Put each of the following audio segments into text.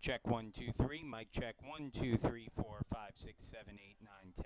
Check 1 2 3. Mic check 1 2 3 4 5 6 7 8 9 10.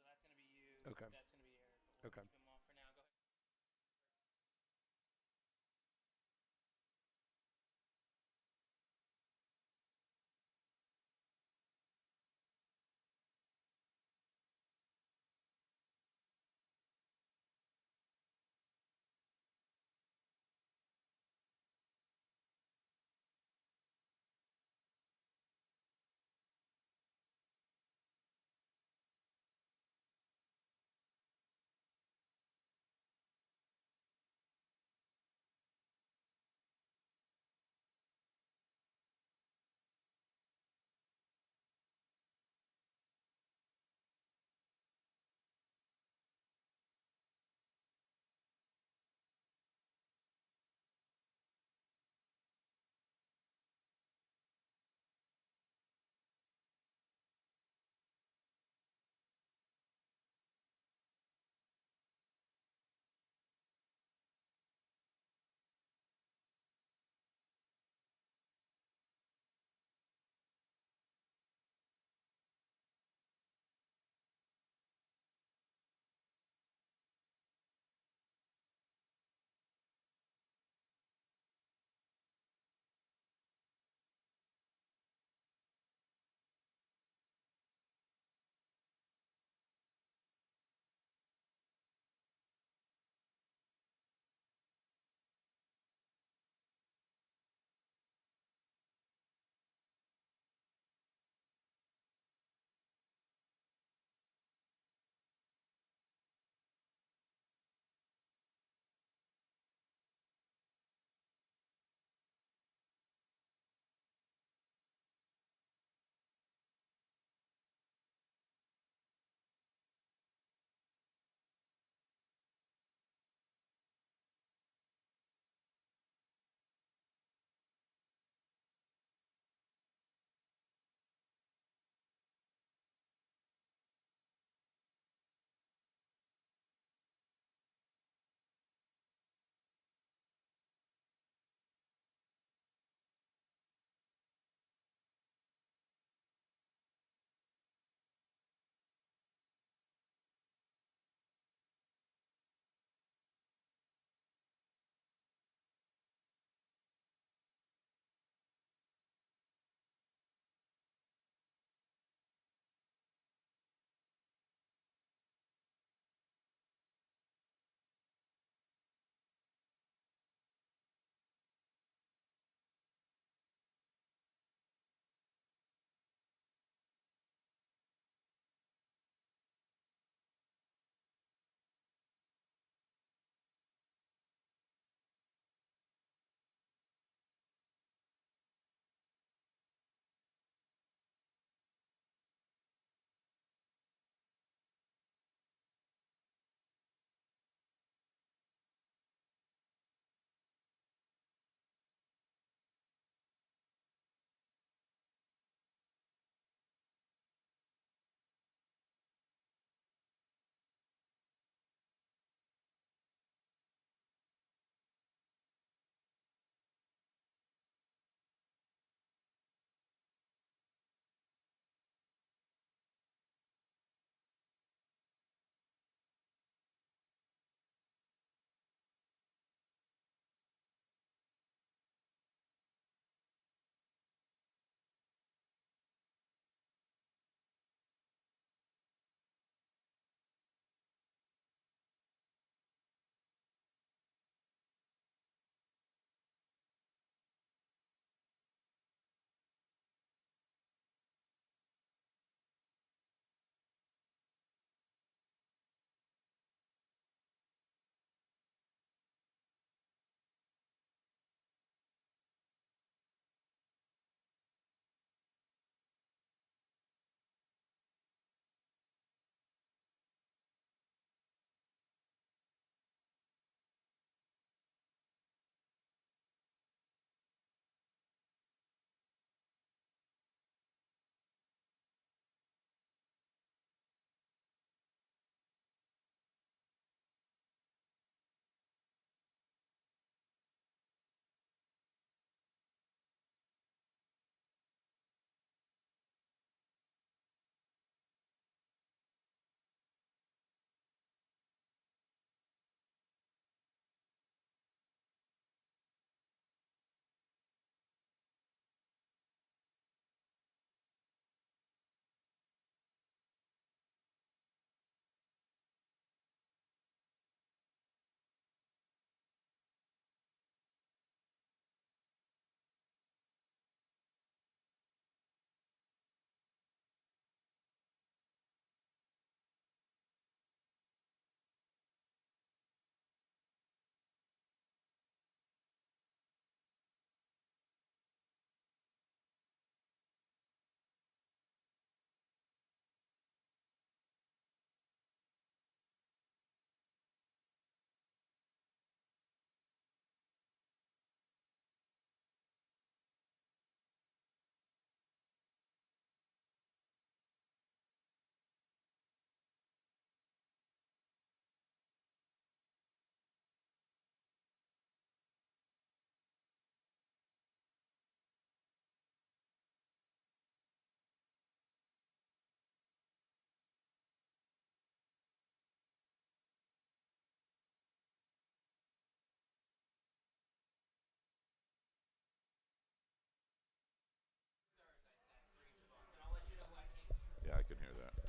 So that's going to be you. Okay. That's going to be Eric. We'll Okay. keep him on for now. Go ahead.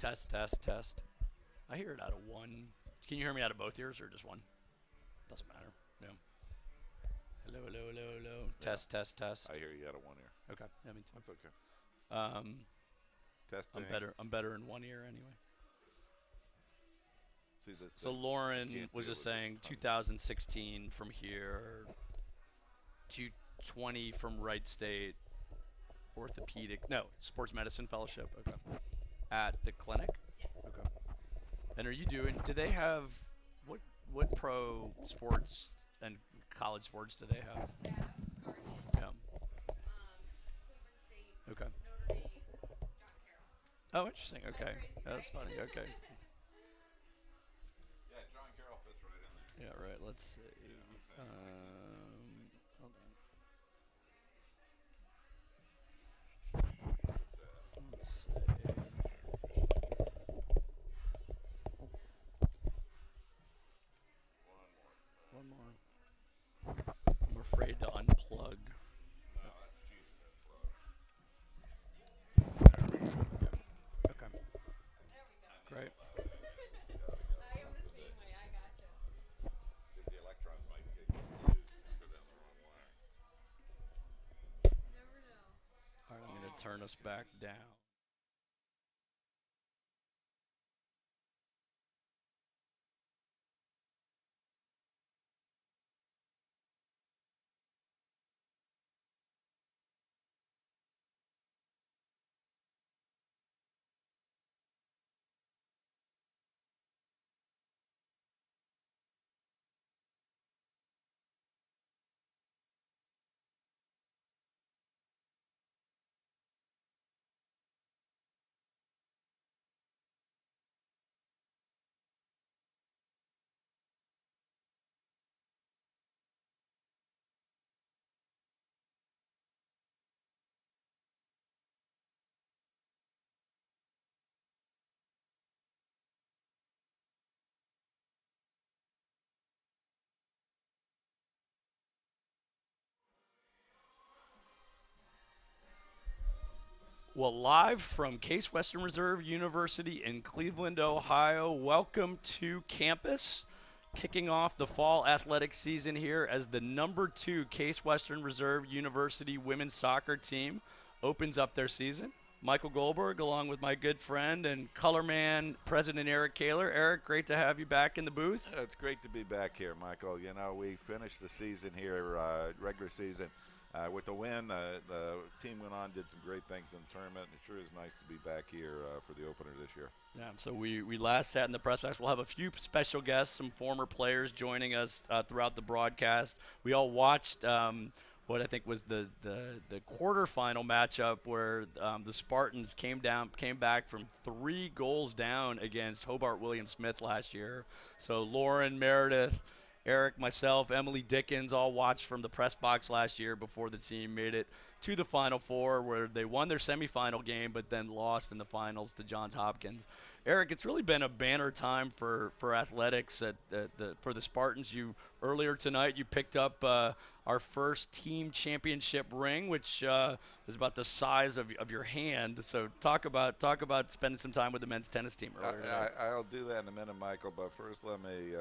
Test, test, test. I hear it out of one. Can you hear me out of both ears or just one? Doesn't matter. No. Hello, hello, hello, hello. Yeah. Test, test, test. I hear you out of one ear. Okay, that means That's okay. I'm Testing. better. I'm better in one ear anyway. See this So thing? Lauren You can't was deal just with it. saying 2016 from here, 220 from Wright State, orthopedic, no, sports medicine fellowship. Okay. At the clinic. Okay. And are you doing? Do they have what pro sports and college sports do they have? Yeah. Okay. Oh, interesting. Okay. Yeah, that's funny. Okay. Yeah, John Carroll fits right in there. Yeah. Right. Let's see. Hold on. Let's see. One more. I'm afraid to unplug. No, that's cheesy. That plug. Okay. Great. The electrons might get confused and go down the wrong wire. All right. I'm going to turn us back down. Well, live from Case Western Reserve University in Cleveland, Ohio, welcome to campus. Kicking off the fall athletic season here as the number 2 Case Western Reserve University women's soccer team opens up their season. Michael Goldberg, along with my good friend and color man, President Eric Kaler. Eric, great to have you back in the booth. It's great to be back here, Michael. You know, we finished the season here, regular season, with the win. The team went on, did some great things in the tournament. It sure is nice to be back here for the opener this year. Yeah, so we last sat in the press box. We'll have a few special guests, some former players joining us throughout the broadcast. We all watched what I think was the quarterfinal matchup where the Spartans came back from 3 goals down against Hobart William Smith last year. So Lauren, Meredith, Eric, myself, Emily Dickens all watched from the press box last year before the team made it to the Final Four, where they won their semifinal game but then lost in the finals to Johns Hopkins. Eric, it's really been a banner time for athletics for the Spartans. You earlier tonight you picked up our first team championship ring, which is about the size of your hand. So talk about spending some time with the men's tennis team earlier today. I'll do that in a minute, Michael. But first, let me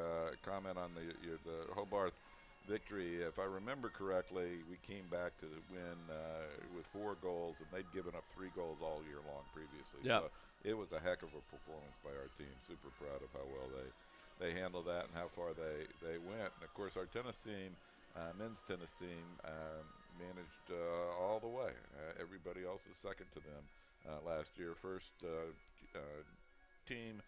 comment on the Hobart victory. If I remember correctly, we came back to win with 4 goals, and they'd given up 3 goals all year long previously. Yep. So it was a heck of a performance by our team. Super proud of how well they handled that and how far they went. And of course, our tennis team, men's tennis team, managed all the way. Everybody else is second to them last year. First team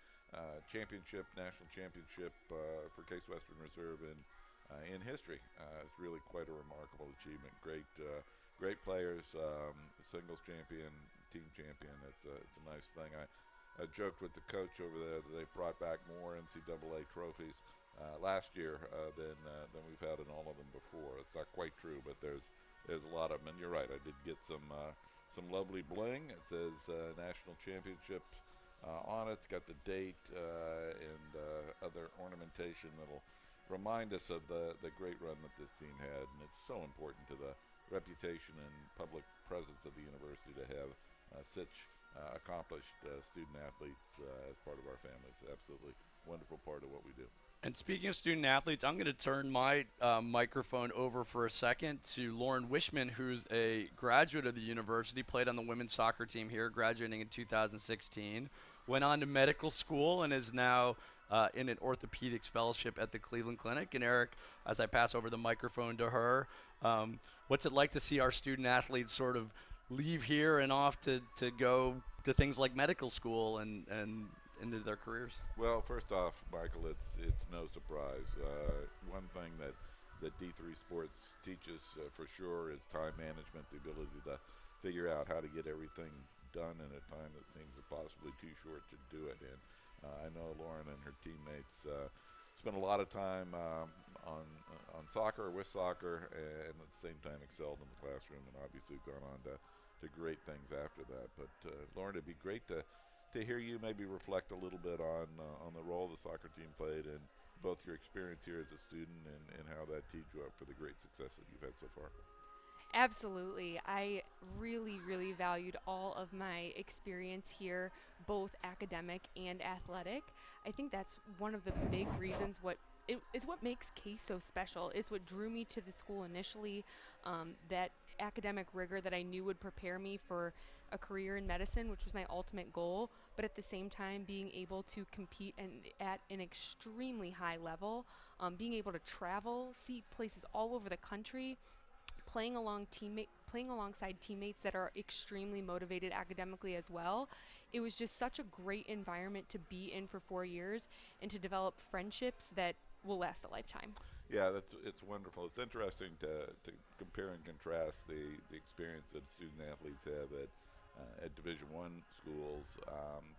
championship, national championship for Case Western Reserve in history. It's really quite a remarkable achievement. Great players, singles champion, team champion. It's a nice thing. I joked with the coach over there that they brought back more NCAA trophies last year than we've had in all of them before. It's not quite true, but there's a lot of them. And you're right. I did get some lovely bling. It says national championship on it. It's got the date and other ornamentation that'll remind us of the great run that this team had. And it's so important to the reputation and public presence of the university to have such accomplished student athletes as part of our family. It's absolutely wonderful part of what we do. And speaking of student athletes, I'm going to turn my microphone over for a second to Lauren Wishman, who's a graduate of the university, played on the women's soccer team here, graduating in 2016, went on to medical school, and is now in an orthopedics fellowship at the Cleveland Clinic. And Eric, as I pass over the microphone to her, what's it like to see our student athletes sort of leave here and off to go to things like medical school and into their careers? Well, first off, Michael, it's no surprise. One thing that D3 sports teaches for sure is time management, the ability to figure out how to get everything done in a time that seems possibly too short to do it in. I know Lauren and her teammates spent a lot of time on soccer, with soccer, and at the same time excelled in the classroom, and obviously gone on to great things after that. But Lauren, it'd be great to hear you maybe reflect a little bit on the role the soccer team played in both your experience here as a student and how that teed you up for the great success that you've had so far. Absolutely. I really, really valued all of my experience here, both academic and athletic. I think that's one of the big reasons what makes Case so special. It's what drew me to the school initially, that academic rigor that I knew would prepare me for a career in medicine, which was my ultimate goal, but at the same time being able to compete at an extremely high level, being able to travel, see places all over the country, playing alongside teammates that are extremely motivated academically as well. It was just such a great environment to be in for 4 years and to develop friendships that will last a lifetime. Yeah, it's wonderful. It's interesting to compare and contrast the experience that student athletes have at Division I schools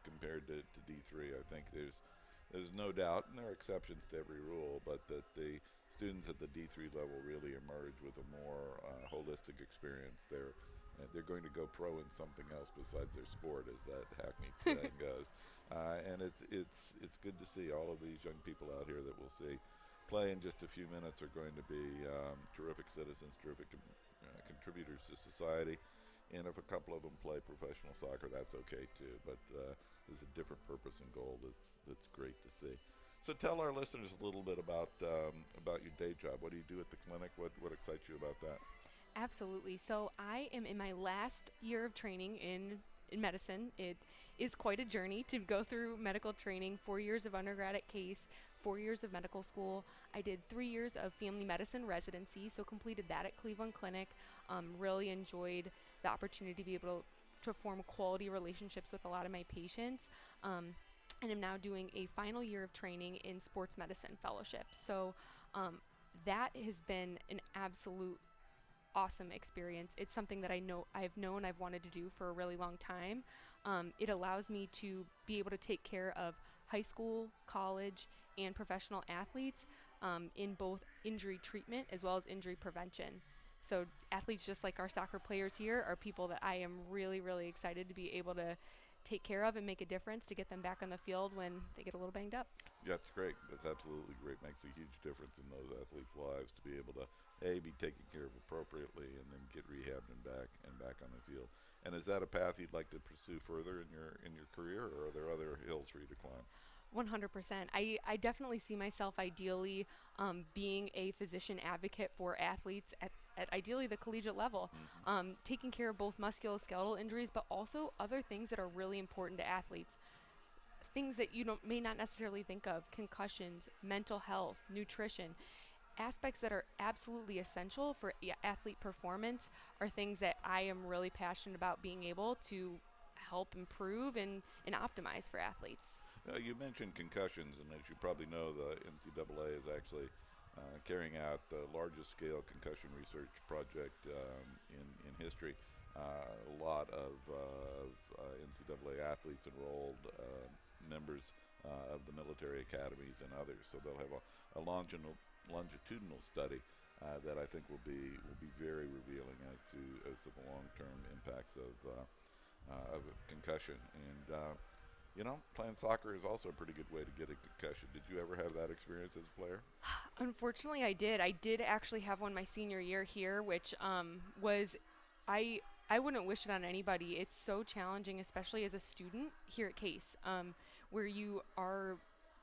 compared to D3. I think there's no doubt, and there are exceptions to every rule, but that the students at the D3 level really emerge with a more holistic experience. They're going to go pro in something else besides their sport, as that hackneyed saying goes. And it's good to see all of these young people out here that we'll see play in just a few minutes are going to be terrific citizens, terrific contributors to society. And if a couple of them play professional soccer, that's okay too. But there's a different purpose and goal that's great to see. So tell our listeners a little bit about your day job. What do you do at the clinic? What excites you about that? Absolutely. So I am in my last year of training in medicine. It is quite a journey to go through medical training, 4 years of undergrad at Case, 4 years of medical school. I did 3 years of family medicine residency, so completed that at Cleveland Clinic. Really enjoyed the opportunity to be able to form quality relationships with a lot of my patients. And I'm now doing a final year of training in sports medicine fellowship. So that has been an absolute awesome experience. It's something that I've wanted to do for a really long time. It allows me to be able to take care of high school, college, and professional athletes in both injury treatment as well as injury prevention. So athletes just like our soccer players here are people that I am really, really excited to be able to take care of and make a difference to get them back on the field when they get a little banged up. Yeah, that's great. That's absolutely great. Makes a huge difference in those athletes' lives to be able to be taken care of appropriately and then get rehabbed and back on the field. And is that a path you'd like to pursue further in your career, or are there other hills for you to climb? 100%. I definitely see myself ideally being a physician advocate for athletes at ideally the collegiate level, taking care of both musculoskeletal injuries, but also other things that are really important to athletes. Things that you may not necessarily think of: concussions, mental health, nutrition. Aspects that are absolutely essential for athlete performance are things that I am really passionate about being able to help improve and optimize for athletes. You mentioned concussions, and as you probably know, the NCAA is actually carrying out the largest scale concussion research project in history. A lot of NCAA athletes enrolled, members of the military academies and others. So they'll have a longitudinal study that I think will be very revealing as to the long-term impacts of concussion. And playing soccer is also a pretty good way to get a concussion. Did you ever have that experience as a player? Unfortunately, I did. I did actually have one my senior year here, which was I I wouldn't wish it on anybody. It's so challenging, especially as a student here at Case, where you are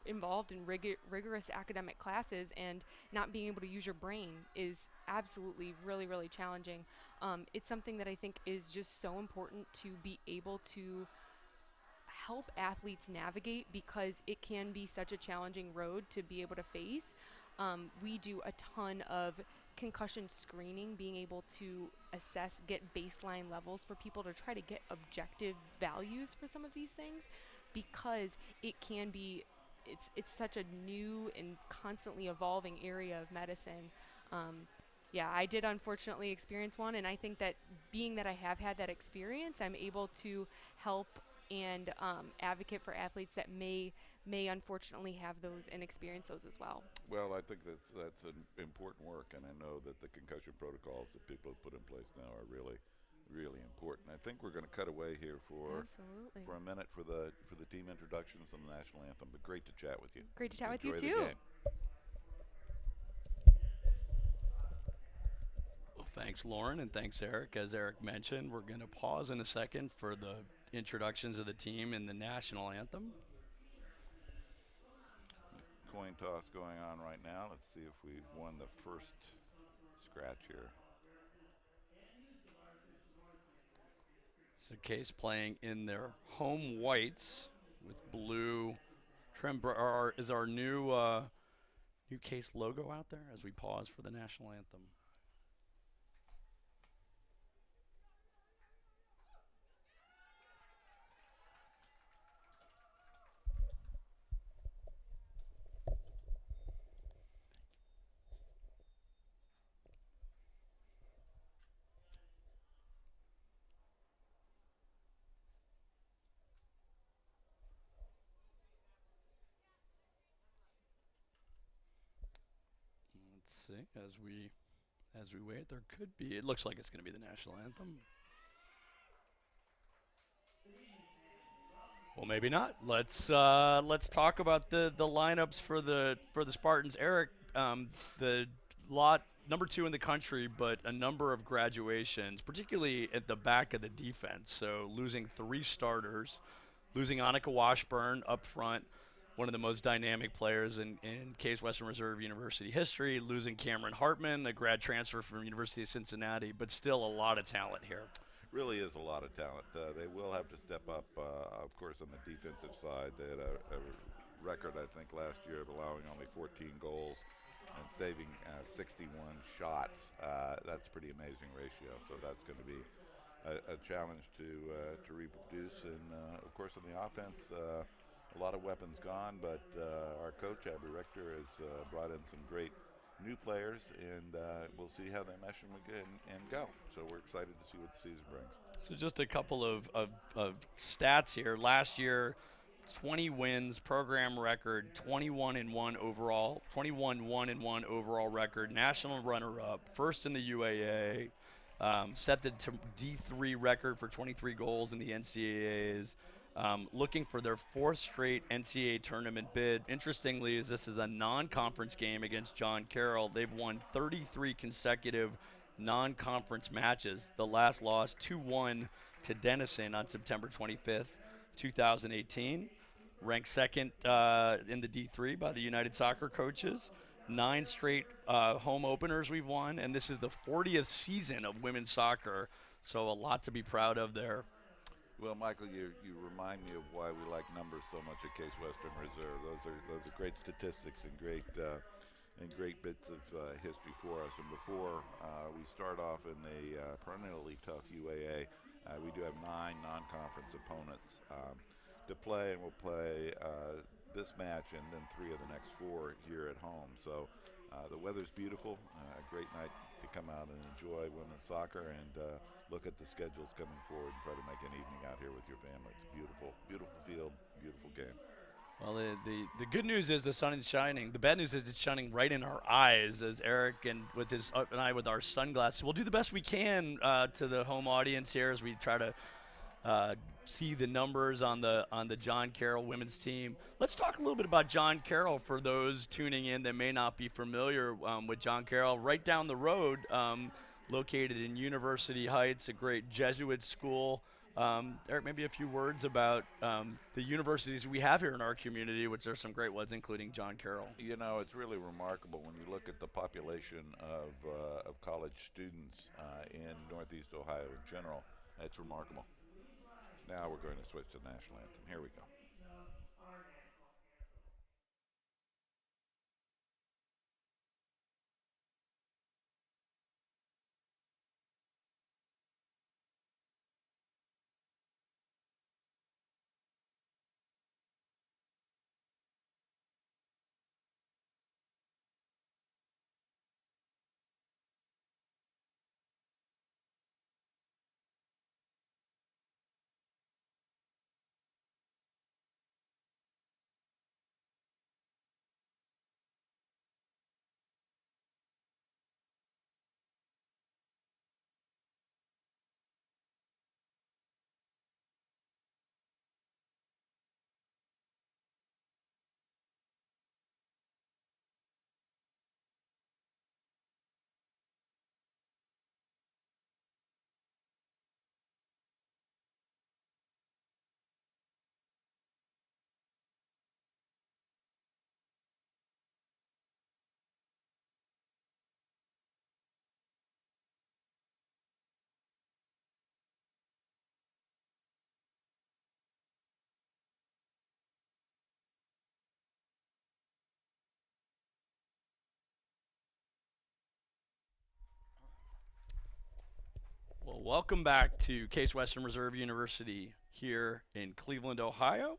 involved in rigorous academic classes, and not being able to use your brain is absolutely really, really challenging. It's something that I think is just so important to be able to help athletes navigate, because it can be such a challenging road to be able to face. We do a ton of concussion screening, being able to assess, get baseline levels for people to try to get objective values for some of these things, because it can be, it's such a new and constantly evolving area of medicine. Yeah, I did unfortunately experience one, and I think that being that I have had that experience, I'm able to help and advocate for athletes that may unfortunately have those and experience those as well. Well, I think that's an important work, and I know that the concussion protocols that people have put in place now are really, really important. I think we're going to cut away here for Absolutely. a minute for the team introductions and the national anthem. But great to chat with you. Great to chat with you Enjoy the too. game. Well, thanks, Lauren, and thanks, Eric. As Eric mentioned, we're going to pause in a second for the introductions of the team and the national anthem. Coin toss going on right now. Let's see if we won the first scratch here. So Case playing in their home whites with blue trim. Is our new Case logo out there as we pause for the national anthem? Let's see, as we wait, there could be, it looks like it's going to be the national anthem. Well, maybe not. Let's talk about the lineups for the Spartans. Eric, the lot number 2 in the country, but a number of graduations, particularly at the back of the defense. So losing 3 starters, losing Annika Washburn up front, one of the most dynamic players in Case Western Reserve University history, losing Cameron Hartman, a grad transfer from University of Cincinnati, but still a lot of talent here. Really is a lot of talent. They will have to step up, of course, on the defensive side. They had a record, I think, last year of allowing only 14 goals and saving 61 shots. That's a pretty amazing ratio. So that's going to be a challenge to reproduce. And of course, on the offense, a lot of weapons gone, but our coach Abby Richter has brought in some great new players, and we'll see how they mesh and go. So we're excited to see what the season brings. So just a couple of stats here. Last year, 20 wins, program record, 21-1 overall, 21-1-1 overall record, national runner-up, first in the UAA, set the D3 record for 23 goals in the NCAAs. Looking for their 4th straight NCAA tournament bid. Interestingly, as this is a non-conference game against John Carroll, they've won 33 consecutive non-conference matches. The last loss 2-1 to Denison on September 25th, 2018. Ranked 2nd in the D3 by the United Soccer coaches. 9 straight home openers we've won, and this is the 40th season of women's soccer, so a lot to be proud of there. Well, Michael, you remind me of why we like numbers so much at Case Western Reserve. Those are great statistics and great bits of history for us. And before we start off in the perennially tough UAA, we do have 9 non-conference opponents to play, and we'll play this match and then 3 of the next 4 here at home. So the weather's beautiful, a great night to come out and enjoy women's soccer and look at the schedules coming forward and try to make an evening out here with your family. It's a beautiful, beautiful field, beautiful game. Well, the good news is the sun is shining. The bad news is it's shining right in our eyes, as Eric and I with our sunglasses. We'll do the best we can to the home audience here as we try to see the numbers on the John Carroll women's team. Let's talk a little bit about John Carroll for those tuning in that may not be familiar with John Carroll. Right down the road, located in University Heights, a great Jesuit school. Eric, maybe a few words about the universities we have here in our community, which are some great ones, including John Carroll. You know, it's really remarkable when you look at the population of college students in Northeast Ohio in general. It's remarkable. Now we're going to switch to the national anthem. Here we go. Well, welcome back to Case Western Reserve University here in Cleveland, Ohio.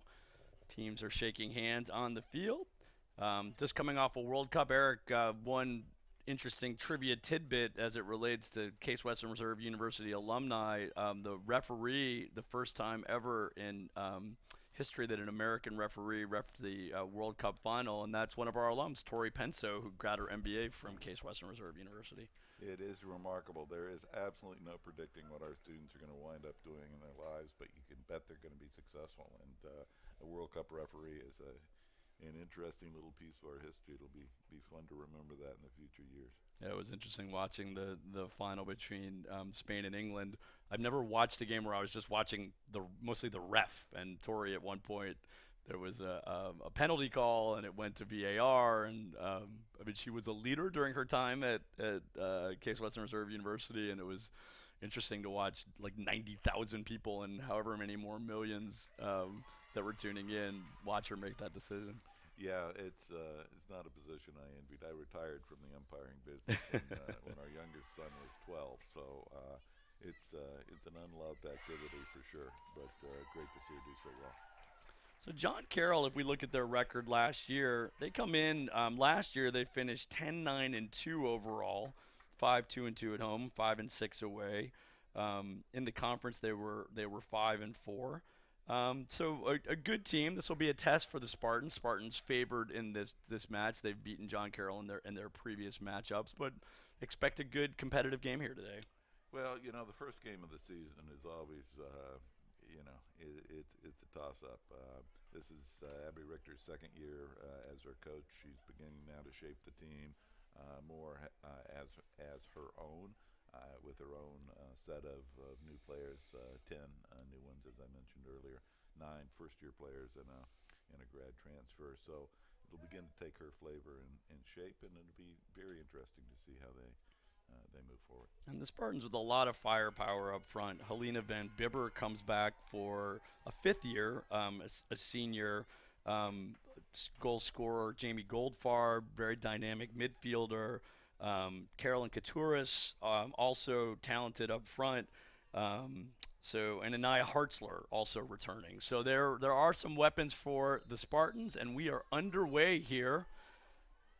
Teams are shaking hands on the field. Just coming off a World Cup, Eric, one interesting trivia tidbit as it relates to Case Western Reserve University alumni. The referee, the first time ever in history that an American referee refed the World Cup final, and that's one of our alums, Tori Penso, who got her MBA from Case Western Reserve University. It is remarkable. There is absolutely no predicting what our students are going to wind up doing in their lives, but you can bet they're going to be successful. And a World Cup referee is an interesting little piece of our history. It'll be fun to remember that in the future years. Yeah, it was interesting watching the final between Spain and England. I've never watched a game where I was just watching mostly the ref. And Tori, at one point, there was a penalty call, and it went to VAR. And I mean, she was a leader during her time at Case Western Reserve University, and it was interesting to watch like 90,000 people and however many more millions that were tuning in watch her make that decision. Yeah, it's not a position I envied. I retired from the umpiring business when our youngest son was 12, so it's an unloved activity for sure, but great to see her do so well. So John Carroll, if we look at their record last year, they come in last year they finished 10-9-2 overall, 5-2-2 at home, 5-6 away. In the conference they were 5-4. So a good team. This will be a test for the Spartans. Spartans favored in this match. They've beaten John Carroll in their previous matchups, but expect a good competitive game here today. Well, you know, the first game of the season is always, it's a toss-up. This is Abby Richter's second year as her coach. She's beginning now to shape the team more as her own. With her own set of new players, 10 new ones, as I mentioned earlier, 9 first-year players and a grad transfer. So it'll begin to take her flavor and shape, and it'll be very interesting to see how they move forward. And the Spartans with a lot of firepower up front. Helena Van Bibber comes back for a fifth year, a senior goal scorer. Jamie Goldfarb, very dynamic midfielder. Carolyn Katuris, also talented up front. And Anaya Hartzler also returning. So there are some weapons for the Spartans, and we are underway here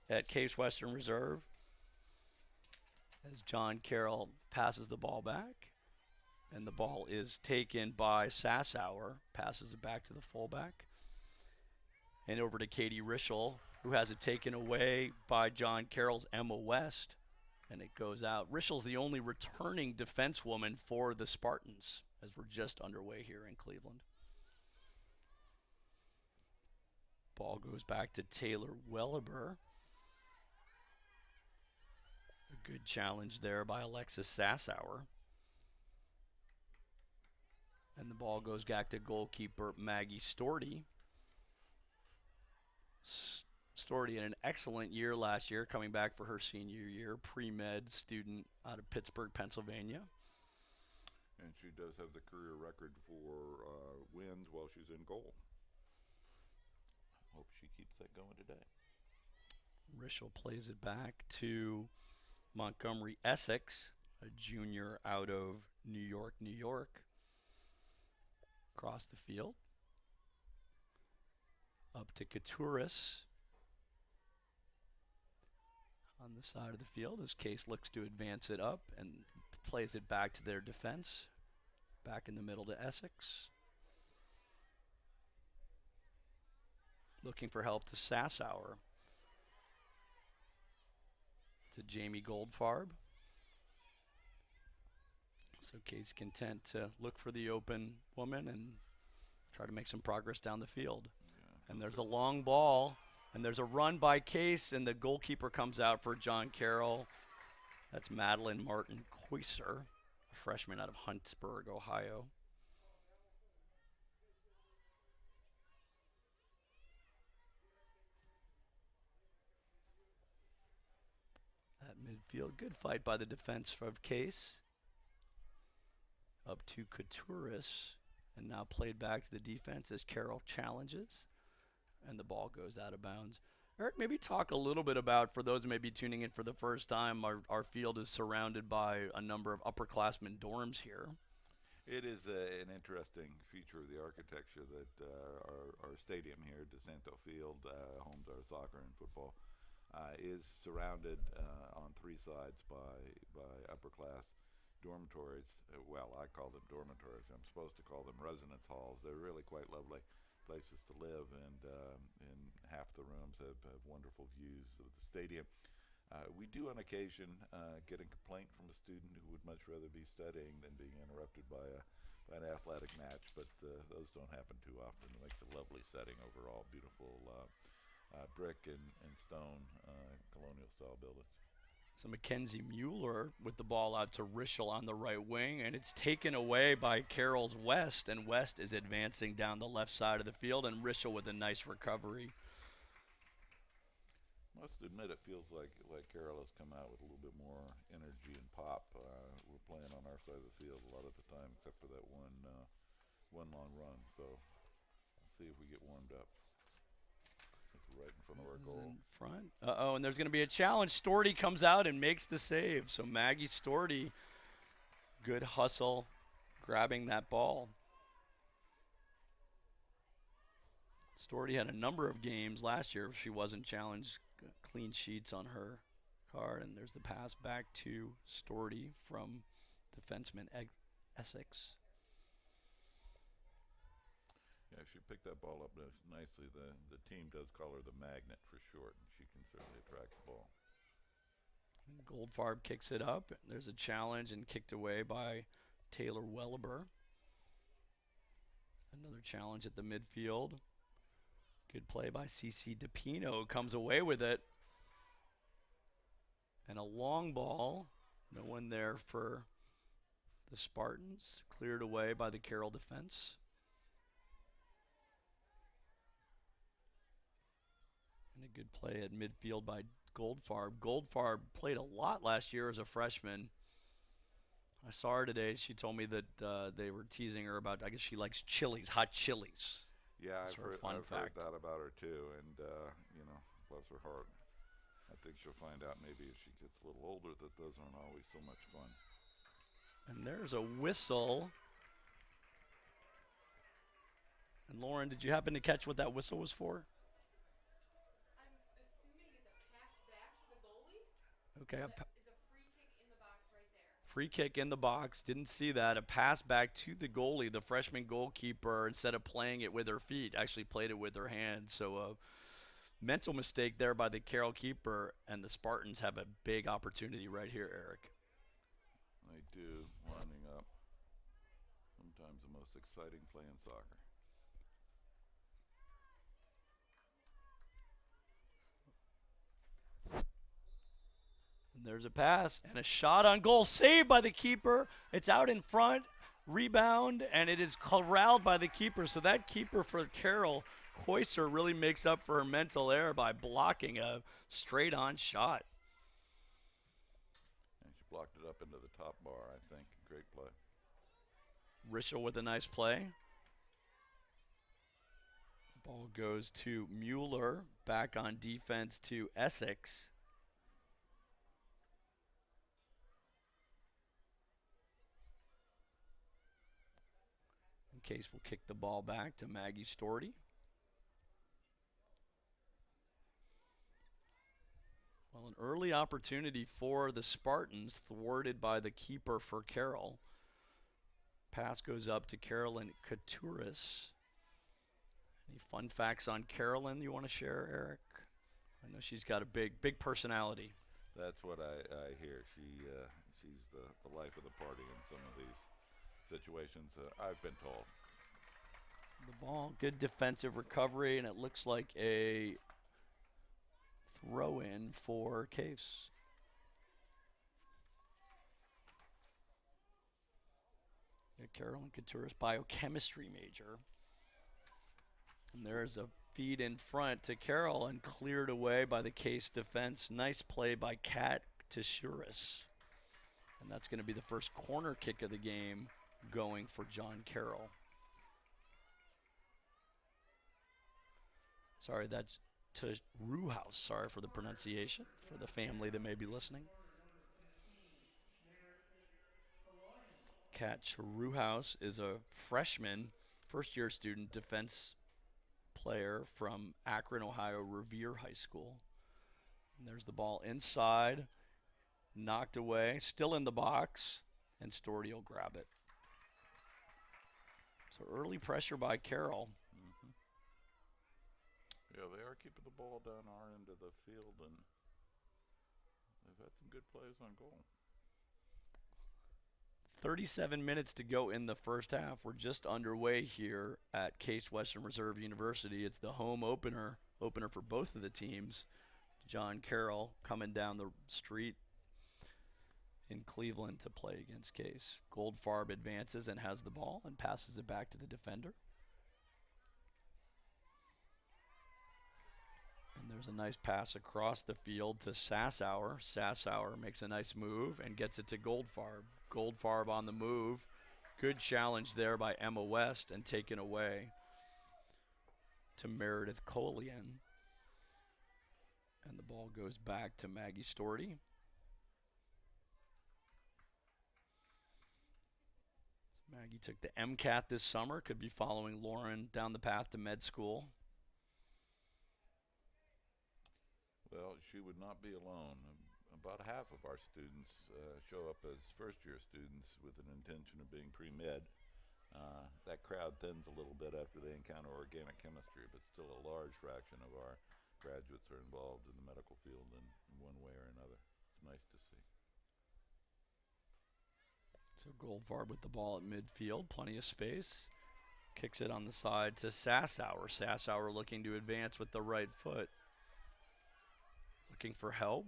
at Case Western Reserve as John Carroll passes the ball back. And the ball is taken by Sassauer, passes it back to the fullback. And over to Katie Rischel, who has it taken away by John Carroll's Emma West, and it goes out. Rischel's the only returning defensewoman for the Spartans, as we're just underway here in Cleveland. Ball goes back to Taylor Welleber. A Good challenge there by Alexis Sassauer. And the ball goes back to goalkeeper Maggie Storty. Storty had an excellent year last year, coming back for her senior year, pre-med student out of Pittsburgh, Pennsylvania. And she does have the career record for wins while she's in goal. Hope she keeps that going today. Rischel plays it back to Montgomery Essex, a junior out of New York, New York. Across the field. Up to Couturis. On the side of the field as Case looks to advance it up and plays it back to their defense. Back in the middle to Essex. Looking for help to Sassauer. To Jamie Goldfarb. So Case content to look for the open woman and try to make some progress down the field. Yeah. And there's a long ball, and there's a run by Case, and the goalkeeper comes out for John Carroll. That's Madeline Martin Koiser, a freshman out of Huntsburg, Ohio. At midfield, good fight by the defense of Case. Up to Couturis, and now played back to the defense as Carroll challenges, and the ball goes out of bounds. Eric, maybe talk a little bit about, for those who may be tuning in for the first time, our field is surrounded by a number of upperclassmen dorms here. It is an interesting feature of the architecture that our stadium here, DeSanto Field, home to our soccer and football, is surrounded on three sides by upperclass dormitories. Well, I call them dormitories. I'm supposed to call them residence halls. They're really quite lovely places to live, and half the rooms have wonderful views of the stadium. We do on occasion get a complaint from a student who would much rather be studying than being interrupted by an athletic match, but those don't happen too often. It makes a lovely setting overall. Beautiful brick and stone colonial style buildings. So Mackenzie Mueller with the ball out to Rischel on the right wing, and it's taken away by Carroll's West, and West is advancing down the left side of the field, and Rischel with a nice recovery. Must admit, it feels like Carroll has come out with a little bit more energy and pop. We're playing on our side of the field a lot of the time, except for that one long run. So let's see if we get warmed up. Right in front of our goal. In front. Uh-oh, and there's going to be a challenge. Storty comes out and makes the save. So Maggie Storty, good hustle, grabbing that ball. Storty had a number of games last year she wasn't challenged. Clean sheets on her card, and there's the pass back to Storty from defenseman Essex. Yeah, she picked that ball up nicely. The team does call her the magnet for short, and she can certainly attract the ball. Goldfarb kicks it up. There's a challenge and kicked away by Taylor Welleber. Another challenge at the midfield. Good play by CC DePino, comes away with it. And a long ball. No one there for the Spartans. Cleared away by the Carroll defense. And a good play at midfield by Goldfarb. Goldfarb played a lot last year as a freshman. I saw her today. She told me that they were teasing her about, I guess she likes chilies, hot chilies. Yeah, I've heard that about her too. And, bless her heart. I think she'll find out maybe as she gets a little older that those aren't always so much fun. And there's a whistle. And Lauren, did you happen to catch what that whistle was for? Okay, is a free kick in the box right there. Free kick in the box. Didn't see that. A pass back to the goalie. The freshman goalkeeper, instead of playing it with her feet, actually played it with her hands. So a mental mistake there by the Carroll keeper, and the Spartans have a big opportunity right here, Eric. They do, winding up. Sometimes the most exciting play in soccer. And there's a pass and a shot on goal, saved by the keeper. It's out in front, rebound, and it is corralled by the keeper. So that keeper for Carroll, Koiser, really makes up for her mental error by blocking a straight-on shot. And she blocked it up into the top bar, I think. Great play. Rischel with a nice play. Ball goes to Mueller, back on defense to Essex. Case will kick the ball back to Maggie Storty. Well, an early opportunity for the Spartans, thwarted by the keeper for Carroll. Pass goes up to Carolyn Couturis. Any fun facts on Carolyn you want to share, Eric? I know she's got a big personality. That's what I hear. She's the life of the party in some of these situations, I've been told. The ball, good defensive recovery, and it looks like a throw-in for Case. Yeah, Carolyn Couturis, biochemistry major. And there's a feed in front to Carroll and cleared away by the Case defense. Nice play by Kat Teshuris. And that's going to be the first corner kick of the game going for John Carroll. Sorry, that's CWRU House. Sorry for the pronunciation, for the family that may be listening. Kat CWRU House is a freshman, first-year student defense player from Akron, Ohio, Revere High School. And there's the ball inside, knocked away, still in the box, and Storty will grab it. So early pressure by Carroll. Yeah, they are keeping the ball down our end of the field, and they've had some good plays on goal. 37 minutes to go in the first half. We're just underway here at Case Western Reserve University. It's the home opener for both of the teams. John Carroll coming down the street in Cleveland to play against Case. Goldfarb advances and has the ball and passes it back to the defender. And there's a nice pass across the field to Sassower. Sassower makes a nice move and gets it to Goldfarb. Goldfarb on the move. Good challenge there by Emma West and taken away to Meredith Colian. And the ball goes back to Maggie Storty. Maggie took the MCAT this summer, could be following Lauren down the path to med school. Well, she would not be alone. About half of our students show up as first-year students with an intention of being pre-med. That crowd thins a little bit after they encounter organic chemistry, but still a large fraction of our graduates are involved in the medical field in one way or another. It's nice to see. So Goldfarb with the ball at midfield, plenty of space. Kicks it on the side to Sassower. Sassower looking to advance with the right foot. Looking for help.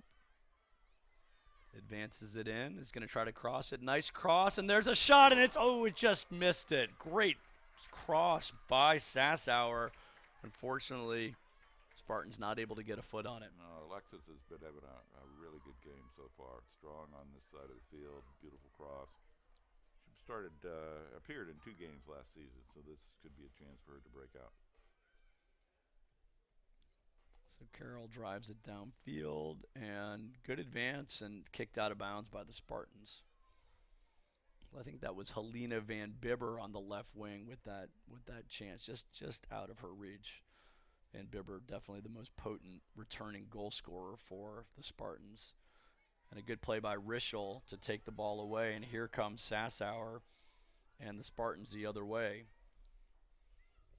Advances it in. Is going to try to cross it. Nice cross, and there's a shot, and it just missed it. Great cross by Sassower. Unfortunately, Spartans not able to get a foot on it. No, Alexis has been having a really good game so far. Strong on this side of the field. Beautiful cross. She appeared in 2 games last season, so this could be a chance for her to break out. So Carroll drives it downfield, and good advance and kicked out of bounds by the Spartans. I think that was Helena Van Bibber on the left wing with that chance, just out of her reach. Van Bibber definitely the most potent returning goal scorer for the Spartans. And a good play by Rischel to take the ball away, and here comes Sassower and the Spartans the other way.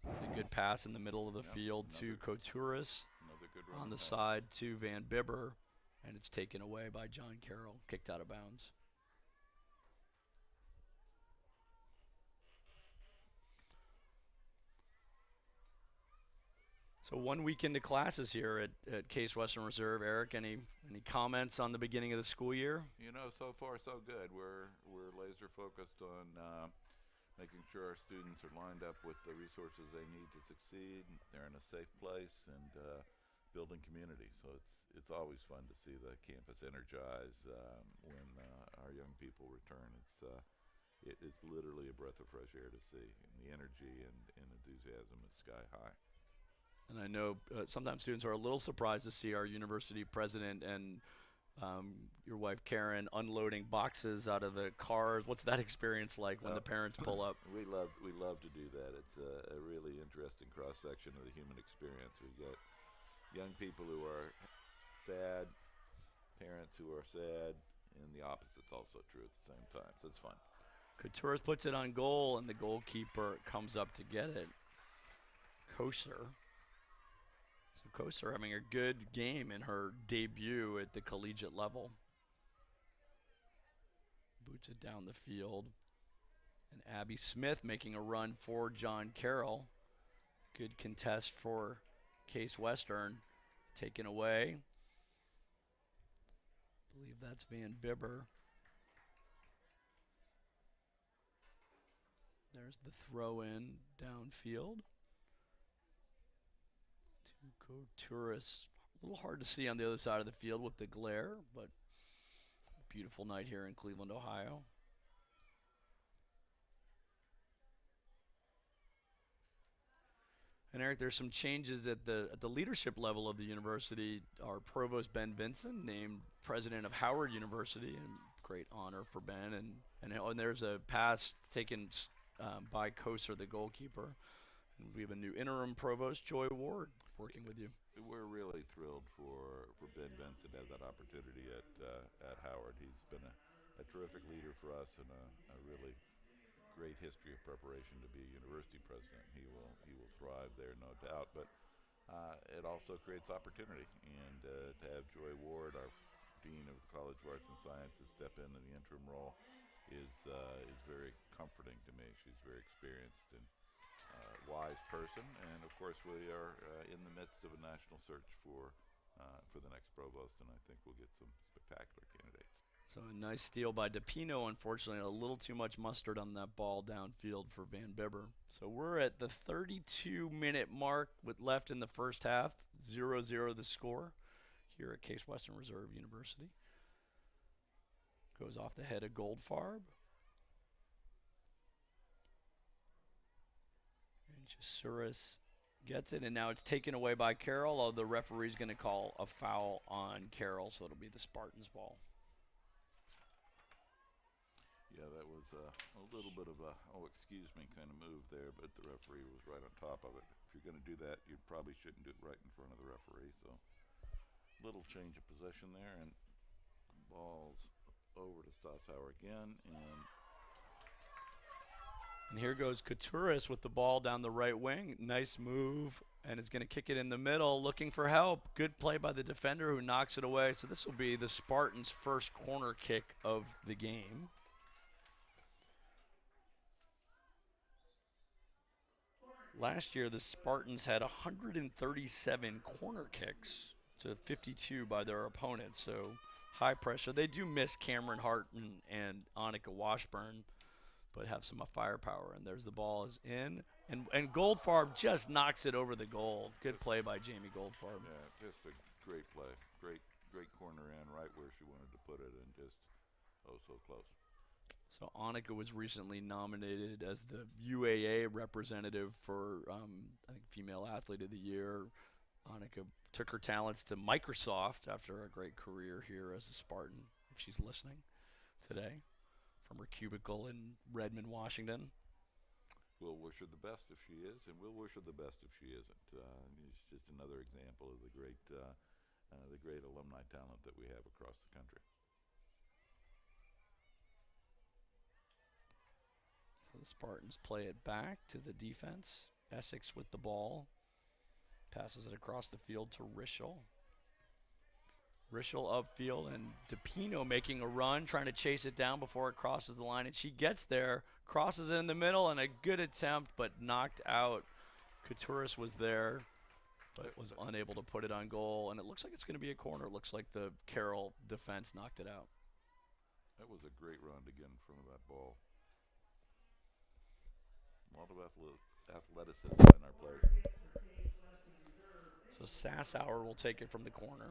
A good pass in the middle of the field to Couturis. On the side to Van Bibber, and it's taken away by John Carroll, kicked out of bounds. So 1 week into classes here at Case Western Reserve. Eric, any comments on the beginning of the school year? You know, so far so good. We're laser focused on making sure our students are lined up with the resources they need to succeed. They're in a safe place and building community. So it's always fun to see the campus energized when our young people return. It's literally a breath of fresh air to see, and the energy and enthusiasm is sky high. And I know sometimes students are a little surprised to see our university president and your wife Karen unloading boxes out of the cars. What's that experience like when the parents pull up? We love to do that. It's a really interesting cross section of the human experience. We get young people who are sad, parents who are sad, and the opposite's also true at the same time. So it's fun. Couturis puts it on goal, and the goalkeeper comes up to get it. Koser. So Koser having a good game in her debut at the collegiate level. Boots it down the field. And Abby Smith making a run for John Carroll. Good contest for Case Western. Taken away. I believe that's Van Bibber. There's the throw in downfield. To Couturis. A little hard to see on the other side of the field with the glare, but beautiful night here in Cleveland, Ohio. And Eric, there's some changes at the leadership level of the university. Our provost Ben Vinson named president of Howard University, and great honor for Ben. And there's a pass taken by Koser, the goalkeeper. And we have a new interim provost, Joy Ward, working with you. We're really thrilled for Ben Benson to have that opportunity at Howard. He's been a terrific leader for us and a really great history of preparation to be a university president. He will thrive there, no doubt. But it also creates opportunity, and to have Joy Ward, our dean of the College of Arts and Sciences, step into the interim role is very comforting to me. She's very experienced and wise person, and of course we are in the midst of a national search for the next provost, and I think we'll get some spectacular candidates. So a nice steal by DePino. Unfortunately, a little too much mustard on that ball downfield for Van Bibber. So we're at the 32-minute mark with left in the first half. 0-0 the score here at Case Western Reserve University. Goes off the head of Goldfarb. And Chasuris gets it, and now it's taken away by Carroll. Oh, the referee's going to call a foul on Carroll, so it'll be the Spartans' ball. Yeah, that was a little bit of a, excuse me, kind of move there, but the referee was right on top of it. If you're going to do that, you probably shouldn't do it right in front of the referee. So, little change of possession there, and ball's over to Stossauer again, and here goes Couturis with the ball down the right wing. Nice move, and is going to kick it in the middle, looking for help. Good play by the defender who knocks it away. So this will be the Spartans' first corner kick of the game. Last year, the Spartans had 137 corner kicks to 52 by their opponents, so high pressure. They do miss Cameron Hart and Annika Washburn, but have some firepower. And there's the ball is in, and Goldfarb just knocks it over the goal. Good play by Jamie Goldfarb. Yeah, just a great play. Great corner in, right where she wanted to put it, and just so close. So Annika was recently nominated as the UAA representative for, I think, Female Athlete of the Year. Annika took her talents to Microsoft after a great career here as a Spartan, if she's listening today, from her cubicle in Redmond, Washington. We'll wish her the best if she is, and we'll wish her the best if she isn't. It's just another example of the great alumni talent that we have across the country. So the Spartans play it back to the defense. Essex with the ball. Passes it across the field to Rischel. Rischel upfield, and DePino making a run, trying to chase it down before it crosses the line. And she gets there, crosses it in the middle, and a good attempt, but knocked out. Couturis was there but was unable to put it on goal. And it looks like it's going to be a corner. It looks like the Carroll defense knocked it out. That was a great run to get in front of that ball. A lot of athleticism in our players. So Sassower will take it from the corner.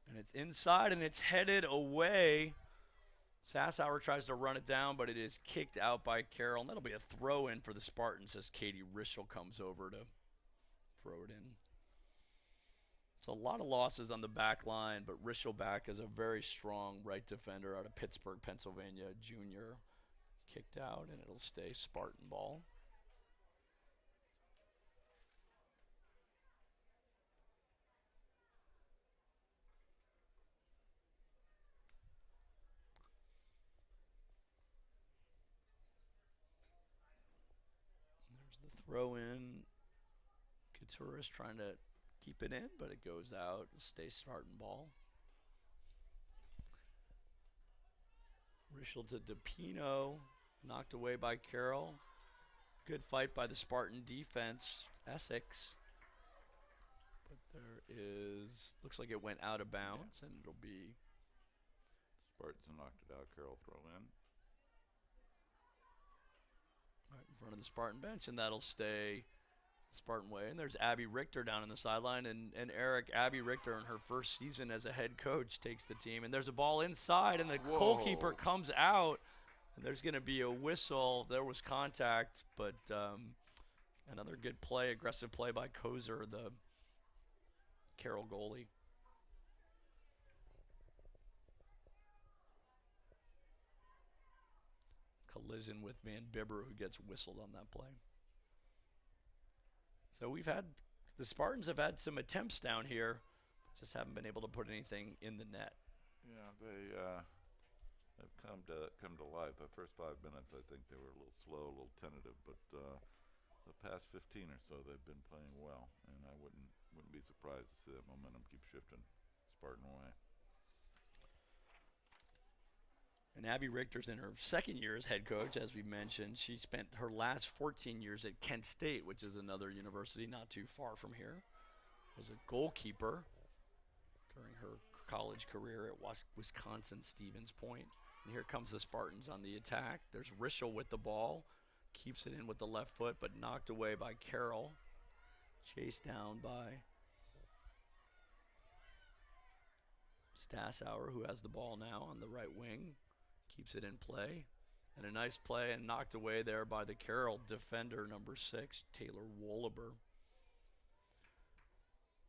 And it's inside, and it's headed away. Sassower tries to run it down, but it is kicked out by Carroll. And that'll be a throw-in for the Spartans as Katie Rischel comes over to throw it in. So a lot of losses on the back line, but Rischel back as a very strong right defender out of Pittsburgh, Pennsylvania, junior. Kicked out, and it'll stay Spartan ball. There's the throw in. Couture's trying to keep it in, but it goes out. Stay Spartan ball. Rischel to DePino. Knocked away by Carroll. Good fight by the Spartan defense. Essex. But there is, looks like it went out of bounds, and it'll be. Spartans knocked it out. Carroll throw in. Right in front of the Spartan bench, and that'll stay Spartan way. And there's Abby Richter down in the sideline. And Eric, Abby Richter in her first season as a head coach takes the team. And there's a ball inside, and the goalkeeper comes out. And there's going to be a whistle. There was contact, but another good play, aggressive play by Kozer, the Carroll goalie. Collision with Van Bibber, who gets whistled on that play. So the Spartans have had some attempts down here, just haven't been able to put anything in the net. Yeah, they have come to life. The first 5 minutes, I think they were a little slow, a little tentative, but the past 15 or so, they've been playing well, and I wouldn't be surprised to see that momentum keep shifting Spartan way. And Abby Richter's in her second year as head coach, as we mentioned. She spent her last 14 years at Kent State, which is another university not too far from here. Was a goalkeeper during her college career at Wisconsin Stevens Point. And here comes the Spartans on the attack. There's Rischel with the ball. Keeps it in with the left foot, but knocked away by Carroll. Chased down by Stasauer, who has the ball now on the right wing. Keeps it in play. And a nice play and knocked away there by the Carroll defender, number 6, Taylor Wollaber.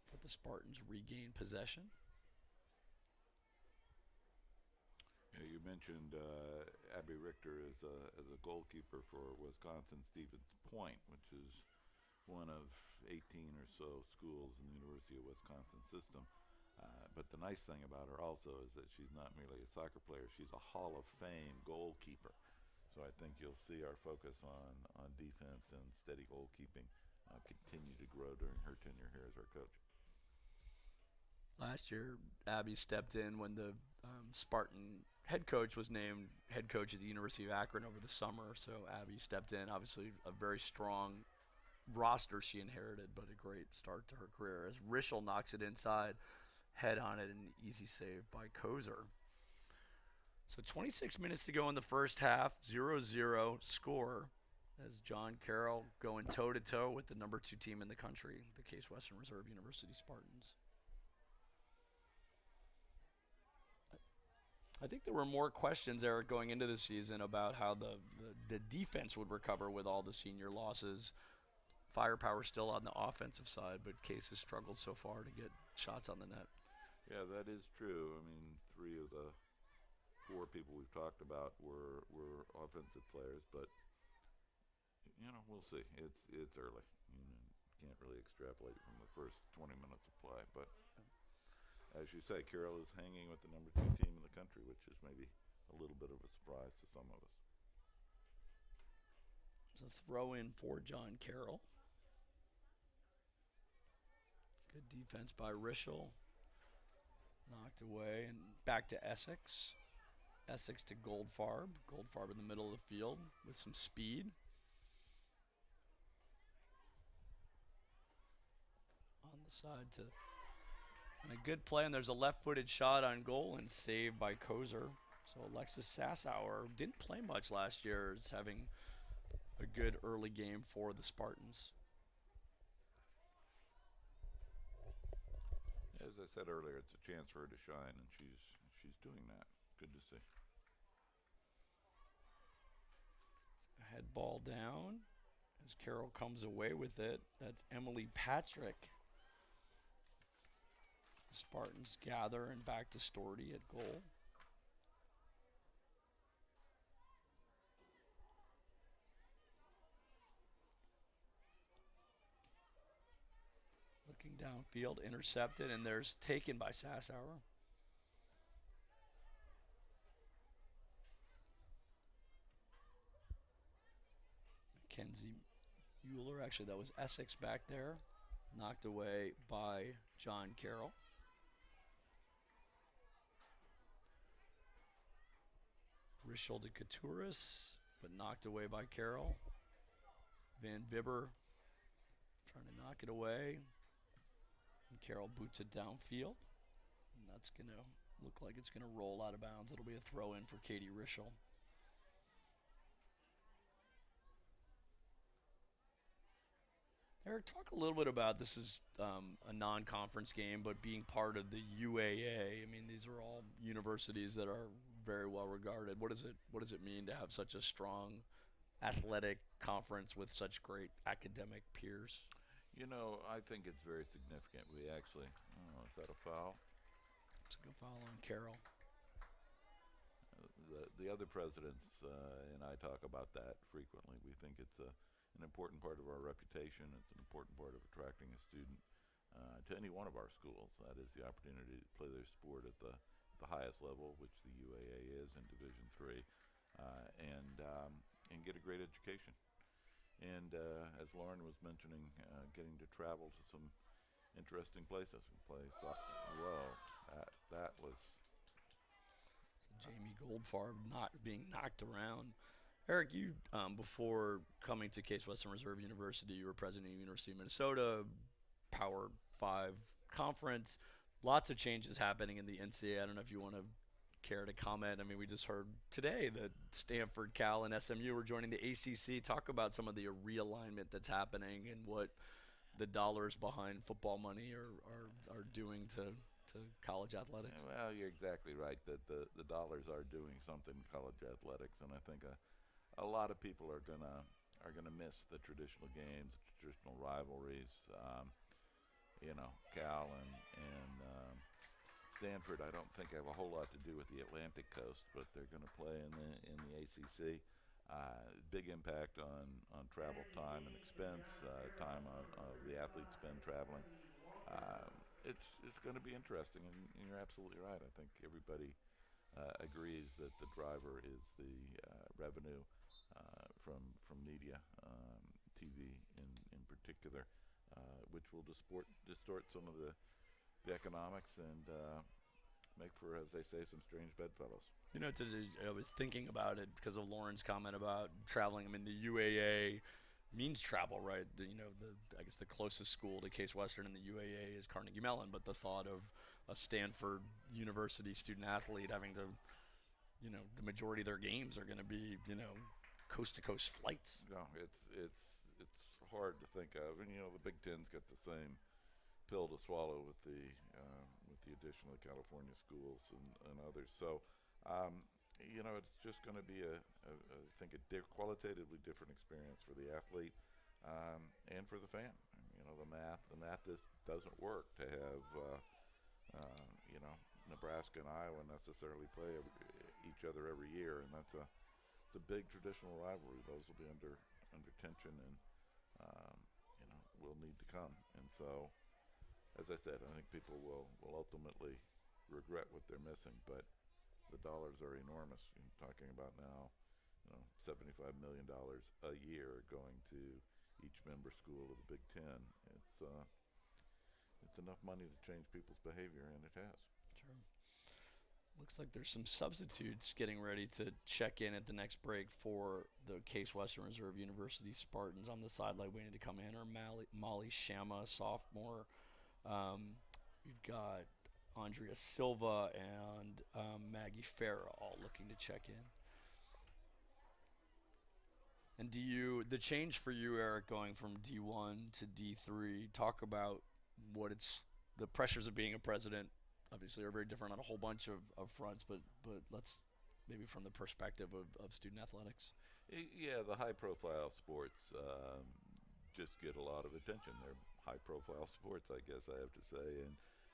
But the Spartans regain possession. Yeah, you mentioned Abby Richter as a goalkeeper for Wisconsin Stevens Point, which is one of 18 or so schools in the University of Wisconsin system. But the nice thing about her also is that she's not merely a soccer player, she's a Hall of Fame goalkeeper. So I think you'll see our focus on defense and steady goalkeeping continue to grow during her tenure here as our coach. Last year, Abby stepped in when the Spartan head coach was named head coach at the University of Akron over the summer. So Abby stepped in, obviously a very strong roster she inherited, but a great start to her career as Rischel knocks it inside. Head on it, an easy save by Kozer. So 26 minutes to go in the first half, 0-0 score as John Carroll going toe-to-toe with the number 2 team in the country, the Case Western Reserve University Spartans. I think there were more questions, Eric, going into the season about how the defense would recover with all the senior losses. Firepower still on the offensive side, but Case has struggled so far to get shots on the net. Yeah, that is true. I mean, 3 of the 4 people we've talked about were offensive players, but we'll see. It's early. Can't really extrapolate from the first 20 minutes of play, but as you say, Carroll is hanging with the number 2 team in the country, which is maybe a little bit of a surprise to some of us. So throw in for John Carroll. Good defense by Rischel. Knocked away and back to Essex. Essex to Goldfarb. Goldfarb in the middle of the field with some speed. the side to. And a good play, and there's a left-footed shot on goal and saved by Kozer. So Alexis Sassauer didn't play much last year. Is having a good early game for the Spartans. As I said earlier, it's a chance for her to shine, and she's doing that. Good to see. Head ball down as Carroll comes away with it. That's Emily Patrick. The Spartans gather and back to Storty at goal. Looking downfield, intercepted, and there's taken by Sassauer. Mackenzie Mueller, actually that was Essex back there, knocked away by John Carroll. Rischel to Couturis, but knocked away by Carroll. Van Vibber trying to knock it away. And Carroll boots it downfield. And that's going to look like it's going to roll out of bounds. It'll be a throw in for Katie Rischel. Eric, talk a little bit about this is a non-conference game, but being part of the UAA. I mean, these are all universities that are very well regarded. What does it mean to have such a strong athletic conference with such great academic peers? You know, I think it's very significant. We actually, is that a foul? It's a good foul on Carroll. The other presidents and I talk about that frequently. We think it's an important part of our reputation. It's an important part of attracting a student to any one of our schools. That is the opportunity to play their sport at the highest level, which the UAA is in Division III, and get a great education. And as Lauren was mentioning, getting to travel to some interesting places. We play that was. So Jamie Goldfarb not being knocked around. Eric, you before coming to Case Western Reserve University, you were president of the University of Minnesota, Power 5 conference. Lots of changes happening in the NCAA. I don't know if you want to care to comment. I mean, we just heard today that Stanford, Cal, and SMU are joining the ACC. Talk about some of the realignment that's happening and what the dollars behind football money are doing to college athletics. Well, you're exactly right that the dollars are doing something to college athletics, and I think a lot of people are gonna miss the traditional games, the traditional rivalries. Cal and Stanford, I don't think have a whole lot to do with the Atlantic Coast, but they're going to play in the ACC. Big impact on travel time and expense, time on the athletes spend traveling. It's going to be interesting, and you're absolutely right. I think everybody agrees that the driver is the revenue from media, TV in particular, which will distort some of the economics and make for, as they say, some strange bedfellows. You know, I was thinking about it because of Lauren's comment about traveling. I mean, the UAA means travel, right? I guess the closest school to Case Western in the UAA is Carnegie Mellon, but the thought of a Stanford University student athlete having to, the majority of their games are going to be, coast-to-coast flights. No, it's hard to think of, and the Big Ten's got the same pill to swallow with the addition of the California schools and others. So, it's just going to be I think a qualitatively different experience for the athlete and for the fan. The math just doesn't work to have Nebraska and Iowa necessarily play each other every year, and it's a big traditional rivalry. Those will be under tension and will need to come. And so, as I said, I think people will ultimately regret what they're missing, but the dollars are enormous. You're talking about now, $75 million a year going to each member school of the Big Ten. It's enough money to change people's behavior, and it has. Sure. Looks like there's some substitutes getting ready to check in at the next break for the Case Western Reserve University Spartans. On the sideline waiting to come in are Molly Shama, sophomore, We've got Andrea Silva and Maggie Farah all looking to check in. And the change for you, Eric, going from D1 to D3, talk about the pressures of being a president, obviously are very different on a whole bunch of fronts, but let's maybe from the perspective of student athletics. Yeah, the high-profile sports just get a lot of attention. They're high-profile sports, I guess I have to say,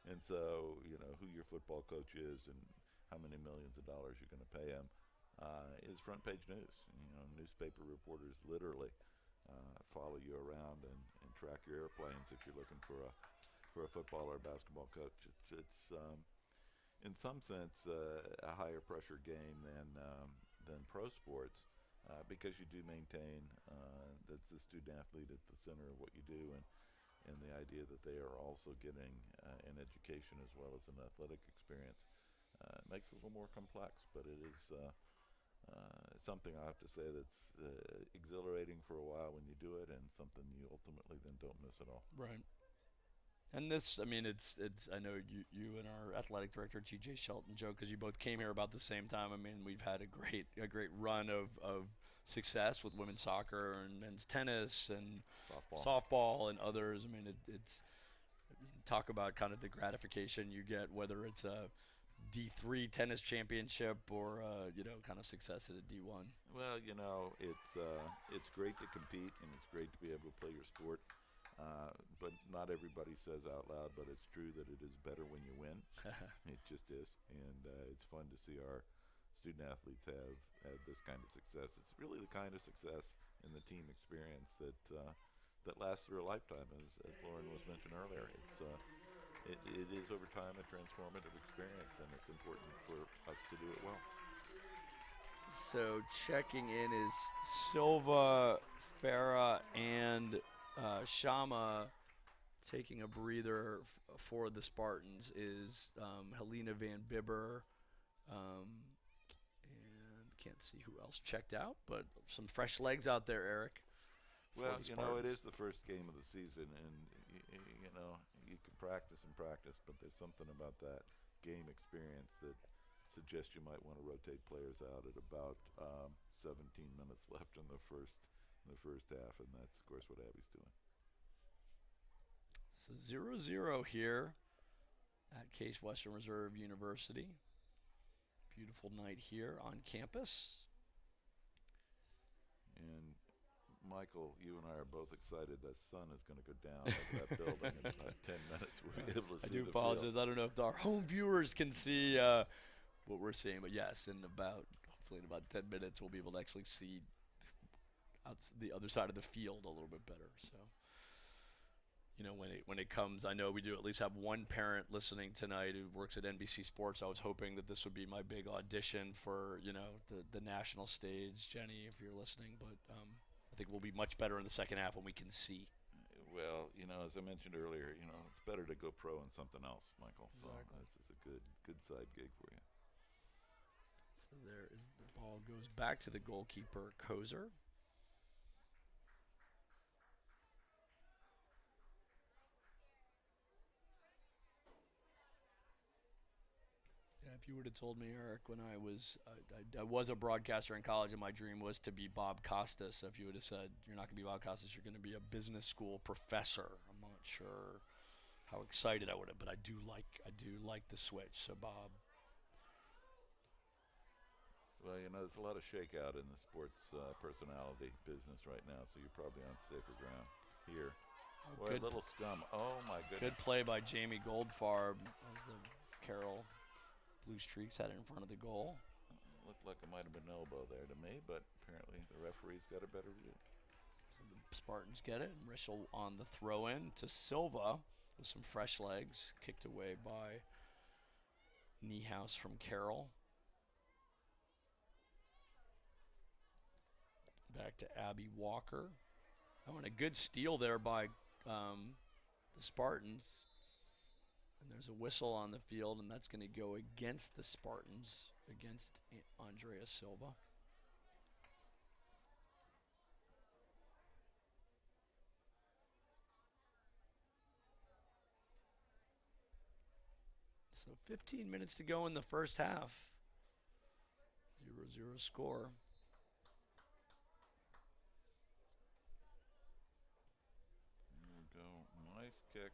and so who your football coach is and how many millions of dollars you're going to pay him is front-page news. Newspaper reporters literally follow you around and track your airplanes if you're looking for a football or basketball coach. It's in some sense a higher pressure game than pro sports. Because you do maintain that's the student athlete at the center of what you do, and the idea that they are also getting an education as well as an athletic experience makes it a little more complex. But it is something I have to say that's exhilarating for a while when you do it, and something you ultimately then don't miss at all. Right. And this, I mean, it's. I know you and our athletic director, G.J. Shelton, Joe, because you both came here about the same time. I mean, we've had a great run of success with women's soccer and men's tennis and softball and others. I mean, talk about kind of the gratification you get, whether it's a D3 tennis championship or kind of success at a D1. Well, it's great to compete and it's great to be able to play your sport. But not everybody says out loud, but it's true that it is better when you win. It just is. And it's fun to see our student athletes have this kind of success. It's really the kind of success in the team experience that lasts through a lifetime, as Lauren was mentioned earlier. It is over time a transformative experience, and it's important for us to do it well. So checking in is Silva, Farah, and Shama. Taking a breather for the Spartans is Helena Van Bibber, and can't see who else checked out, but some fresh legs out there, Eric. Well, it is the first game of the season, and you can practice and practice, but there's something about that game experience that suggests you might want to rotate players out at about 17 minutes left in the first half, and that's of course what Abby's doing. So 0-0 here at Case Western Reserve University. Beautiful night here on campus. And Michael, you and I are both excited that sun is going to go down over that building in about 10 minutes. We'll be able to see I do apologize. Field. I don't know if our home viewers can see what we're seeing, but yes, hopefully in about 10 minutes, we'll be able to actually see the other side of the field a little bit better. So, when it comes, I know we do at least have one parent listening tonight who works at NBC Sports. I was hoping that this would be my big audition for, the national stage. Jenny, if you're listening, but I think we'll be much better in the second half when we can see. Well, as I mentioned earlier, it's better to go pro in something else, Michael. Exactly. So this is a good side gig for you. So there is the ball goes back to the goalkeeper, Kozer. If you would have told me, Eric, when I was a broadcaster in college, and my dream was to be Bob Costas. So if you would have said you're not going to be Bob Costas, you're going to be a business school professor, I'm not sure how excited I would have. But I do like the switch. So Bob. Well, there's a lot of shakeout in the sports personality business right now, so you're probably on safer ground here. Boy, a little scum. Oh my goodness. Good play by Jamie Goldfarb as the Carroll Blue Streaks had it in front of the goal. Looked like it might have been an elbow there to me, but apparently the referee's got a better view. So the Spartans get it. And Rischel on the throw-in to Silva with some fresh legs. Kicked away by Niehaus from Carroll. Back to Abby Walker. Oh, and a good steal there by the Spartans. And there's a whistle on the field, and that's going to go against the Spartans, against Andrea Silva. So 15 minutes to go in the first half. 0-0 score. There we go. Nice kick.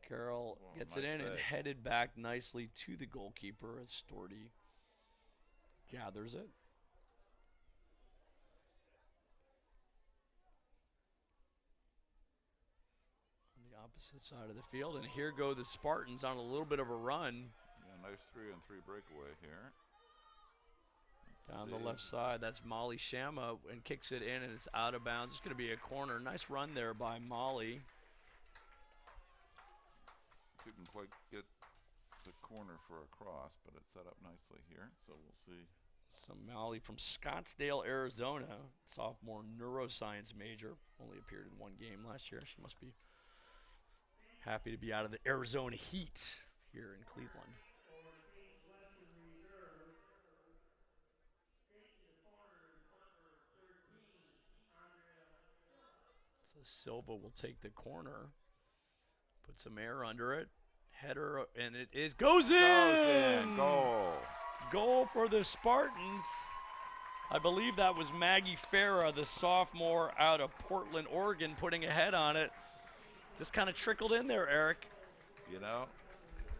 Carroll Oh, gets nice it in and save. headed back nicely to the goalkeeper as Storty gathers it. On the opposite side of the field, and here go the Spartans on a little bit of a run. Yeah, nice 3-on-3 breakaway here. Down the left side, that's Molly Shama, and kicks it in, and it's out of bounds. It's going to be a corner. Nice run there by Molly. Couldn't quite get the corner for a cross, but it's set up nicely here, so we'll see. So Molly from Scottsdale, Arizona, sophomore neuroscience major. Only appeared in one game last year. She must be happy to be out of the Arizona heat here in Cleveland. So Silva will take the corner, put some air under it, header, and it is goes in. Goal. Goal for the Spartans. I believe that was Maggie Farah, the sophomore out of Portland, Oregon, putting a head on it. Just kind of trickled in there, Eric. You know,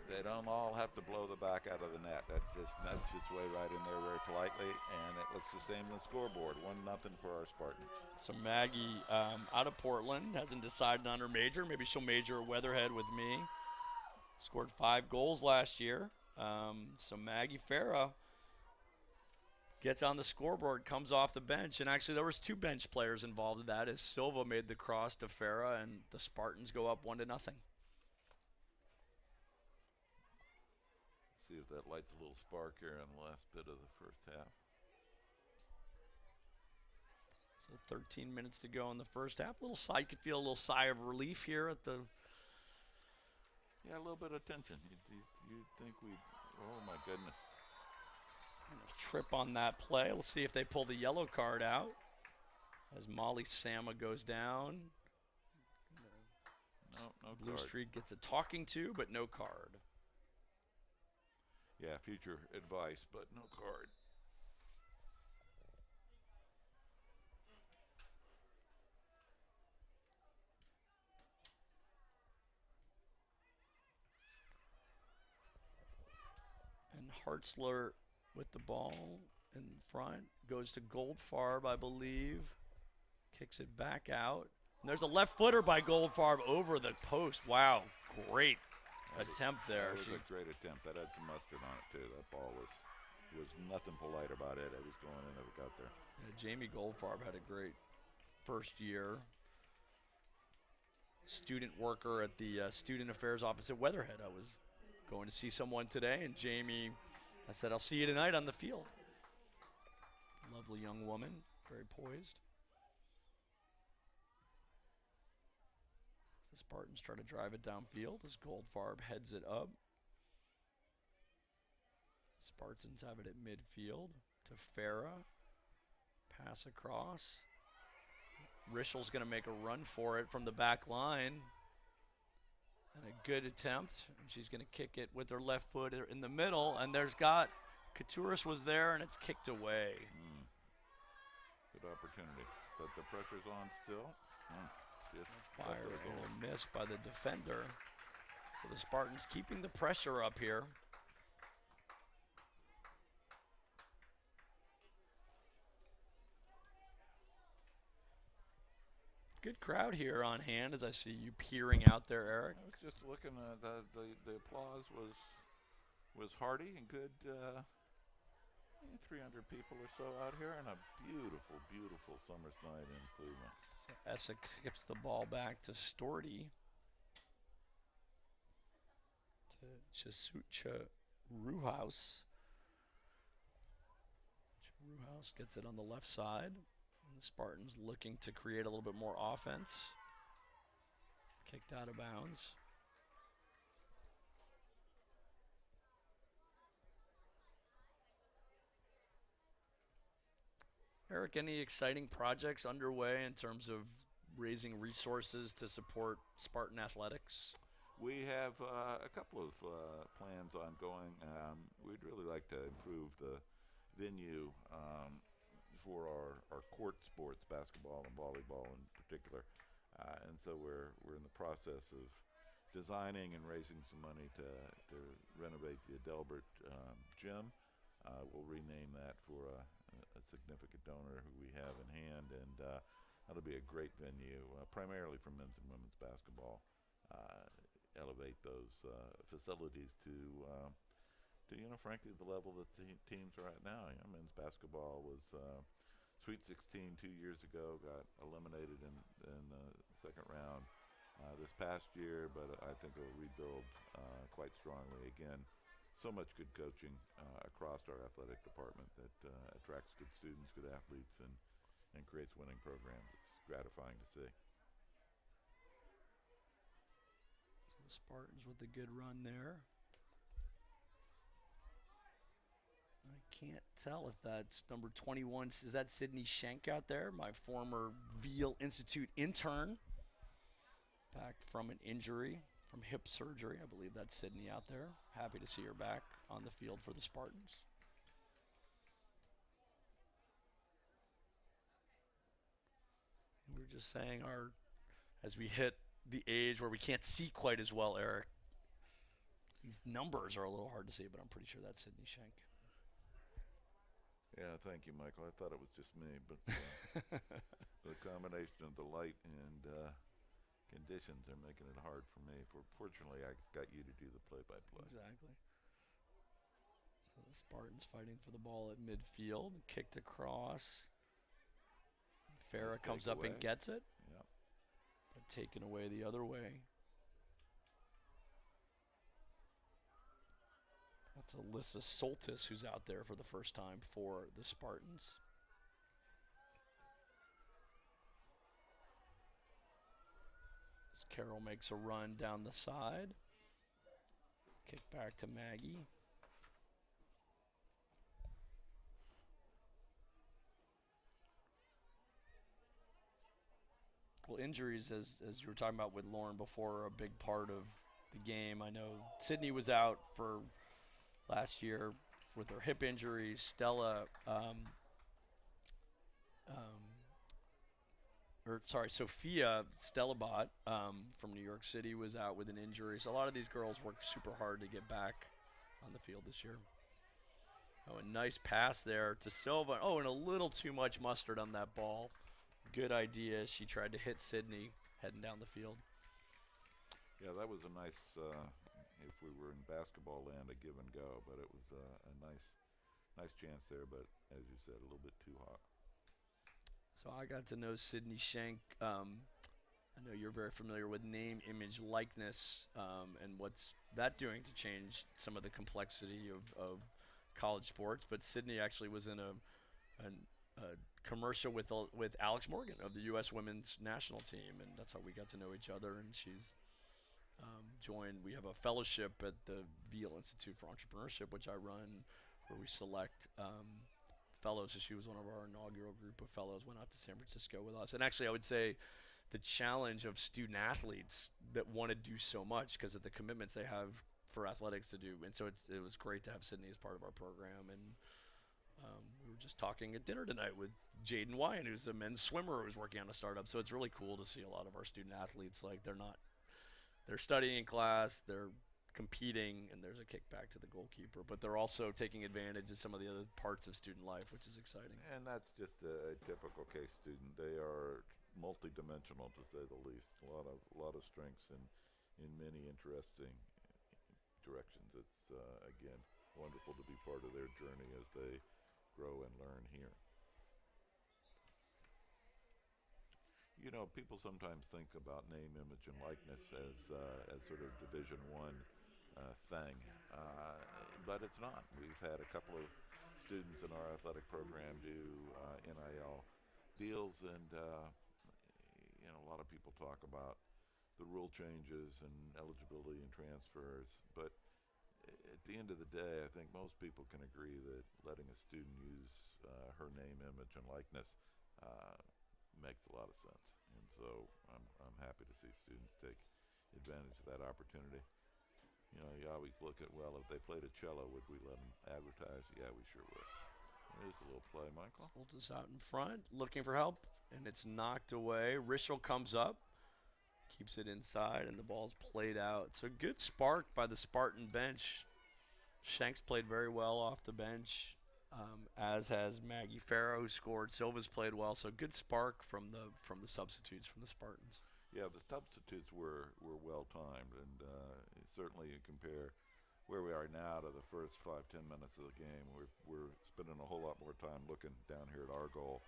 they don't all have to blow the back out of the net. That just nudged its way right in there very politely, and it looks the same on the scoreboard. 1-0 for our Spartans. So Maggie out of Portland, hasn't decided on her major. Maybe she'll major at Weatherhead with me. Scored 5 goals last year. So Maggie Farah gets on the scoreboard, comes off the bench, and actually there was 2 bench players involved in that as Silva made the cross to Farah, and the Spartans go up 1-0. See if that lights a little spark here in the last bit of the first half. So 13 minutes to go in the first half. You could feel a little sigh of relief here at the. Yeah, a little bit of tension. You'd think we'd. Oh my goodness. Trip on that play. Let's see if they pull the yellow card out as Molly Sama goes down. No Blue card. Streak gets a talking to, but no card. Yeah, future advice, but no card. And Hartzler with the ball in front. Goes to Goldfarb, I believe. Kicks it back out. And there's a left footer by Goldfarb over the post. Wow, great attempt there. That was a great attempt. That had some mustard on it too. That ball was nothing polite about it. It was going in if it got there. Yeah, Jamie Goldfarb had a great first year. Student worker at the Student Affairs office at Weatherhead. I was going to see someone today, and Jamie, I said, I'll see you tonight on the field. Lovely young woman, very poised. The Spartans try to drive it downfield as Goldfarb heads it up. Spartans have it at midfield to Farah. Pass across. Rischel's going to make a run for it from the back line. And a good attempt. And she's going to kick it with her left foot in the middle. And Katuris was there, and it's kicked away. Good opportunity. But the pressure's on still. Just Fire and a miss by the defender. So the Spartans keeping the pressure up here. Good crowd here on hand as I see you peering out there, Eric. I was just looking at the applause was hearty and good. 300 people or so out here on a beautiful, beautiful summer's night in Cleveland. So Essex skips the ball back to Storty. To Chasucha Ruhaus. Ruhaus gets it on the left side. And the Spartans looking to create a little bit more offense. Kicked out of bounds. Eric, any exciting projects underway in terms of raising resources to support Spartan athletics? We have a couple of plans ongoing. We'd really like to improve the venue for our court sports, basketball and volleyball in particular. And so we're in the process of designing and raising some money to renovate the Adelbert gym. We'll rename that for a significant donor who we have in hand, and that'll be a great venue, primarily for men's and women's basketball. Elevate those facilities to frankly, the level that the teams are at now. Men's basketball was Sweet 16 2 years ago, got eliminated in the second round this past year, but I think it'll rebuild quite strongly again. So much good coaching across our athletic department that attracts good students, good athletes, and creates winning programs. It's gratifying to see. So the Spartans with a good run there. I can't tell if that's number 21. Is that Sydney Schenk out there? My former Veal Institute intern. Back from an injury, from hip surgery. I believe that's Sydney out there. Happy to see her back on the field for the Spartans. And we were just saying as we hit the age where we can't see quite as well, Eric, these numbers are a little hard to see, but I'm pretty sure that's Sydney Schenk. Yeah, thank you, Michael. I thought it was just me, but the combination of the light and conditions are making it hard for me. Fortunately, I got you to do the play-by-play. Exactly. So the Spartans fighting for the ball at midfield, kicked across. Farah comes up and gets it. Yep. But taken away the other way. That's Alyssa Soltis who's out there for the first time for the Spartans. As Carroll makes a run down the side. Kick back to Maggie. Well, injuries, as you were talking about with Lauren before, are a big part of the game. I know Sydney was out for last year with her hip injury. Sophia Stellabot from New York City was out with an injury. So a lot of these girls worked super hard to get back on the field this year. Oh, a nice pass there to Silva. Oh, and a little too much mustard on that ball. Good idea. She tried to hit Sydney heading down the field. Yeah, that was a nice, if we were in basketball land, a give and go. But it was a nice chance there. But as you said, a little bit too hot. So I got to know Sydney Schenk. I know you're very familiar with name, image, likeness, and what's that doing to change some of the complexity of college sports. But Sydney actually was in a commercial with Alex Morgan of the U.S. Women's National Team, and that's how we got to know each other. And she's joined. We have a fellowship at the Veal Institute for Entrepreneurship, which I run, where we select fellows. So she was one of our inaugural group of fellows, went out to San Francisco with us. And actually, I would say the challenge of student athletes that want to do so much because of the commitments they have for athletics to do. And so it was great to have Sydney as part of our program. And we were just talking at dinner tonight with Jaden Wyan, who's a men's swimmer who's working on a startup. So it's really cool to see a lot of our student athletes, like they're studying in class, they're competing, and there's a kickback to the goalkeeper, but they're also taking advantage of some of the other parts of student life, which is exciting. And that's just a typical case student. They are multidimensional, to say the least. A lot of strengths in many interesting directions. It's again wonderful to be part of their journey as they grow and learn here. You know, people sometimes think about name, image, and likeness as sort of Division I thing, but it's not. We've had a couple of students in our athletic program do NIL deals, and a lot of people talk about the rule changes and eligibility and transfers, but at the end of the day, I think most people can agree that letting a student use her name, image, and likeness makes a lot of sense. And so I'm happy to see students take advantage of that opportunity. You know, you always look at, well, if they played a cello, would we let them advertise? Yeah, we sure would. There's a little play, Michael. Soltis out in front, looking for help, and it's knocked away. Rischel comes up, keeps it inside, and the ball's played out. So good spark by the Spartan bench. Shanks played very well off the bench, as has Maggie Farrow, who scored. Silva's played well, so good spark from the substitutes, from the Spartans. Yeah, the substitutes were well timed, and certainly you compare where we are now to the first 5-10 minutes of the game. We're spending a whole lot more time looking down here at our goal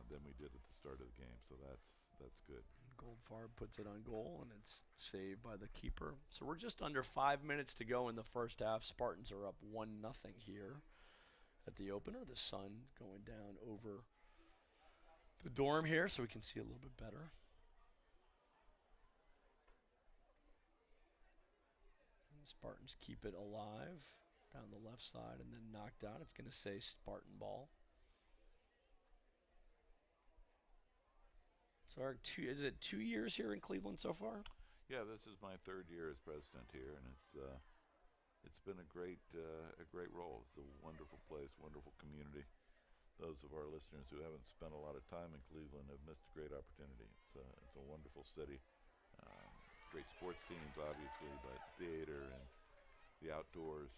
than we did at the start of the game. So that's good. Goldfarb puts it on goal, and it's saved by the keeper. So we're just under 5 minutes to go in the first half. Spartans are up 1-0 here at the opener. The sun going down over the dorm here, so we can see a little bit better. And the Spartans keep it alive down the left side, and then knocked out. It's going to say Spartan ball. So is it 2 years here in Cleveland so far? Yeah, this is my third year as president here, and it's been a great role. It's a wonderful place, wonderful community. Those of our listeners who haven't spent a lot of time in Cleveland have missed a great opportunity. It's a wonderful city. Great sports teams, obviously, but theater and the outdoors,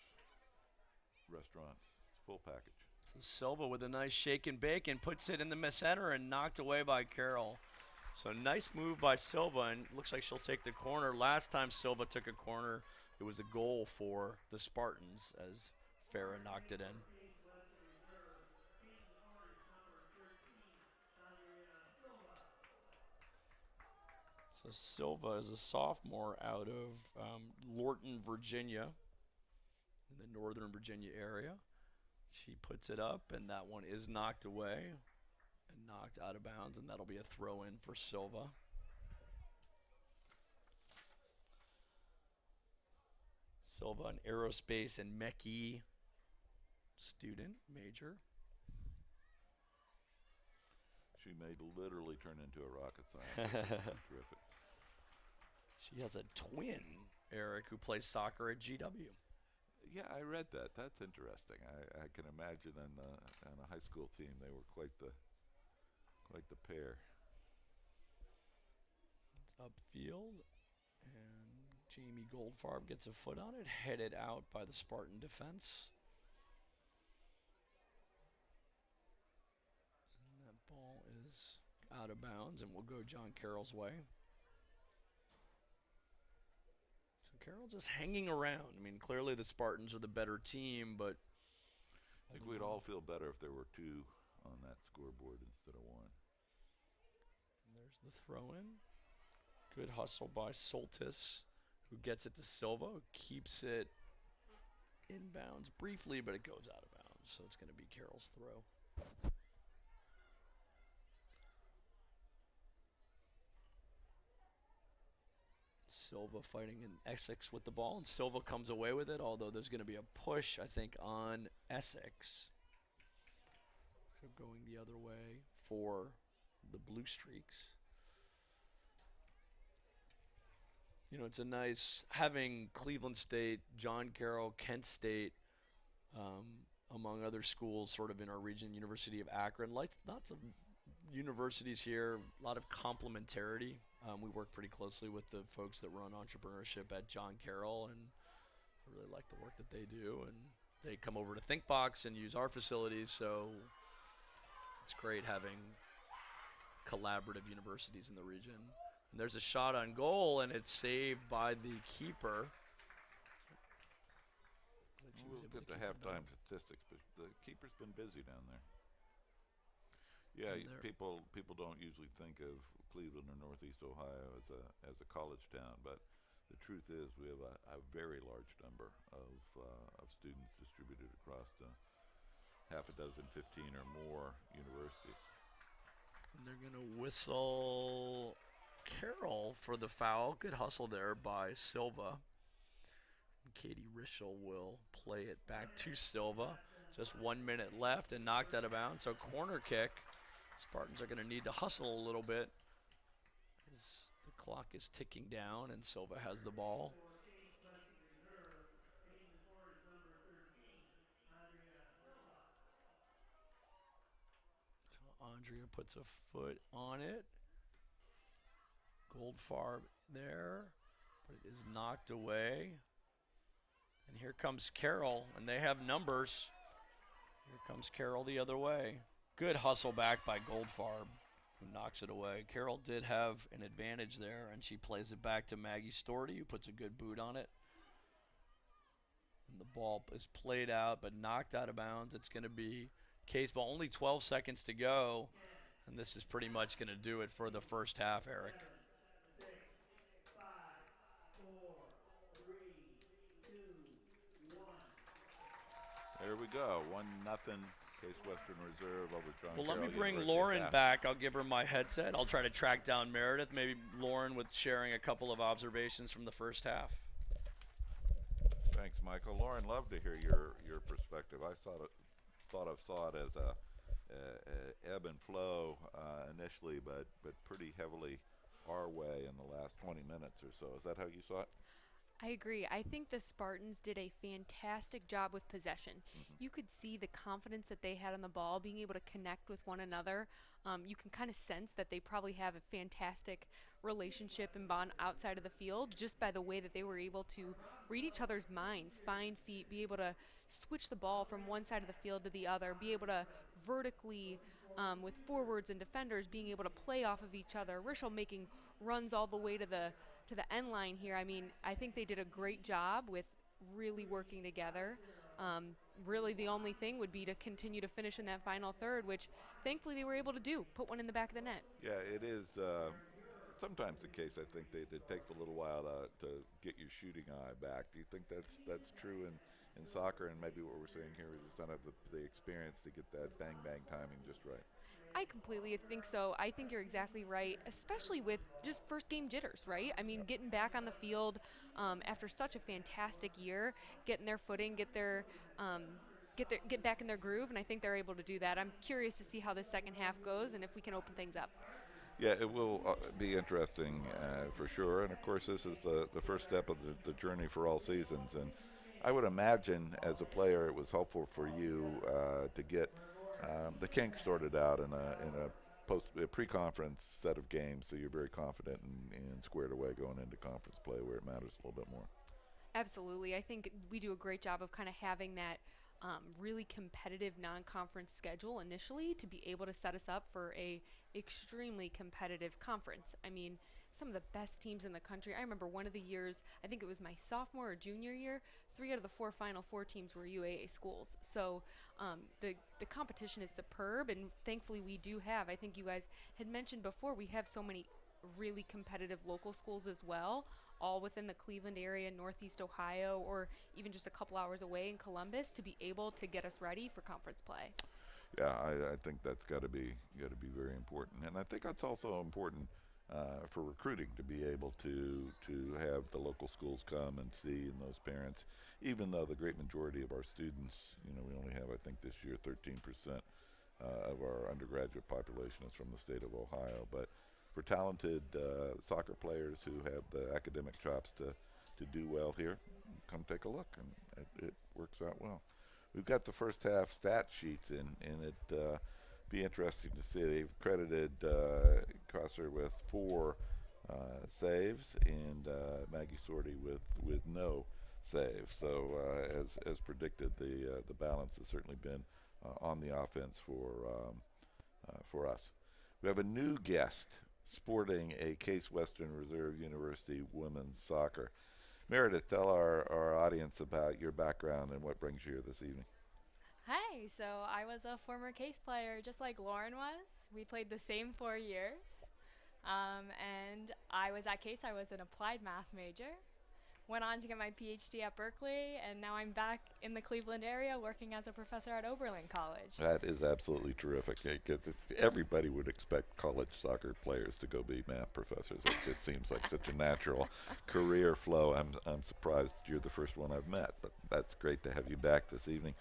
restaurants. It's a full package. So Silva with a nice shake and bake and puts it in the center and knocked away by Carroll. So nice move by Silva, and looks like she'll take the corner. Last time Silva took a corner, it was a goal for the Spartans as Farah knocked it in. So Silva is a sophomore out of Lorton, Virginia, in the Northern Virginia area. She puts it up, and that one is knocked away and knocked out of bounds, and that'll be a throw-in for Silva. Silva, an aerospace and mech-y student, major. She may literally turn into a rocket scientist. Terrific. She has a twin, Eric, who plays soccer at GW. Yeah, I read that. That's interesting. I can imagine on a high school team they were quite the pair. It's upfield, and Jamie Goldfarb gets a foot on it, headed out by the Spartan defense. And that ball is out of bounds and will go John Carroll's way. Carroll just hanging around. I mean, clearly the Spartans are the better team, but I think we'd all feel better if there were two on that scoreboard instead of one. And there's the throw-in. Good hustle by Soltis, who gets it to Silva, who keeps it inbounds briefly, but it goes out of bounds, so it's going to be Carroll's throw. Silva fighting in Essex with the ball, and Silva comes away with it, although there's going to be a push, I think, on Essex. So going the other way for the Blue Streaks. You know, it's a nice, having Cleveland State, John Carroll, Kent State, among other schools sort of in our region, University of Akron, lots of universities here, a lot of complementarity. We work pretty closely with the folks that run entrepreneurship at John Carroll, and I really like the work that they do. And they come over to ThinkBox and use our facilities, so it's great having collaborative universities in the region. And there's a shot on goal, and it's saved by the keeper. We'll get the halftime statistics, but the keeper's been busy down there. Yeah, people don't usually think of Cleveland or Northeast Ohio as a college town, but the truth is we have a very large number of students distributed across half a dozen, 15 or more universities. And they're going to whistle Carroll for the foul. Good hustle there by Silva. And Katie Rischel will play it back to Silva. Just 1 minute left and knocked out of bounds. So corner kick. Spartans are going to need to hustle a little bit as the Clock is ticking down, and Silva has the ball. So Andrea puts a foot on it. Goldfarb there, but it is knocked away. And here comes Carroll, and they have numbers. Here comes Carroll the other way. Good hustle back by Goldfarb, who knocks it away. Carroll did have an advantage there, and she plays it back to Maggie Storty, who puts a good boot on it. And the ball is played out, but knocked out of bounds. It's going to be Case ball. Only 12 seconds to go, and this is pretty much going to do it for the first half, Eric. 7, 6, 5, 4, 3, 2, 1. There we go. 1-0 Case Western Reserve over John Well, Carroll let me bring University Lauren of back. I'll give her my headset. I'll try to track down Meredith. Maybe Lauren with sharing a couple of observations from the first half. Thanks, Michael. Lauren, love to hear your perspective. I saw it as a ebb and flow initially, but pretty heavily our way in the last 20 minutes or so. Is that how you saw it? I agree. I think the Spartans did a fantastic job with possession. You could see the confidence that they had on the ball, being able to connect with one another. You can kind of sense that they probably have a fantastic relationship and bond outside of the field just by the way that they were able to read each other's minds, find feet, be able to switch the ball from one side of the field to the other, be able to vertically, with forwards and defenders, being able to play off of each other. Rishel making runs all the way to the end line here. I mean, I think they did a great job with really working together. Really the only thing would be to continue to finish in that final third, which thankfully they were able to do, put one in the back of the net. Yeah, it is sometimes the case. I think that it takes a little while to get your shooting eye back. Do you think that's true in soccer, and maybe what we're seeing here is just don't have the experience to get that bang timing just right? I completely think so. I think you're exactly right, especially with just first game jitters, right? I mean, getting back on the field after such a fantastic year, getting their footing, get back in their groove, and I think they're able to do that. I'm curious to see how the second half goes and if we can open things up. Yeah, it will be interesting for sure. And of course, this is the first step of the journey for all seasons. And I would imagine, as a player, it was helpful for you to get the kinks sorted out in a pre-conference set of games, so you're very confident and squared away going into conference play where it matters a little bit more. Absolutely. I think we do a great job of kind of having that really competitive non-conference schedule initially to be able to set us up for a extremely competitive conference. I mean, some of the best teams in the country. I remember one of the years, I think it was my sophomore or junior year, 3 out of the 4 Final Four teams were UAA schools. So the competition is superb, and thankfully we do have, I think you guys had mentioned before, we have so many really competitive local schools as well, all within the Cleveland area, Northeast Ohio, or even just a couple hours away in Columbus, to be able to get us ready for conference play. Yeah, I think that's got to be very important, and I think that's also important for recruiting, to be able to have the local schools come and see, and those parents, even though the great majority of our students, we only have, I think this year, 13% of our undergraduate population is from the state of Ohio, but for talented soccer players who have the academic chops to do well here, come take a look, and it works out well. We've got the first half stat sheets in, and it'd be interesting to see. They've credited Crosser with 4 saves and Maggie Sorty with no saves. So as predicted, the balance has certainly been on the offense for us. We have a new guest sporting a Case Western Reserve University women's soccer. Meredith, tell our audience about your background and what brings you here this evening. Hi, so I was a former Case player just like Lauren was. We played the same 4 years. And I was at Case, I was an applied math major. Went on to get my PhD at Berkeley, and now I'm back in the Cleveland area working as a professor at Oberlin College. That is absolutely terrific, because everybody would expect college soccer players to go be math professors. It just seems like such a natural career flow. I'm surprised you're the first one I've met, but that's great to have you back this evening.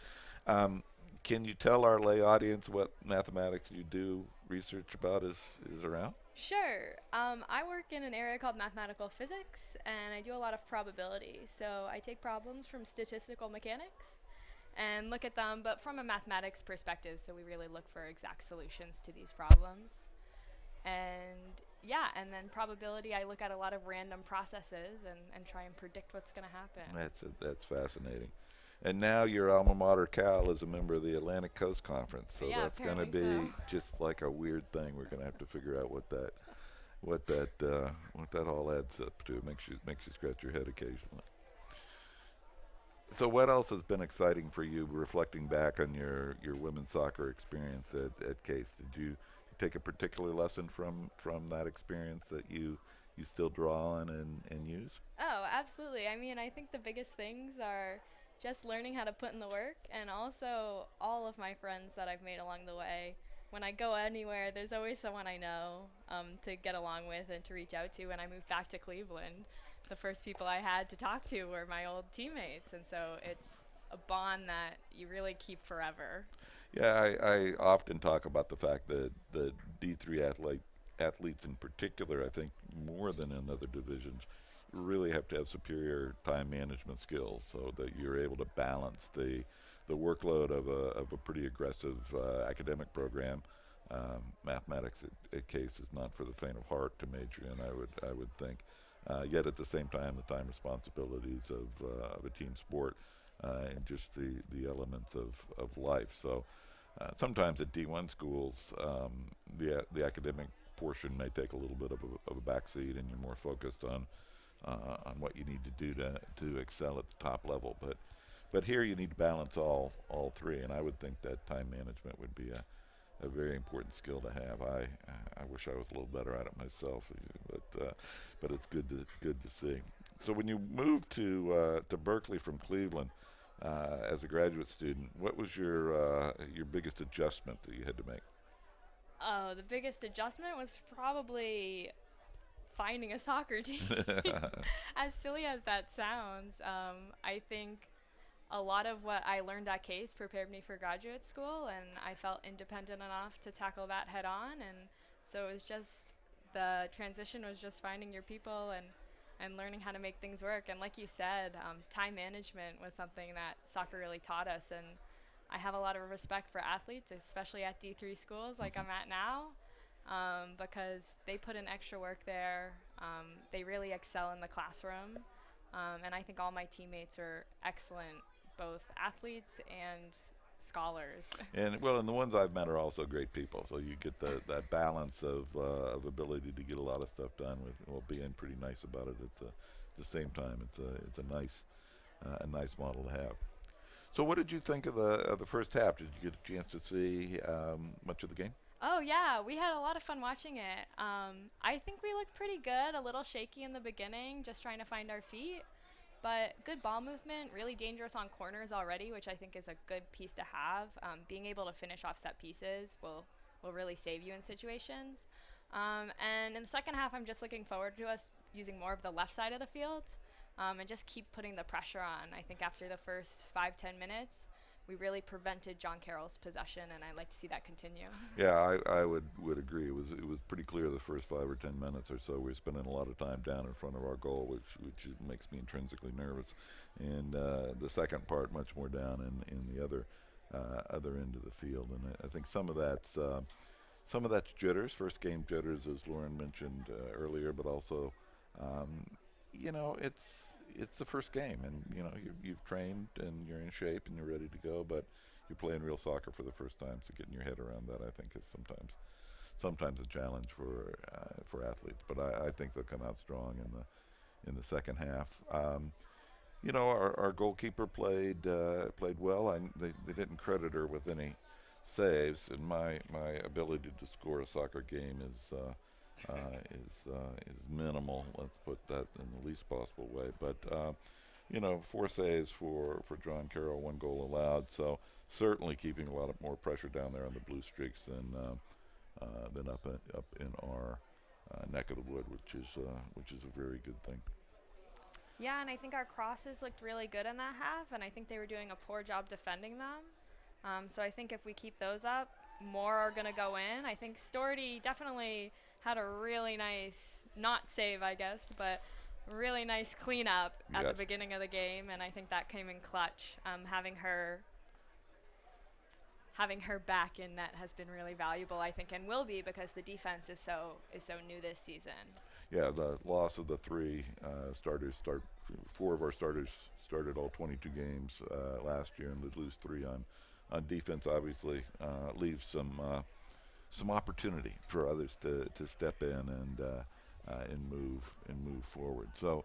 Can you tell our lay audience what mathematics you do research about is around? Sure. I work in an area called mathematical physics, and I do a lot of probability. So I take problems from statistical mechanics and look at them, but from a mathematics perspective. So we really look for exact solutions to these problems. And yeah, and then probability, I look at a lot of random processes and try and predict what's going to happen. That's fascinating. And now your alma mater, Cal, is a member of the Atlantic Coast Conference, so Yeah, that's going to apparently be so. just like a weird thing. We're going to have to figure out what that all adds up to. Makes you scratch your head occasionally. So, what else has been exciting for you, reflecting back on your women's soccer experience at Case? Did you take a particular lesson from that experience that you still draw on and use? Oh, absolutely. I mean, I think the biggest things are just learning how to put in the work, and also all of my friends that I've made along the way. When I go anywhere, there's always someone I know to get along with and to reach out to. When I moved back to Cleveland, the first people I had to talk to were my old teammates, and so it's a bond that you really keep forever. Yeah, I often talk about the fact that the D3 athletes in particular, I think more than in other divisions, really have to have superior time management skills so that you're able to balance the workload of a pretty aggressive academic program. Mathematics at Case is not for the faint of heart to major in. I would think. Yet at the same time, the time responsibilities of a team sport and just the elements of life. So sometimes at D1 schools, the academic portion may take a little bit of a backseat, and you're more focused on what you need to do to excel at the top level. But here you need to balance all three, and I would think that time management would be a very important skill to have. I wish I was a little better at it myself, but it's good to see. So when you moved to Berkeley from Cleveland as a graduate student, what was your biggest adjustment that you had to make? Oh, the biggest adjustment was probably finding a soccer team. As silly as that sounds, I think a lot of what I learned at Case prepared me for graduate school, and I felt independent enough to tackle that head on. And so it was just the transition was just finding your people and learning how to make things work. And like you said, time management was something that soccer really taught us. And I have a lot of respect for athletes, especially at D3 schools like I'm at now, because they put in extra work there. They really excel in the classroom. And I think all my teammates are excellent, both athletes and scholars. And well, and the ones I've met are also great people. So you get that balance of ability to get a lot of stuff done with while being pretty nice about it at the same time. It's a nice model to have. So what did you think of the first half? Did you get a chance to see much of the game? Oh yeah, we had a lot of fun watching it. I think we looked pretty good, a little shaky in the beginning, just trying to find our feet. But good ball movement, really dangerous on corners already, which I think is a good piece to have. Being able to finish off set pieces will really save you in situations. And in the second half, I'm just looking forward to us using more of the left side of the field and just keep putting the pressure on. I think after the first 5-10 minutes, we really prevented John Carroll's possession, and I'd like to see that continue. Yeah, I would agree. It was pretty clear the first 5 or 10 minutes or so we were spending a lot of time down in front of our goal, which makes me intrinsically nervous. And the second part, much more down in the other end of the field. And I think some of that's jitters, first game jitters, as Lauren mentioned earlier, but also, um, it's the first game, and you've trained and you're in shape and you're ready to go, but you're playing real soccer for the first time, so getting your head around that, I think, is sometimes a challenge for athletes. But I think they'll come out strong in the second half. Our goalkeeper played well. They didn't credit her with any saves, and my ability to score a soccer game is minimal. Let's put that in the least possible way. But 4 saves for John Carroll, 1 goal allowed. So certainly keeping a lot of more pressure down there on the Blue Streaks than up in our neck of the wood, which is a very good thing. Yeah, and I think our crosses looked really good in that half, and I think they were doing a poor job defending them. So I think if we keep those up, more are going to go in. I think Storty definitely had a really nice, not save, I guess, but really nice cleanup at the Yes. beginning of the game, and I think that came in clutch. Having her back in net has been really valuable, I think, and will be because the defense is so new this season. Yeah, the loss of the three four of our starters started all 22 games last year, and to lose three on defense obviously leaves some opportunity for others to step in and move forward. So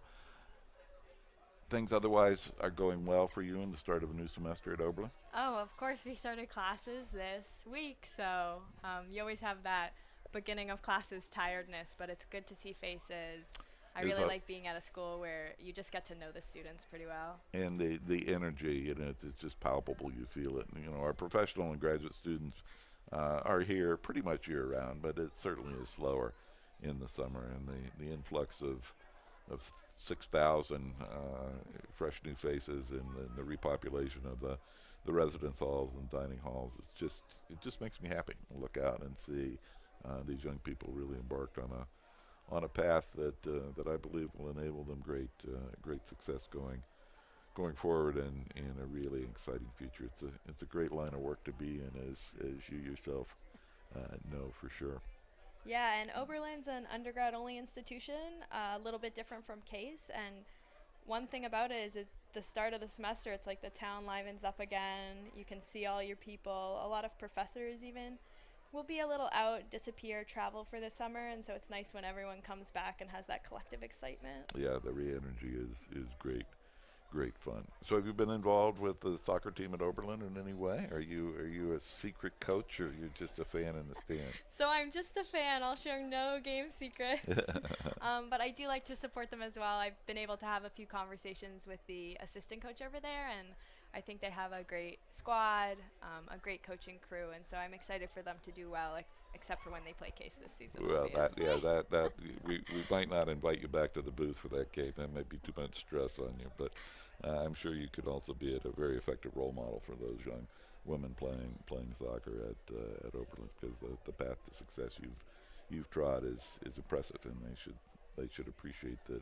things otherwise are going well for you in the start of a new semester at Oberlin? Oh, of course, we started classes this week, so you always have that beginning of classes tiredness, but it's good to see faces. I Is really that- like being at a school where you just get to know the students pretty well. And the energy, it's just palpable. You feel it. And, our professional and graduate students are here pretty much year round, but it certainly is slower in the summer. And the influx of 6,000 fresh new faces and the repopulation of the residence halls and dining halls, it just makes me happy to look out and see these young people really embarked on a path that I believe will enable them great success going forward and in a really exciting future. It's a great line of work to be in, as you yourself know for sure. Yeah, and Oberlin's an undergrad-only institution, a little bit different from Case, and one thing about it is at the start of the semester, it's like the town livens up again. You can see all your people. A lot of professors even will be a little out, disappear, travel for the summer, and so it's nice when everyone comes back and has that collective excitement. Yeah, the re-energy is great fun. So have you been involved with the soccer team at Oberlin in any way? Are you a secret coach, or you're just a fan in the stands? So I'm just a fan. I'll share no game secrets. But I do like to support them as well. I've been able to have a few conversations with the assistant coach over there, and I think they have a great squad, a great coaching crew, and so I'm excited for them to do well, except for when they play Case this season. Well, obviously. that we might not invite you back to the booth for that game. That might be too much stress on you, but I'm sure you could also be a very effective role model for those young women playing soccer at Oberlin, because the path to success you've trod is impressive, and they should appreciate that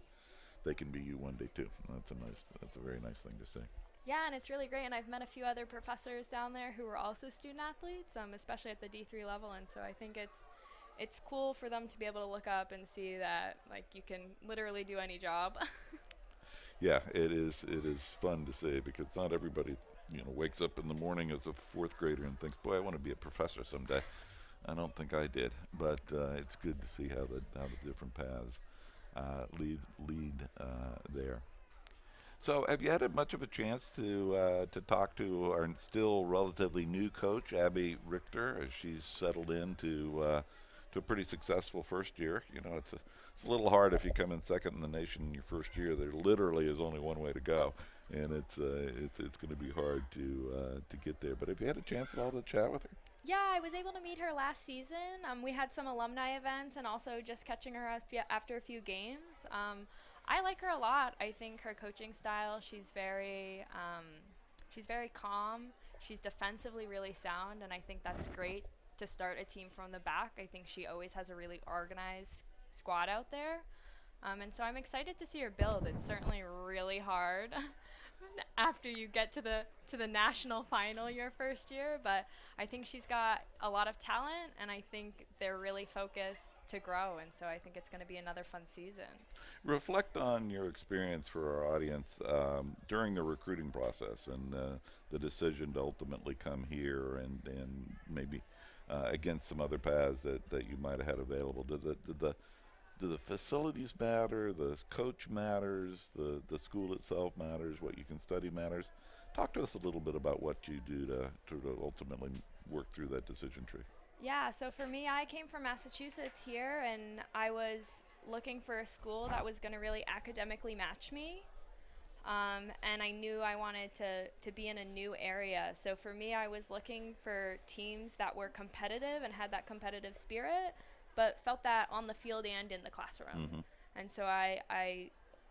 they can be you one day too. That's a very nice thing to say. Yeah, and it's really great, and I've met a few other professors down there who are also student athletes, especially at the D3 level, and so I think it's cool for them to be able to look up and see that you can literally do any job. Yeah, it is fun to say, because not everybody wakes up in the morning as a fourth grader and thinks, boy, I want to be a professor someday. I don't think I did, but it's good to see how the different paths lead there. So, have you had much of a chance to talk to our still relatively new coach, Abby Richter, as she's settled into to a pretty successful first year? It's a little hard if you come in second in the nation in your first year. There literally is only one way to go, and it's going to be hard to get there. But have you had a chance at all to chat with her? Yeah, I was able to meet her last season. We had some alumni events and also just catching her after a few games. I like her a lot. I think her coaching style, she's very calm. She's defensively really sound, and I think that's great to start a team from the back. I think she always has a really organized squad out there. And so I'm excited to see her build. It's certainly really hard after you get to the national final your first year, but I think she's got a lot of talent, and I think they're really focused to grow, and so I think it's going to be another fun season. Reflect on your experience for our audience during the recruiting process and the decision to ultimately come here and maybe against some other paths that you might have had available. Do the facilities matter? The coach matters? The school itself matters? What you can study matters? Talk to us a little bit about what you do to ultimately work through that decision tree. Yeah, so for me, I came from Massachusetts here, and I was looking for a school that was going to really academically match me. And I knew I wanted to be in a new area. So for me, I was looking for teams that were competitive and had that competitive spirit, but felt that on the field and in the classroom. Mm-hmm. And so I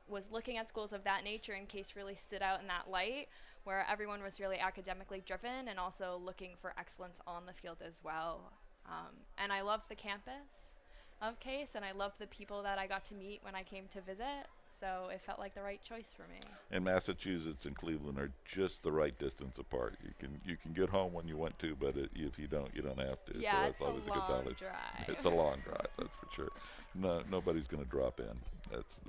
was looking at schools of that nature, and Case really stood out in that light, where everyone was really academically driven and also looking for excellence on the field as well. And I love the campus. of Case, and I loved the people that I got to meet when I came to visit. So it felt like the right choice for me. And Massachusetts and Cleveland are just the right distance apart. You can get home when you want to, but if you don't, you don't have to. Yeah, so it's that's a always a good long knowledge. drive. It's a long drive, that's for sure. No, nobody's going to drop in. That's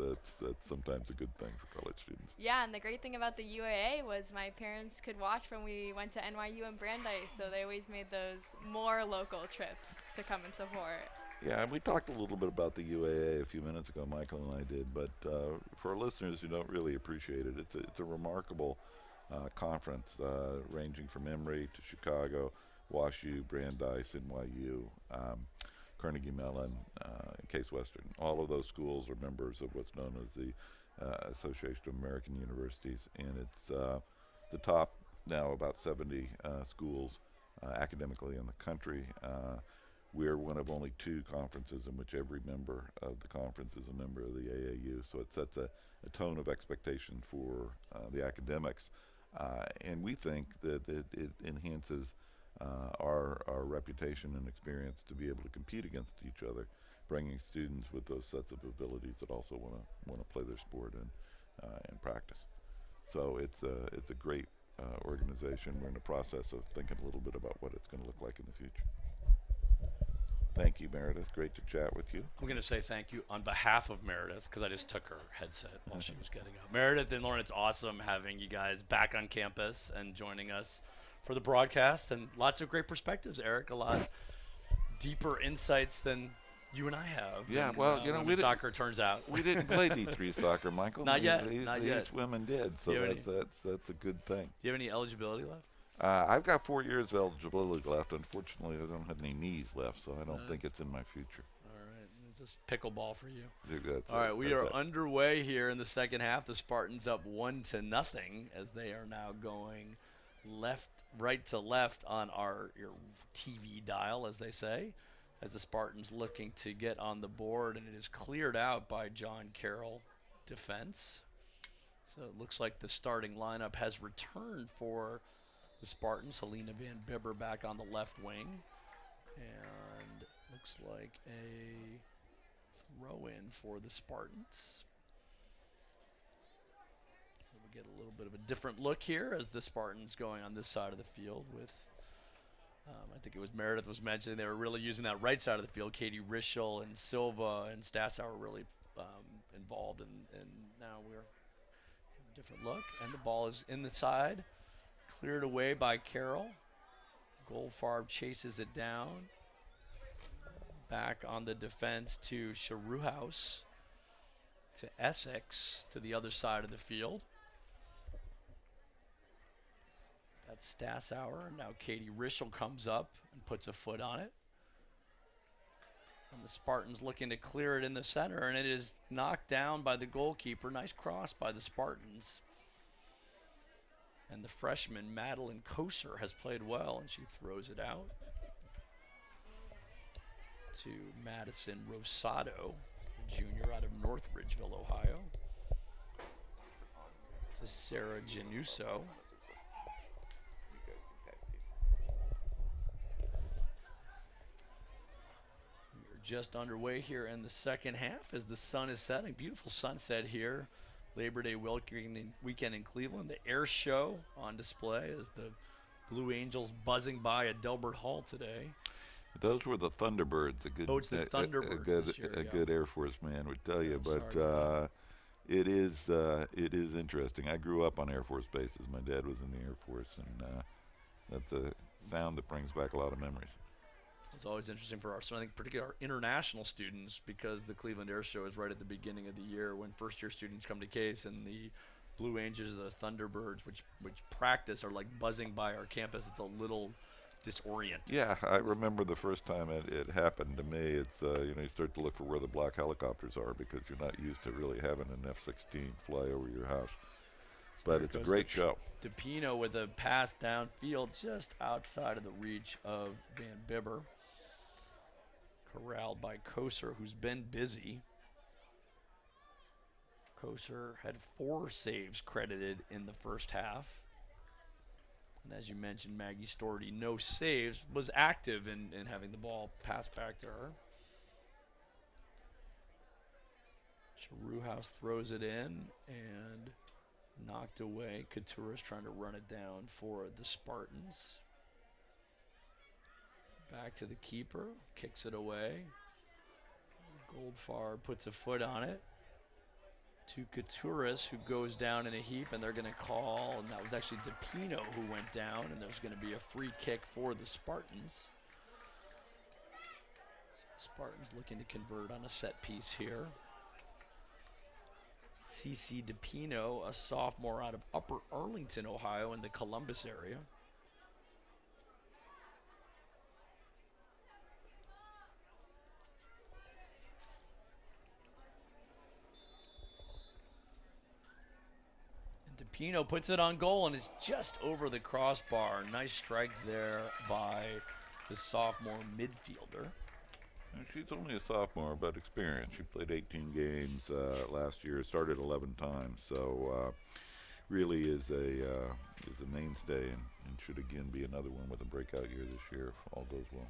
sometimes a good thing for college students. Yeah, and the great thing about the UAA was my parents could watch when we went to NYU and Brandeis, so they always made those more local trips to come and support. Yeah, and we talked a little bit about the UAA a few minutes ago, Michael and I did, but for our listeners who don't really appreciate it, it's a remarkable conference ranging from Emory to Chicago, WashU, Brandeis, NYU, Carnegie Mellon, Case Western. All of those schools are members of what's known as the Association of American Universities, and it's the top now about 70 schools academically in the country. We're one of only 2 conferences in which every member of the conference is a member of the AAU, so it sets a tone of expectation for the academics, and we think that it enhances our reputation and experience to be able to compete against each other, bringing students with those sets of abilities that also want to play their sport and practice. So it's a great organization. We're in the process of thinking a little bit about what it's going to look like in the future. Thank you, Meredith. Great to chat with you. I'm going to say thank you on behalf of Meredith because I just took her headset while she was getting up. Meredith and Lauren, it's awesome having you guys back on campus and joining us for the broadcast, and lots of great perspectives, Eric. A lot deeper insights than you and I have. Yeah, and, well, you know, women's soccer turns out. We didn't play D3 soccer, Michael. Not yet. These Not yet. women did, so that's a good thing. Do you have any eligibility left? I've got 4 years of eligibility left. Unfortunately, I don't have any knees left, so I don't think it's in my future. All right. It's just pickleball for you. That's All right. We that's are it. underway here in the second half. The Spartans up 1-0 as they are now going right to left on your TV dial, as they say, as the Spartans looking to get on the board, and it is cleared out by John Carroll defense. So it looks like the starting lineup has returned for the Spartans. Helena Van Bibber back on the left wing, and looks like a throw-in for the Spartans. So we get a little bit of a different look here as the Spartans going on this side of the field with, I think it was Meredith was mentioning they were really using that right side of the field. Katie Rischel and Silva and Stassow were really involved, and now we're a different look, and the ball is in the side. Cleared away by Carroll. Goldfarb chases it down. Back on the defense to Sharuhouse. To Essex to the other side of the field. That's Stassower. Now Katie Rischel comes up and puts a foot on it. And the Spartans looking to clear it in the center, and it is knocked down by the goalkeeper. Nice cross by the Spartans. And the freshman, Madeline Koser, has played well, and she throws it out to Madison Rosado, junior out of North Ridgeville, Ohio. To Sarah Januso. We're just underway here in the second half as the sun is setting. Beautiful sunset here. Labor Day weekend in Cleveland. The air show on display as the Blue Angels buzzing by at Delbert Hall today. Those were the Thunderbirds. It's the Thunderbirds this year. A good Air Force man would tell you, but it is interesting. I grew up on Air Force bases. My dad was in the Air Force, and that's a sound that brings back a lot of memories. It's always interesting for I think particularly our international students, because the Cleveland Air Show is right at the beginning of the year when first-year students come to Case, and the Blue Angels or the Thunderbirds, which practice, are like buzzing by our campus. It's a little disorienting. Yeah, I remember the first time it happened to me. It's you start to look for where the black helicopters are because you're not used to really having an F-16 fly over your house. But it's a great show. DePino with a pass downfield just outside of the reach of Van Bibber. Corralled by Koser, who's been busy. Koser had 4 saves credited in the first half. And as you mentioned, Maggie Storty, no saves, was active in having the ball passed back to her. House throws it in and knocked away. Couture's trying to run it down for the Spartans. Back to the keeper, kicks it away. Goldfarb puts a foot on it to Couture's, who goes down in a heap, and they're going to call, and that was actually DePino who went down, and there's going to be a free kick for the Spartans. So Spartans looking to convert on a set piece here. CC DePino, a sophomore out of Upper Arlington, Ohio, in the Columbus area. DePino puts it on goal and is just over the crossbar. Nice strike there by the sophomore midfielder. And she's only a sophomore, but experienced. She played 18 games last year, started 11 times, so really is a mainstay and should again be another one with a breakout year this year if all goes well.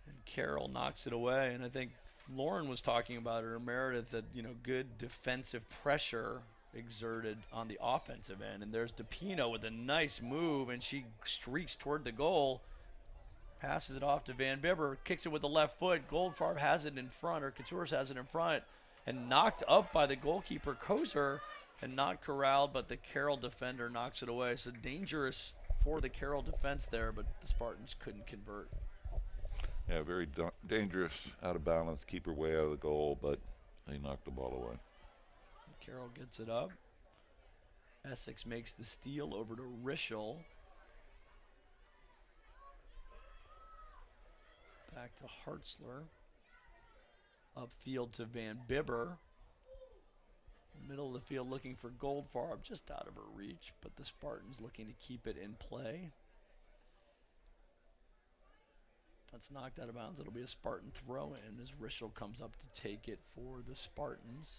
And Carroll knocks it away, and I think Lauren was talking about it, or Meredith, that, you know, good defensive pressure exerted on the offensive end. And there's DePino with a nice move, and she streaks toward the goal, passes it off to Van Bibber, kicks it with the left foot. Goldfarb has it in front, or Couture's has it in front, and knocked up by the goalkeeper Kozer and not corralled, but the Carroll defender knocks it away. So dangerous for the Carroll defense there, but the Spartans couldn't convert. Yeah, very dangerous, out of balance, keeper way out of the goal, but they knocked the ball away. Carroll gets it up. Essex makes the steal over to Rischel. Back to Hartzler. Upfield to Van Bibber. Middle of the field looking for Goldfarb, just out of her reach, but the Spartans looking to keep it in play. That's knocked out of bounds. It'll be a Spartan throw-in as Rischel comes up to take it for the Spartans.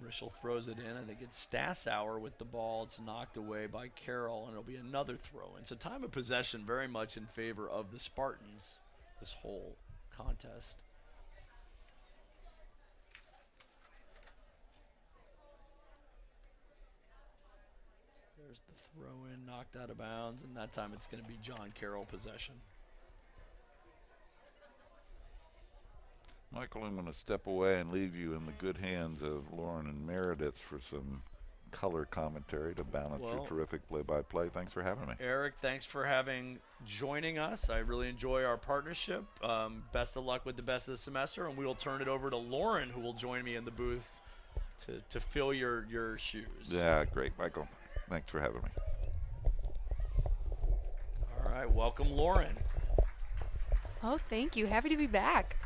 Rischel throws it in. I think it's Stassauer with the ball. It's knocked away by Carroll, and it'll be another throw-in. So time of possession very much in favor of the Spartans this whole contest. There's the throw-in, knocked out of bounds, and that time it's going to be John Carroll possession. Michael, I'm going to step away and leave you in the good hands of Lauren and Meredith for some color commentary to balance your terrific play-by-play. Thanks for having me. Eric, thanks for joining us. I really enjoy our partnership. Best of luck with the best of the semester, and we will turn it over to Lauren, who will join me in the booth to fill your shoes. Yeah, great, Michael. Thanks for having me. All right, welcome, Lauren. Oh, thank you. Happy to be back.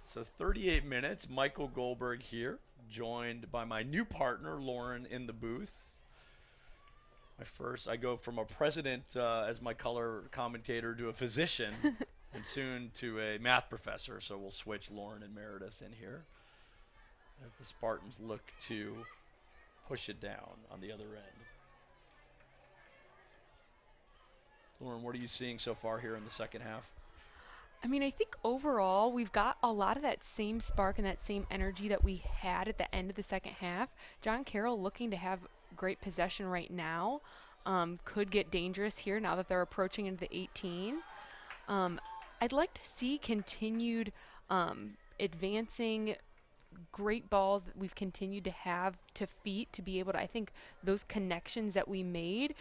So 38 minutes, Michael Goldberg here, joined by my new partner, Lauren, in the booth. I go from a president as my color commentator to a physician and soon to a math professor, so we'll switch Lauren and Meredith in here as the Spartans look to push it down on the other end. Lauren, what are you seeing so far here in the second half? I mean, I think overall we've got a lot of that same spark and that same energy that we had at the end of the second half. John Carroll looking to have great possession right now. Could get dangerous here now that they're approaching into the 18. I'd like to see continued advancing great balls that we've continued to have to feet to be able to, I think those connections that we made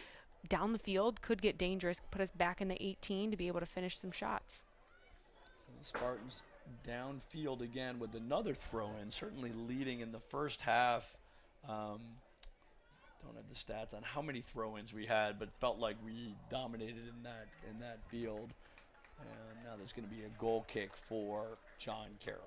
down the field could get dangerous, put us back in the 18 to be able to finish some shots. Spartans downfield again with another throw-in, certainly leading in the first half. Don't have the stats on how many throw-ins we had, but felt like we dominated in that field. And now there's going to be a goal kick for John Carroll.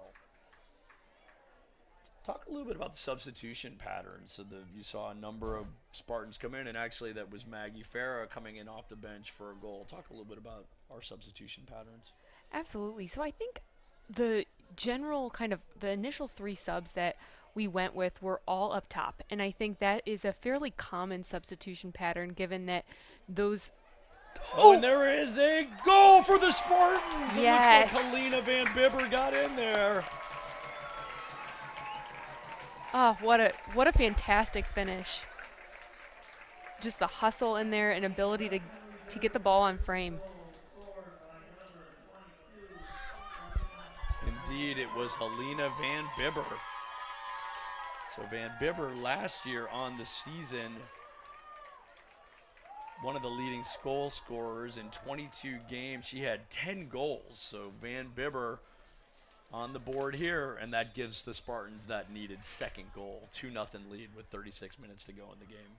Talk a little bit about the substitution pattern. So you saw a number of Spartans come in, and actually that was Maggie Farah coming in off the bench for a goal. Talk a little bit about our substitution patterns. Absolutely. So I think the general the initial three subs that we went with were all up top. And I think that is a fairly common substitution pattern given that those Oh, and there is a goal for the Spartans. Yes. It looks like Helena Van Bibber got in there. Oh, what a fantastic finish. Just the hustle in there and ability to get the ball on frame. Indeed, it was Helena Van Bibber. So Van Bibber last year on the season, one of the leading goal scorers in 22 games. She had 10 goals. So Van Bibber on the board here, and that gives the Spartans that needed second goal. 2-0 lead with 36 minutes to go in the game.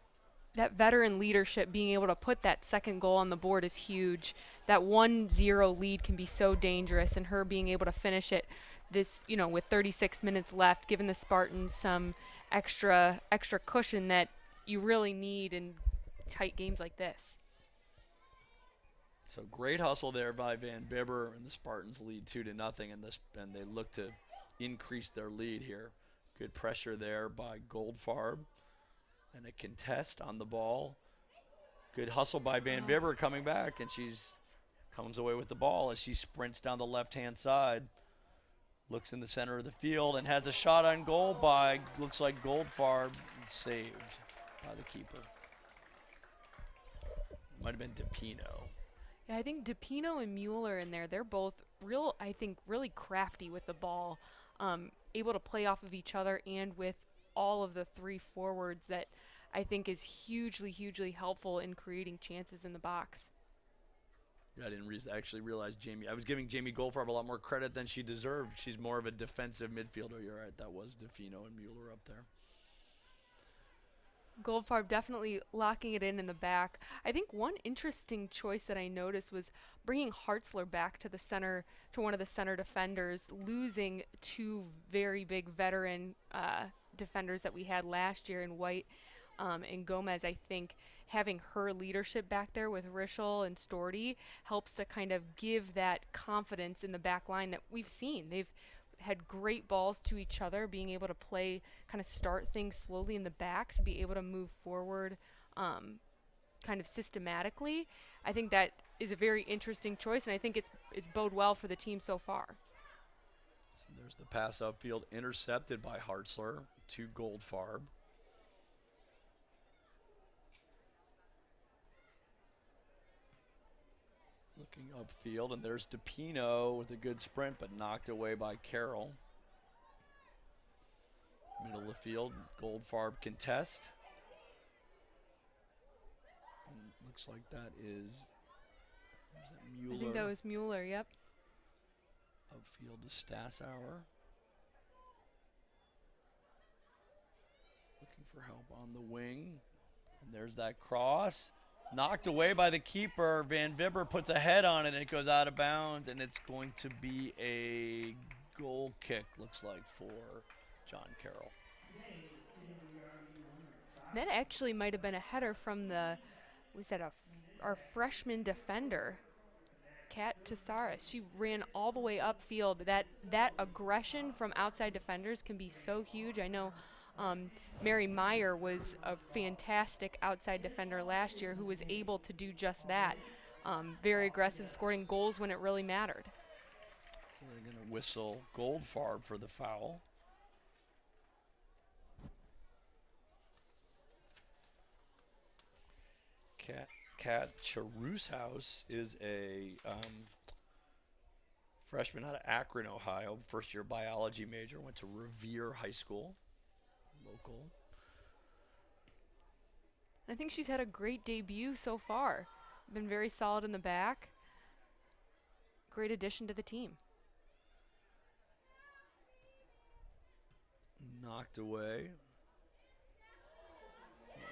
That veteran leadership, being able to put that second goal on the board is huge. That 1-0 lead can be so dangerous, and her being able to finish it with 36 minutes left, giving the Spartans some extra cushion that you really need in tight games like this. So great hustle there by Van Bibber, and the Spartans lead 2-0, and they look to increase their lead here. Good pressure there by Goldfarb, and a contest on the ball. Good hustle by Van Bibber coming back, and she's comes away with the ball as she sprints down the left-hand side. Looks in the center of the field and has a shot on goal by, looks like Goldfarb, saved by the keeper. Might have been DePino. Yeah, I think DePino and Mueller in there, they're both really crafty with the ball, able to play off of each other and with all of the three forwards that I think is hugely, hugely helpful in creating chances in the box. Yeah, I didn't actually realize I was giving Jamie Goldfarb a lot more credit than she deserved. She's more of a defensive midfielder. You're right, that was DeFino and Mueller up there. Goldfarb definitely locking it in the back. I think one interesting choice that I noticed was bringing Hartzler back to the center, to one of the center defenders, losing two very big veteran defenders that we had last year in White and Gomez. I think having her leadership back there with Rischel and Storty helps to kind of give that confidence in the back line that we've seen. They've had great balls to each other, being able to play, kind of start things slowly in the back to be able to move forward kind of systematically. I think that is a very interesting choice, and I think it's bode well for the team so far. So there's the pass upfield intercepted by Hartzler to Goldfarb. Looking upfield, and there's DePino with a good sprint, but knocked away by Carroll. Middle of the field, Goldfarb contest. And looks like that is that Mueller? I think that was Mueller, yep. Upfield to Stassauer. Looking for help on the wing. And there's that cross. Knocked away by the keeper. Van Bibber puts a head on it, and it goes out of bounds, and it's going to be a goal kick, looks like, for John Carroll. That actually might have been a header from our freshman defender, Kat Tesaris. She ran all the way upfield. That aggression from outside defenders can be so huge. I know Mary Meyer was a fantastic outside defender last year who was able to do just that. Very aggressive, scoring goals when it really mattered. So they're going to whistle Goldfarb for the foul. Kat Charushouse is a freshman out of Akron, Ohio, first-year biology major, went to Revere High School, local. I think she's had a great debut so far. Been very solid in the back. Great addition to the team. Knocked away.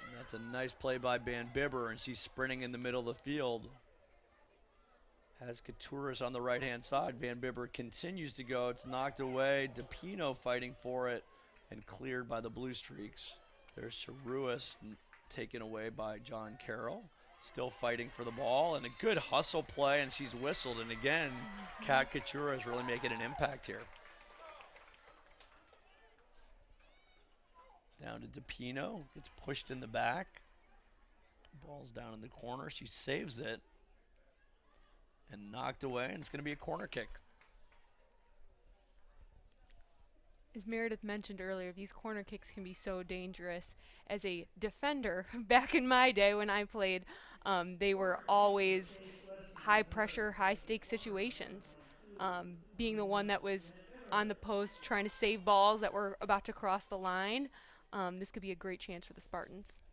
And that's a nice play by Van Bibber, and she's sprinting in the middle of the field. Has Katuris on the right-hand side. Van Bibber continues to go. It's knocked away. DePino fighting for it and cleared by the Blue Streaks. There's Charuis taken away by John Carroll. Still fighting for the ball, and a good hustle play, and she's whistled. And again, Kat Katuris really making an impact here. Down to DePino. Gets pushed in the back. Ball's down in the corner. She saves it. and knocked away, and it's going to be a corner kick. As Meredith mentioned earlier, these corner kicks can be so dangerous. As a defender, back in my day when I played, they were always high pressure, high stakes situations. Being the one that was on the post trying to save balls that were about to cross the line, this could be a great chance for the Spartans.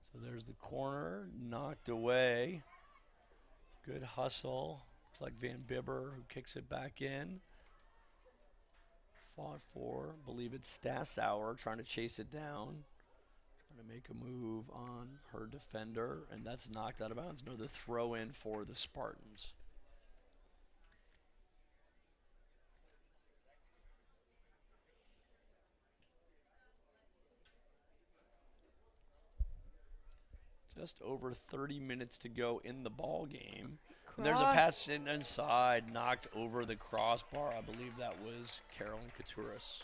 So there's the corner, knocked away. Good hustle. Looks like Van Bibber who kicks it back in. Fought for, believe it's Stassauer trying to chase it down. Trying to make a move on her defender, and that's knocked out of bounds. Another throw in for the Spartans. Just over 30 minutes to go in the ball game. And there's a pass inside, knocked over the crossbar. I believe that was Carroll and Couturis.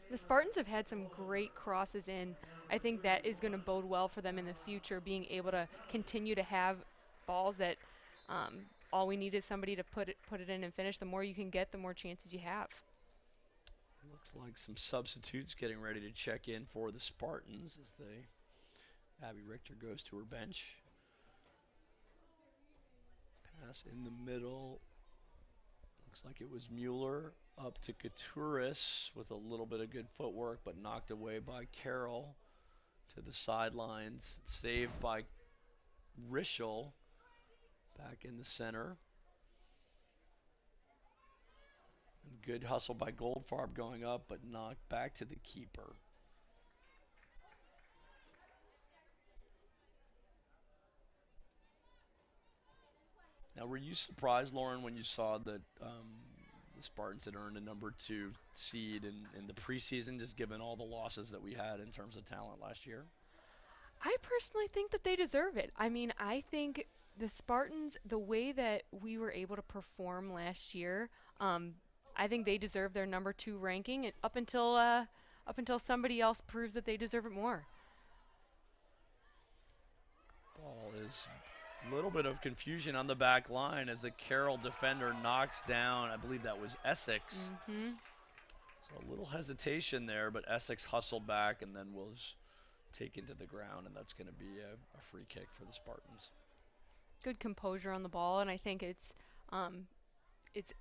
The Spartans have had some great crosses in. I think that is going to bode well for them in the future, being able to continue to have balls that all we need is somebody to put it in and finish. The more you can get, the more chances you have. Looks like some substitutes getting ready to check in for the Spartans as Abby Richter goes to her bench. Pass in the middle. Looks like it was Mueller up to Couturis with a little bit of good footwork, but knocked away by Carroll to the sidelines. Saved by Rischel back in the center. And good hustle by Goldfarb going up, but knocked back to the keeper. Now, were you surprised, Lauren, when you saw that the Spartans had earned a number 2 seed in the preseason, just given all the losses that we had in terms of talent last year? I personally think that they deserve it. I mean, I think the Spartans, the way that we were able to perform last year, I think they deserve their number 2 ranking up until somebody else proves that they deserve it more. Ball is a little bit of confusion on the back line as the Carroll defender knocks down, I believe that was Essex. Mm-hmm. So a little hesitation there, but Essex hustled back and then was taken to the ground, and that's going to be a free kick for the Spartans. Good composure on the ball, and I think it's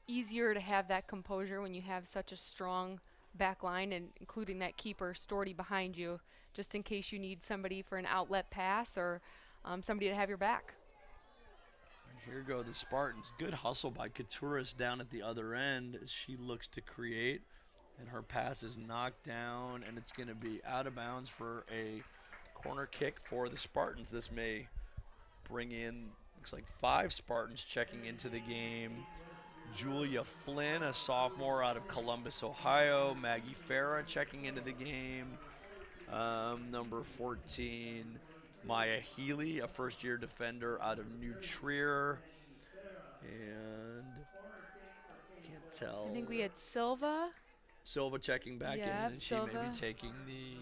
easier to have that composure when you have such a strong back line, and including that keeper, Storty, behind you, just in case you need somebody for an outlet pass or somebody to have your back. And here go the Spartans. Good hustle by Couturis down at the other end as she looks to create, and her pass is knocked down, and it's going to be out of bounds for a corner kick for the Spartans. This may bring in, looks like 5 Spartans checking into the game. Julia Flynn, a sophomore out of Columbus, Ohio. Maggie Farah checking into the game. Number 14, Maya Healy, a first-year defender out of New Trier. And can't tell. I think we had Silva checking back in, and Silva. she may be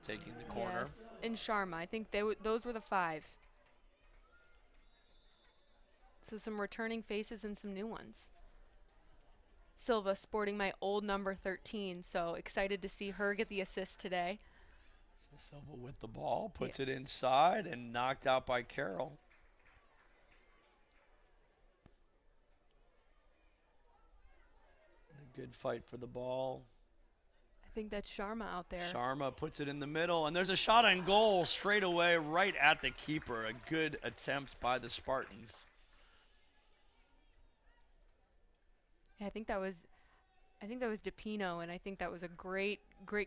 taking the corner. Yes, and Sharma. I think those were the 5. So some returning faces and some new ones. Silva sporting my old number 13, so excited to see her get the assist today. So Silva with the ball, puts it inside, and knocked out by Carroll. A good fight for the ball. I think that's Sharma out there. Sharma puts it in the middle, and there's a shot on goal straight away right at the keeper. A good attempt by the Spartans. Yeah, I think that was DePino, and I think that was a great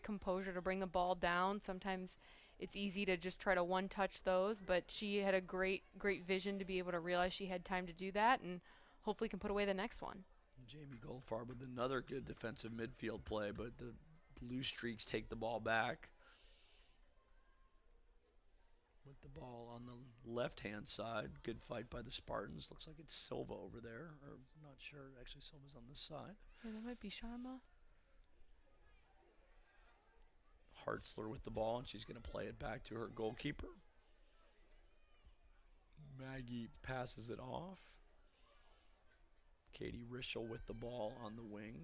composure to bring the ball down. Sometimes it's easy to just try to one-touch those, but she had a great vision to be able to realize she had time to do that, and hopefully can put away the next one. Jamie Goldfarb with another good defensive midfield play, but the Blue Streaks take the ball back. With the ball on the left-hand side. Good fight by the Spartans. Looks like it's Silva over there. Or not sure. Actually, Silva's on this side. Yeah, that might be Sharma. Hartzler with the ball, and she's going to play it back to her goalkeeper. Maggie passes it off. Katie Rischel with the ball on the wing,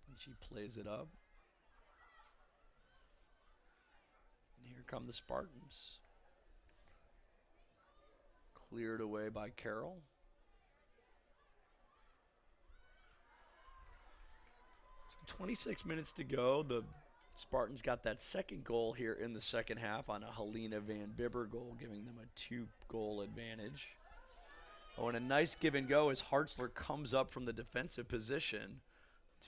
and she plays it up. And here come the Spartans. Cleared away by Carroll. So 26 minutes to go. The Spartans got that second goal here in the second half on a Helena Van Bibber goal, giving them a 2-goal advantage. Oh, and a nice give and go as Hartzler comes up from the defensive position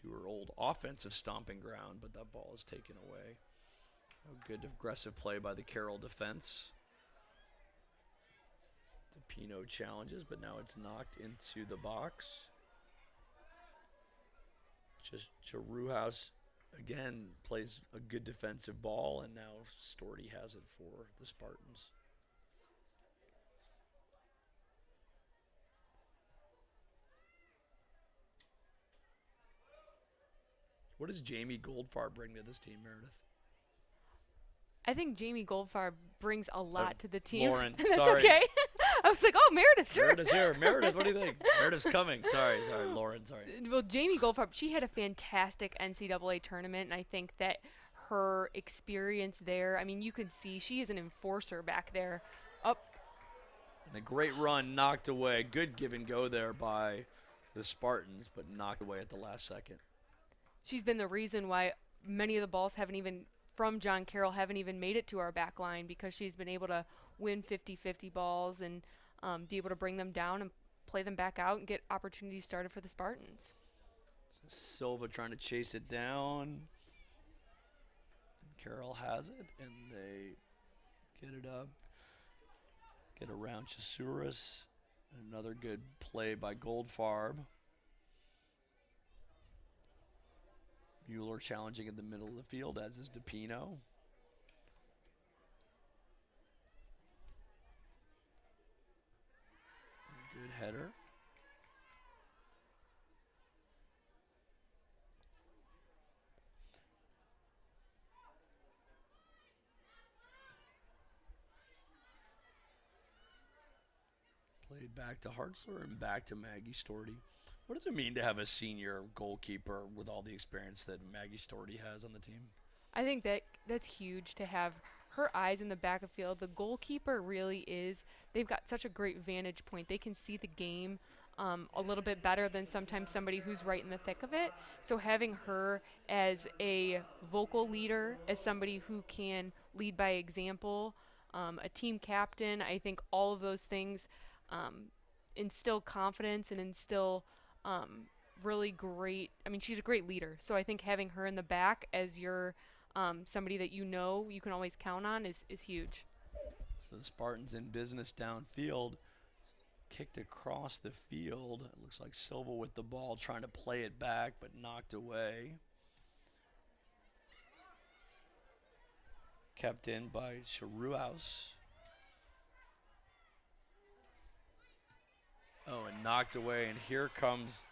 to her old offensive stomping ground, but that ball is taken away. A good aggressive play by the Carroll defense. DePino challenges, but now it's knocked into the box. Just CWRU again plays a good defensive ball, and now Storty has it for the Spartans. What does Jamie Goldfarb bring to this team, Meredith? I think Jamie Goldfarb brings a lot to the team. Lauren, That's sorry. okay. I was like, oh, Meredith, sure. Meredith's here. Meredith, what do you think? Meredith's coming. Sorry, Lauren, sorry. Well, Jamie Goldfarb, she had a fantastic NCAA tournament, and I think that her experience there, I mean, you could see she is an enforcer back there. Up. And a great run knocked away. Good give and go there by the Spartans, but knocked away at the last second. She's been the reason why many of the balls from John Carroll haven't even made it to our back line, because she's been able to win 50-50 balls and be able to bring them down and play them back out and get opportunities started for the Spartans. So Silva trying to chase it down. And Carroll has it, and they get it up. Get around Chasuris. Another good play by Goldfarb. Mueller challenging in the middle of the field, as is DePino. Good header. Played back to Hartzler and back to Maggie Storty. What does it mean to have a senior goalkeeper with all the experience that Maggie Storty has on the team? I think that's huge to have her eyes in the back of field. The goalkeeper really is, they've got such a great vantage point. They can see the game a little bit better than sometimes somebody who's right in the thick of it. So having her as a vocal leader, as somebody who can lead by example, a team captain, I think all of those things instill confidence and instill really great, I mean, she's a great leader. So I think having her in the back as your somebody that you can always count on is huge. So the Spartans in business downfield, kicked across the field. It looks like Silva with the ball trying to play it back, but knocked away. Kept in by CWRU. Oh, and knocked away, and here comes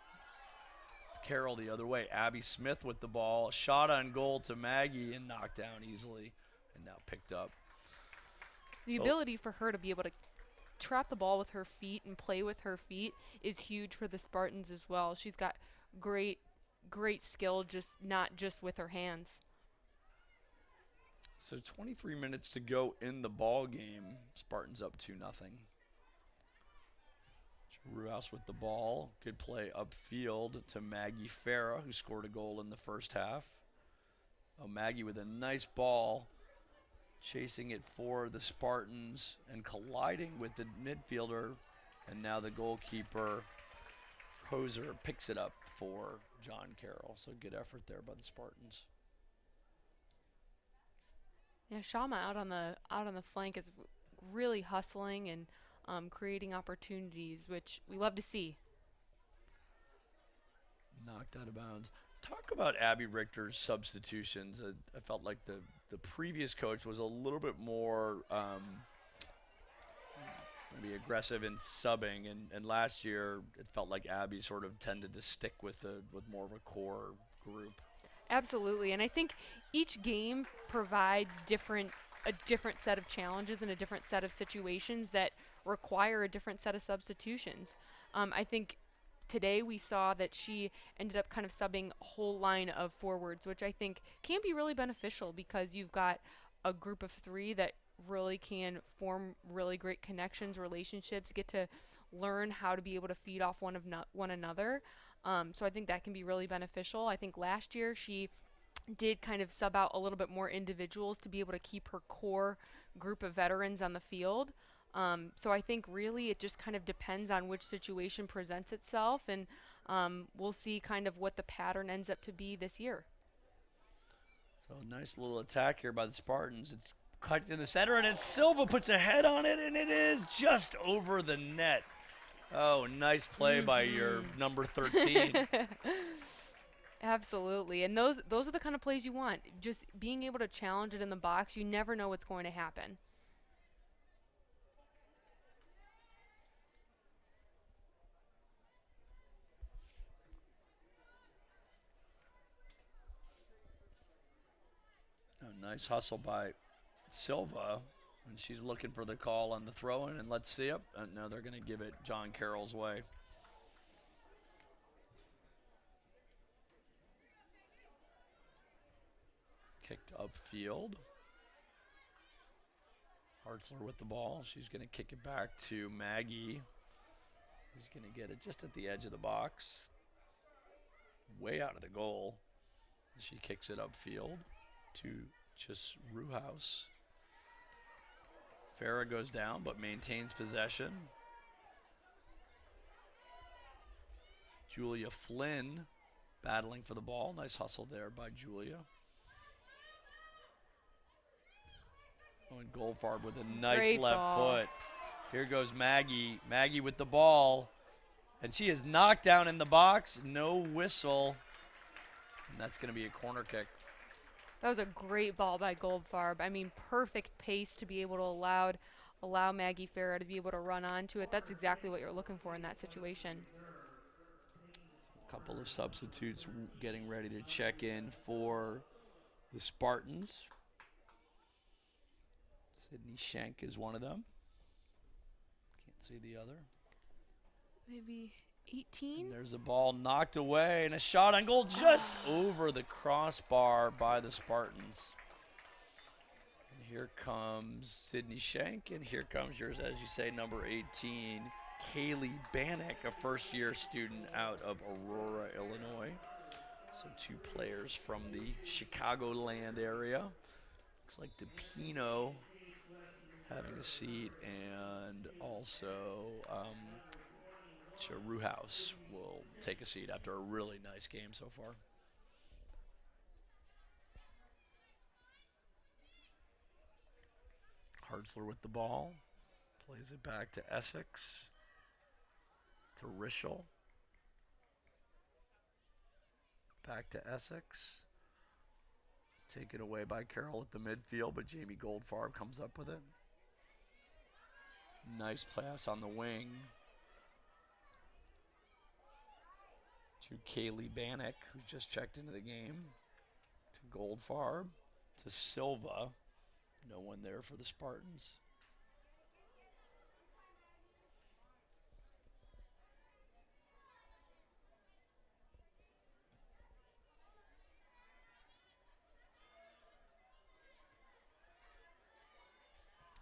Carroll the other way. Abby Smith with the ball, shot on goal to Maggie and knocked down easily, and now picked up. The ability for her to be able to trap the ball with her feet and play with her feet is huge for the Spartans as well. She's got great skill, not just with her hands. So 23 minutes to go in the ball game. Spartans up 2-0. Ruhouse with the ball. Good play upfield to Maggie Farah, who scored a goal in the first half. Oh, Maggie with a nice ball, chasing it for the Spartans and colliding with the midfielder. And now the goalkeeper, Hoser, picks it up for John Carroll. So good effort there by the Spartans. Yeah, Shama out on the flank is really hustling and creating opportunities, which we love to see. Knocked out of bounds. Talk about Abby Richter's substitutions. I felt like the previous coach was a little bit more maybe aggressive in subbing, and last year it felt like Abby sort of tended to stick with more of a core group. Absolutely, and I think each game provides a different set of challenges and a different set of situations that require a different set of substitutions. I think today we saw that she ended up kind of subbing a whole line of forwards, which I think can be really beneficial because you've got a group of three that really can form really great connections, relationships, get to learn how to be able to feed off one another. So I think that can be really beneficial. I think last year she did kind of sub out a little bit more individuals to be able to keep her core group of veterans on the field. So I think really it just kind of depends on which situation presents itself, and we'll see kind of what the pattern ends up to be this year. So nice little attack here by the Spartans. It's cut in the center, and then Silva puts a head on it, and it is just over the net. Oh, nice play by your number 13. Absolutely, and those are the kind of plays you want. Just being able to challenge it in the box, you never know what's going to happen. Oh, nice hustle by Silva, and she's looking for the call on the throw-in, and let's see it. No, they're going to give it John Carroll's way. Kicked upfield. Hartzler with the ball. She's going to kick it back to Maggie. She's going to get it just at the edge of the box. Way out of the goal. She kicks it upfield to just Ruhaus. Farah goes down but maintains possession. Julia Flynn battling for the ball. Nice hustle there by Julia. And Goldfarb with a nice Great left ball. foot. Here goes Maggie. Maggie with the ball. And she is knocked down in the box. No whistle. And that's going to be a corner kick. That was a great ball by Goldfarb. I mean, perfect pace to be able to allow Maggie Farah to be able to run onto it. That's exactly what you're looking for in that situation. A couple of substitutes getting ready to check in for the Spartans. Sydney Schenk is one of them. Can't see the other. Maybe 18? And there's a ball knocked away and a shot on goal just over the crossbar by the Spartans. And here comes Sydney Schenk, and here comes yours, as you say, number 18, Kaylee Bannock, a first-year student out of Aurora, Illinois. So two players from the Chicagoland area. Looks like DePino having a seat, and also Ruhaus will take a seat after a really nice game so far. Hartzler with the ball, plays it back to Essex, to Rischel, back to Essex. Taken away by Carroll at the midfield, but Jamie Goldfarb comes up with it. Nice pass on the wing to Kaylee Bannock, who just checked into the game, to Goldfarb, to Silva. No one there for the Spartans.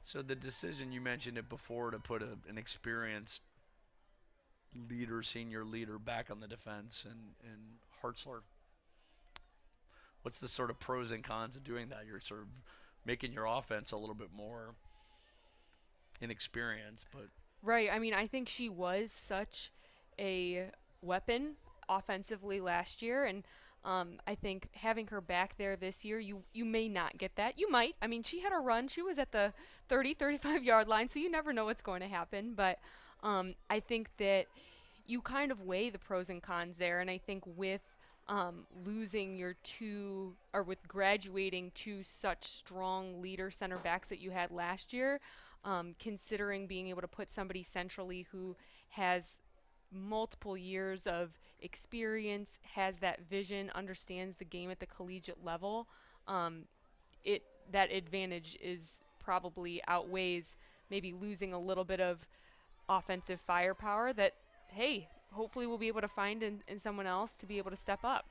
So the decision, you mentioned it before, to put an experienced leader, senior leader, back on the defense, and Hartzler. What's the sort of pros and cons of doing that? You're sort of making your offense a little bit more inexperienced, but Right. I mean, I think she was such a weapon offensively last year, and I think having her back there this year, you may not get that. You might. I mean, she had a run. She was at the 30, 35-yard line, so you never know what's going to happen. But I think that you kind of weigh the pros and cons there, and I think with losing your two, or with graduating two such strong leader center backs that you had last year, considering being able to put somebody centrally who has multiple years of experience, has that vision, understands the game at the collegiate level, it that advantage is probably outweighs maybe losing a little bit of offensive firepower that, hey, hopefully we'll be able to find in someone else to be able to step up.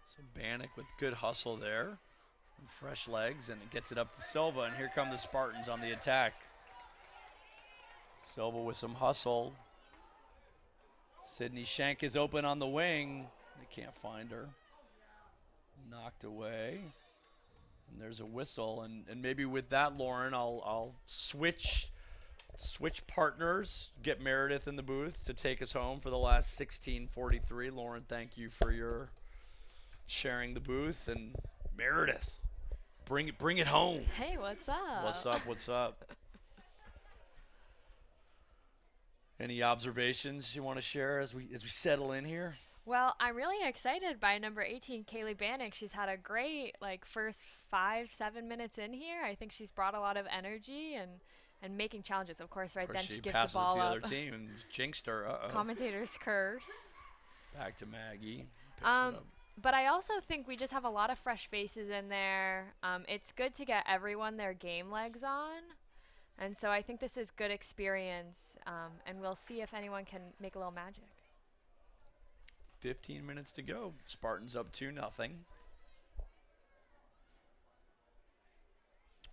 So Bannock with good hustle there. Fresh legs, and it gets it up to Silva, and here come the Spartans on the attack. Silva with some hustle. Sydney Schenk is open on the wing. They can't find her. Knocked away. And there's a whistle, and maybe with that, Lauren, I'll switch partners, get Meredith in the booth to take us home for the last 16:43. Lauren, thank you for your sharing the booth, and Meredith, bring it home. Hey, what's up? What's up? Any observations you want to share as we settle in here? Well, I'm really excited by number 18, Kaylee Bannock. She's had a great first 5-7 minutes in here. I think she's brought a lot of energy and making challenges. Of course, then she gives passes the ball to the up. other team and jinxed her. Commentator's curse. Back to Maggie. Picks it up. But I also think we just have a lot of fresh faces in there. It's good to get everyone their game legs on. And so I think this is good experience, and we'll see if anyone can make a little magic. 15 minutes to go. Spartans up 2-0.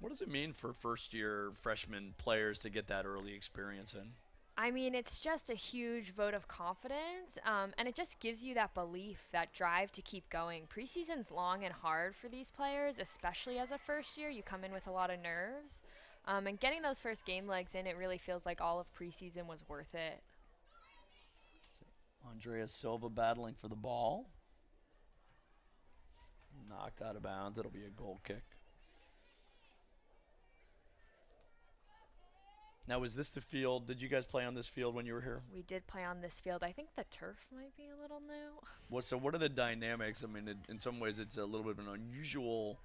What does it mean for first-year freshman players to get that early experience in? I mean, it's just a huge vote of confidence, and it just gives you that belief, that drive to keep going. Preseason's long and hard for these players, especially as a first year. You come in with a lot of nerves. And getting those first game legs in, it really feels like all of preseason was worth it. Andrea Silva battling for the ball. Knocked out of bounds. It'll be a goal kick. Now, is this the field? Did you guys play on this field when you were here? We did play on this field. I think the turf might be a little new. So what are the dynamics? I mean, in some ways, it's a little bit of an unusual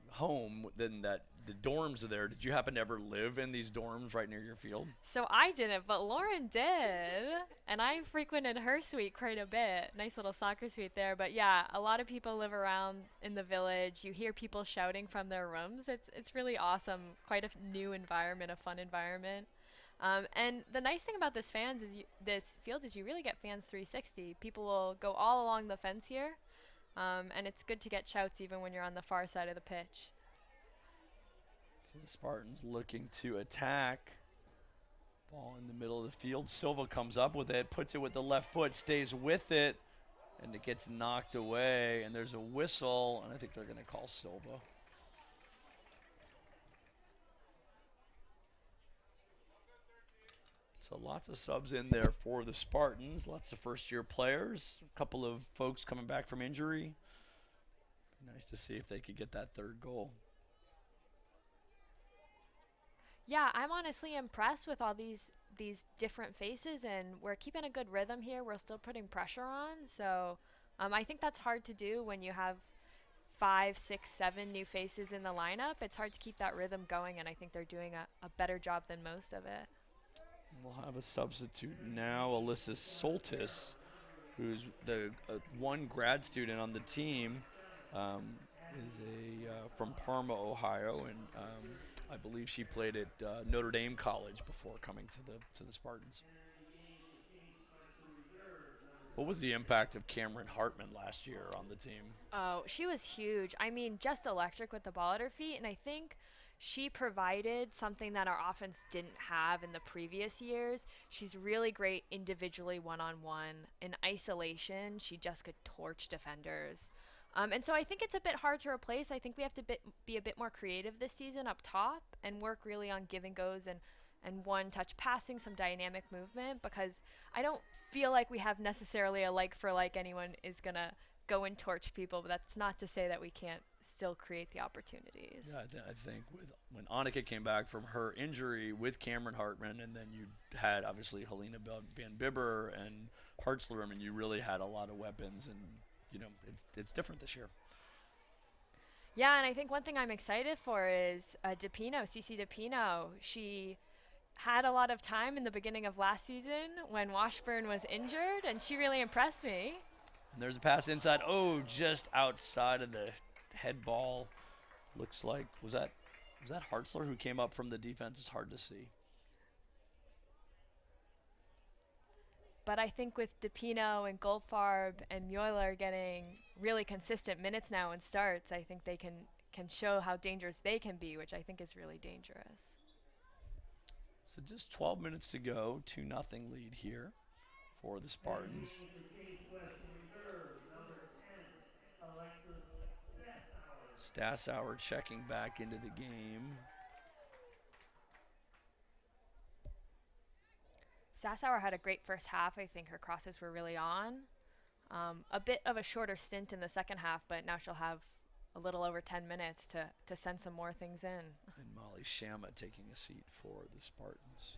home than that. The dorms are there. Did you happen to ever live in these dorms right near your field? So I didn't, but Lauren did. And I frequented her suite quite a bit. Nice little soccer suite there. But yeah, a lot of people live around in the village. You hear people shouting from their rooms. It's really awesome. Quite a new environment, a fun environment. And the nice thing about this field is you really get fans 360. People will go all along the fence here. And it's good to get shouts even when you're on the far side of the pitch. So the Spartans looking to attack. Ball in the middle of the field. Silva comes up with it, puts it with the left foot, stays with it, and it gets knocked away. And there's a whistle, and I think they're going to call Silva. So lots of subs in there for the Spartans. Lots of first-year players. A couple of folks coming back from injury. Be nice to see if they could get that third goal. Yeah, I'm honestly impressed with all these different faces, and we're keeping a good rhythm here. We're still putting pressure on. So I think that's hard to do when you have 5, 6, 7 new faces in the lineup. It's hard to keep that rhythm going, and I think they're doing a better job than most of it. We'll have a substitute now, Alyssa Soltis, who's the one grad student on the team, is from Parma, Ohio, and I believe she played at Notre Dame College before coming to the Spartans. What was the impact of Cameron Hartman last year on the team? Oh, she was huge. I mean, just electric with the ball at her feet, and I think she provided something that our offense didn't have in the previous years. She's really great individually, one-on-one. In isolation, she just could torch defenders. And so I think it's a bit hard to replace. I think we have to be a bit more creative this season up top and work really on give and goes and one-touch passing, some dynamic movement, because I don't feel like we have necessarily a like-for-like anyone is going to go and torch people, but that's not to say that we can't still create the opportunities. Yeah, I think when Annika came back from her injury with Cameron Hartman, and then you had obviously Helena Van Bibber and Hartzler, I mean, you really had a lot of weapons, and it's different this year. Yeah, and I think one thing I'm excited for is CeCe DePino. She had a lot of time in the beginning of last season when Washburn was injured, and she really impressed me. And there's a pass inside. Oh, just outside of the head ball. Looks like, was that Hartzler who came up from the defense? It's hard to see. But I think with DePino and Goldfarb and Mueller getting really consistent minutes now and starts, I think they can show how dangerous they can be, which I think is really dangerous. So just 12 minutes to go. 2-0 lead here for the Spartans. Stassauer checking back into the game. Stassauer had a great first half. I think her crosses were really on. A bit of a shorter stint in the second half, but now she'll have a little over 10 minutes to send some more things in. And Molly Shama taking a seat for the Spartans.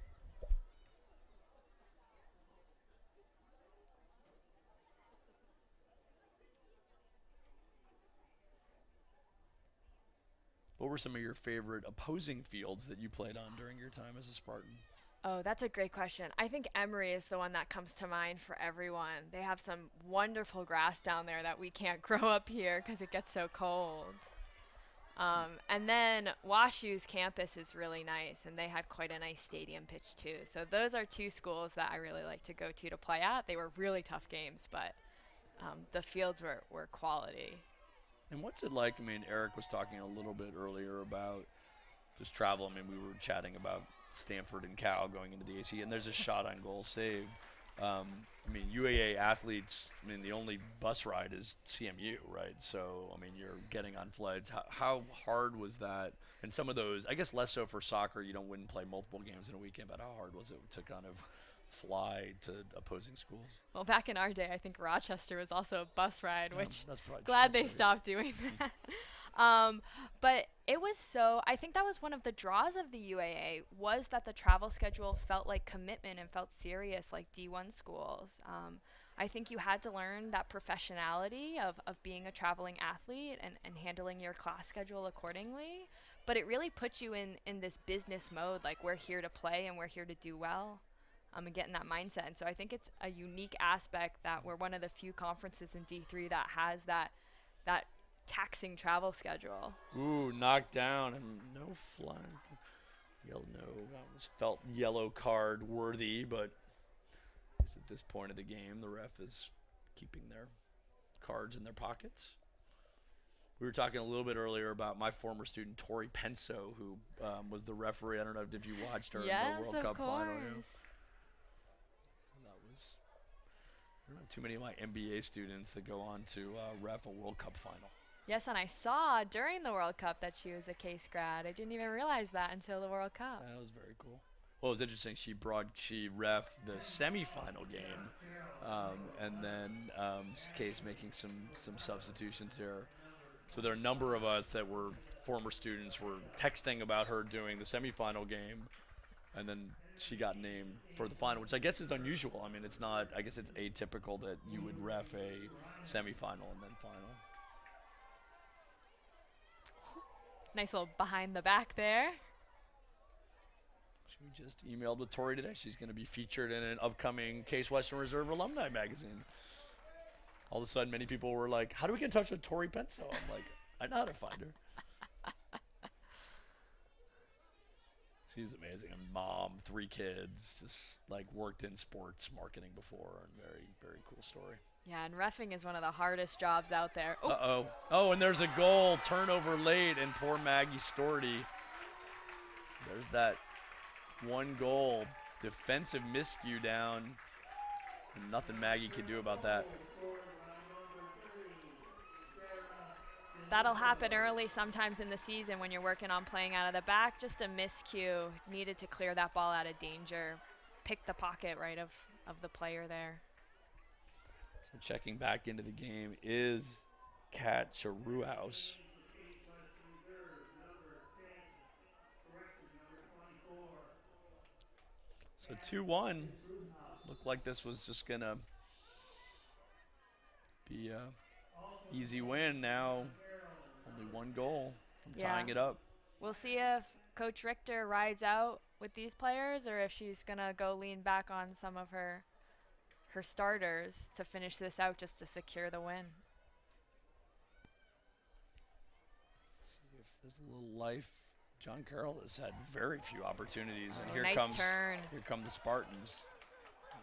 What were some of your favorite opposing fields that you played on during your time as a Spartan? Oh, that's a great question. I think Emory is the one that comes to mind for everyone. They have some wonderful grass down there that we can't grow up here because it gets so cold. And then WashU's campus is really nice, and they had quite a nice stadium pitch too. So those are two schools that I really like to go to play at. They were really tough games, but the fields were quality. And what's it like? I mean, Eric was talking a little bit earlier about just travel. I mean, we were chatting about Stanford and Cal going into the AC, and there's a shot on goal saved. I mean, UAA athletes, I mean, the only bus ride is CMU, right? So, I mean, you're getting on flights. How hard was that? And some of those, I guess less so for soccer, you wouldn't play multiple games in a weekend, but how hard was it to kind of fly to opposing schools? Well, back in our day, I think Rochester was also a bus ride, which that's probably glad they stopped doing that. But it was I think that was one of the draws of the UAA, was that the travel schedule felt like commitment and felt serious like D1 schools. I think you had to learn that professionality of being a traveling athlete and handling your class schedule accordingly. But it really puts you in this business mode, like we're here to play and we're here to do well. And get in that mindset. And so I think it's a unique aspect that we're one of the few conferences in D3 that has that taxing travel schedule. Ooh, knocked down and no flag. No, that was felt yellow card worthy, but I guess at this point of the game, the ref is keeping their cards in their pockets. We were talking a little bit earlier about my former student, Tori Penso, who was the referee. I don't know if you watched her in the World Cup final. I don't know too many of my MBA students that go on to ref a World Cup final. Yes, and I saw during the World Cup that she was a Case grad. I didn't even realize that until the World Cup. That was very cool. Well, it was interesting. She reffed the semifinal game, and then Case making some substitutions here. So there are a number of us that were former students were texting about her doing the semifinal game, and then she got named for the final, which I guess is unusual. I mean, it's not. I guess it's atypical that you would ref a semifinal and then final. Nice little behind the back there. She just emailed with Tori today. She's going to be featured in an upcoming Case Western Reserve alumni magazine. All of a sudden, many people were like, "How do we get in touch with Tori Penso?" I'm like, "I know how to find her." She's amazing. A mom, 3 kids, just like worked in sports marketing before, and very, very cool story. Yeah, and reffing is one of the hardest jobs out there. Oh. Uh-oh. Oh, and there's a goal. Turnover late, and poor Maggie Storty. So there's that one goal. Defensive miscue down. And nothing Maggie could do about that. That'll happen early sometimes in the season when you're working on playing out of the back. Just a miscue. Needed to clear that ball out of danger. Pick the pocket right of the player there. So checking back into the game is Kat Charuhouse. So 2-1. Looked like this was just going to be a easy win now. Only one goal from tying it up. We'll see if Coach Richter rides out with these players, or if she's going to go lean back on some of her starters to finish this out just to secure the win. See if there's a little life. John Carroll has had very few opportunities, and here nice turn. Here come the Spartans.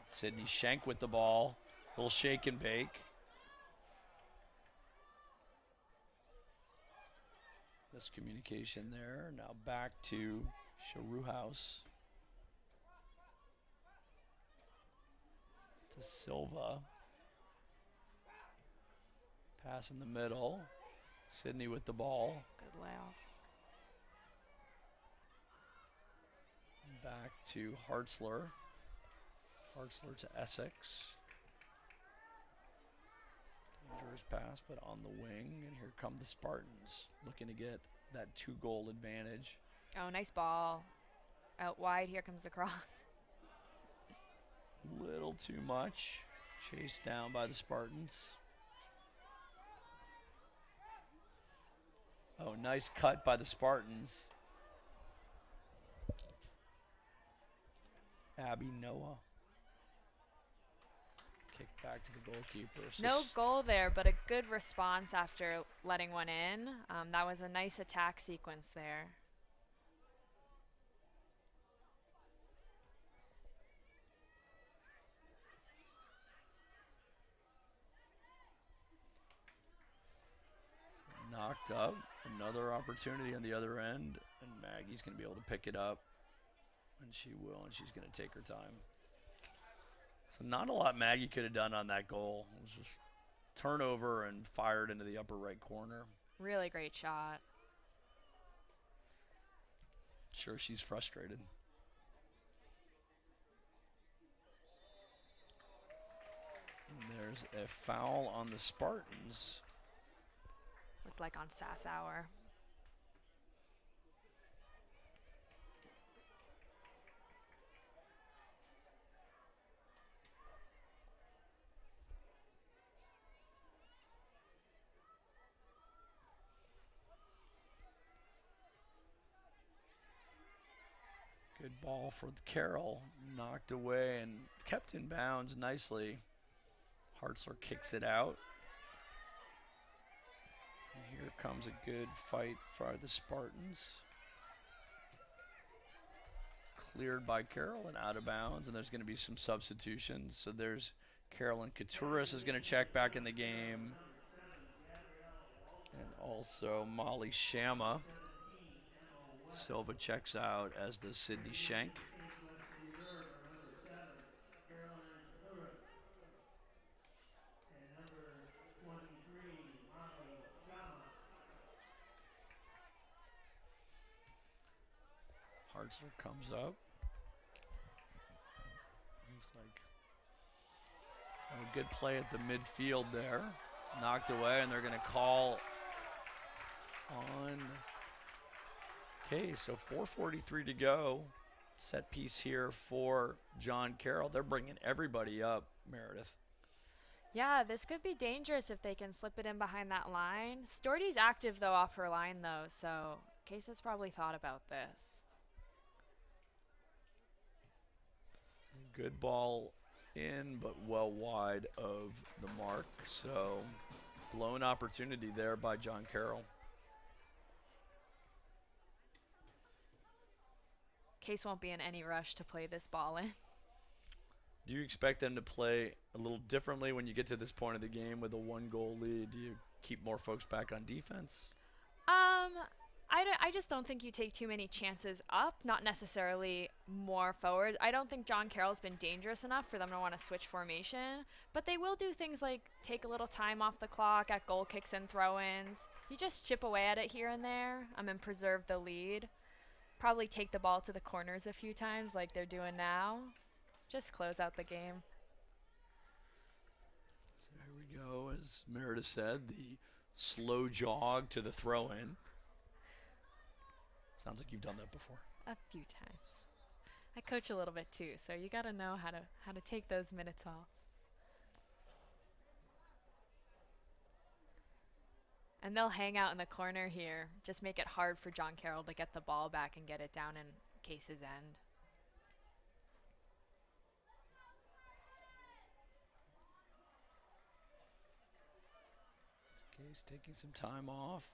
Sydney Schenk with the ball, little shake and bake. Miscommunication there. Now back to CWRU House. To Silva. Pass in the middle. Sydney with the ball. Good layoff. Back to Hartzler. Hartzler to Essex. Dangerous pass, but on the wing. And here come the Spartans, looking to get that 2-goal advantage. Oh, nice ball. Out wide, here comes the cross. Little too much. Chased down by the Spartans. Oh, nice cut by the Spartans. Abby Noah. Kick back to the goalkeeper. No goal there, but a good response after letting one in. That was a nice attack sequence there. Knocked up. Another opportunity on the other end, and Maggie's going to be able to pick it up. And she will, and she's going to take her time. So not a lot Maggie could have done on that goal. It was just turnover and fired into the upper right corner. Really great shot. Sure, she's frustrated. And there's a foul on the Spartans. Looked like on Sassower. Good ball for the Carroll. Knocked away and kept in bounds nicely. Hartzler kicks it out. And here comes a good fight for the Spartans. Cleared by Carroll and out of bounds, and there's going to be some substitutions. So there's Carolyn Katuris is going to check back in the game. And also Molly Shama. Silva checks out, as does Sydney Schenk. Hartzler comes up. Looks like a good play at the midfield there. Knocked away, and they're going to call on. Okay, so 4:43 to go. Set piece here for John Carroll. They're bringing everybody up, Meredith. Yeah, this could be dangerous if they can slip it in behind that line. Storty's active, though, off her line, though, so Case has probably thought about this. Good ball in, but well wide of the mark. So, blown opportunity there by John Carroll. Case won't be in any rush to play this ball in. Do you expect them to play a little differently when you get to this point of the game with a 1-goal lead? Do you keep more folks back on defense? I just don't think you take too many chances up, not necessarily more forward. I don't think John Carroll's been dangerous enough for them to want to switch formation, but they will do things like take a little time off the clock at goal kicks and throw-ins. You just chip away at it here and there and preserve the lead. Probably take the ball to the corners a few times like they're doing now. Just close out the game. So here we go, as Meredith said, the slow jog to the throw-in. Sounds like you've done that before. A few times. I coach a little bit too, so you got to know how to take those minutes off. And they'll hang out in the corner here, just make it hard for John Carroll to get the ball back and get it down in Case's end. Case taking some time off.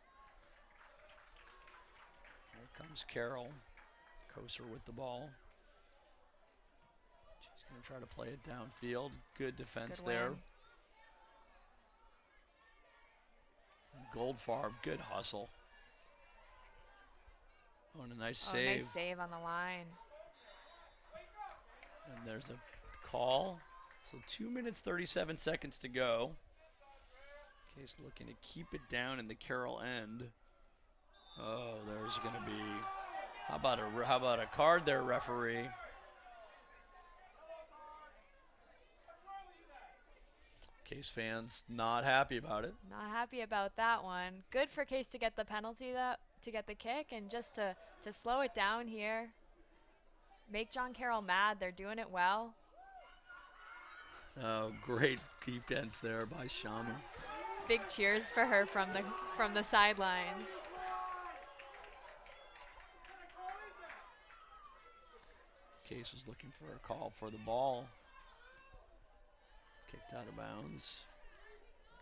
Here comes Carroll. Koser with the ball. She's going to try to play it downfield. Good defense Good there. win. And Goldfarb, good hustle. Oh, and a nice Oh, save. nice save on the line. And there's a call. So 2 minutes, 37 seconds to go. Case looking to keep it down in the Carroll end. Oh, there's going to be, how about a card there, referee? Case fans not happy about it. Not happy about that one. Good for Case to get the penalty, to get the kick, and just to slow it down here. Make John Carroll mad. They're doing it well. Oh, great defense there by Shamu. Big cheers for her from the sidelines. Case was looking for a call for the ball. Kicked out of bounds.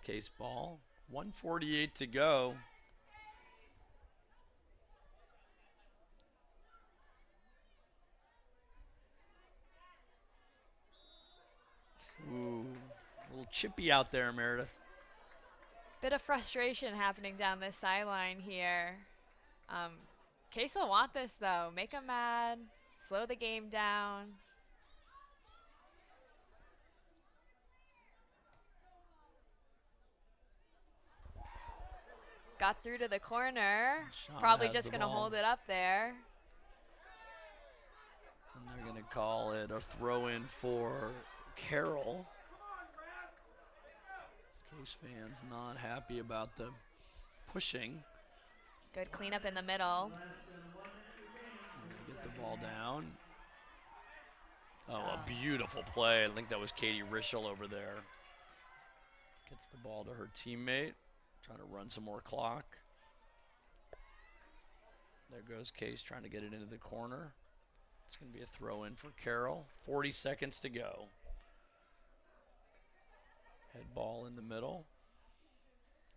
Case ball. 1:48 to go. Ooh, a little chippy out there, Meredith. Bit of frustration happening down this sideline here. Case will want this though. Make them mad. Slow the game down. Got through to the corner. Shauna Probably has just the going to ball. hold it up there. And they're going to call it a throw in for Carroll. Case fans not happy about the pushing. Good cleanup in the middle. And they get the ball down. Oh, a beautiful play. I think that was Katie Rischel over there. Gets the ball to her teammate. Trying to run some more clock. There goes Case trying to get it into the corner. It's going to be a throw in for Carroll. 40 seconds to go. Head ball in the middle.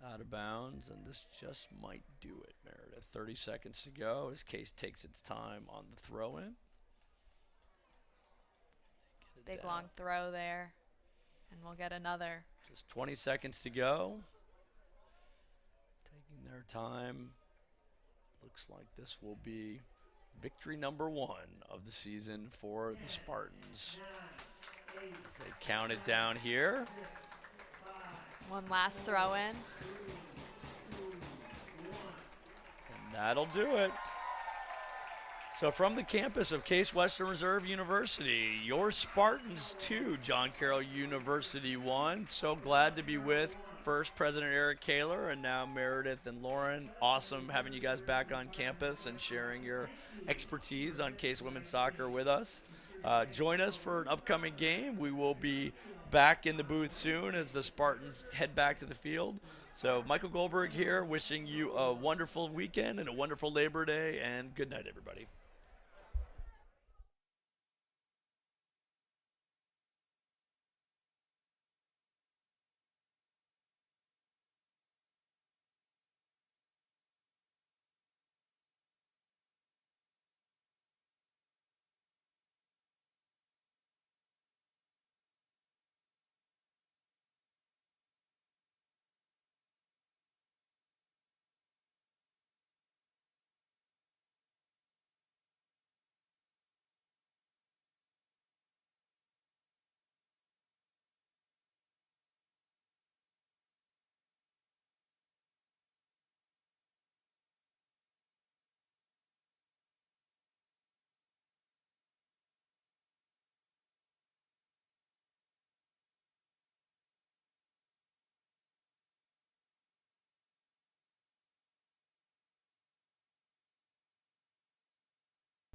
Out of bounds, and this just might do it, Meredith. 30 seconds to go as Case takes its time on the throw in. Big long throw there. And we'll get another. Just 20 seconds to go. Taking their time. Looks like this will be victory number 1 of the season for the Spartans. As they count it down here. One last throw in. And that'll do it. So from the campus of Case Western Reserve University, your Spartans 2, John Carroll University 1. So glad to be with first President Eric Kaler and now Meredith and Lauren. Awesome having you guys back on campus and sharing your expertise on Case women's soccer with us. Join us for an upcoming game. We will be back in the booth soon as the Spartans head back to the field. So Michael Goldberg here, wishing you a wonderful weekend and a wonderful Labor Day, and good night, everybody.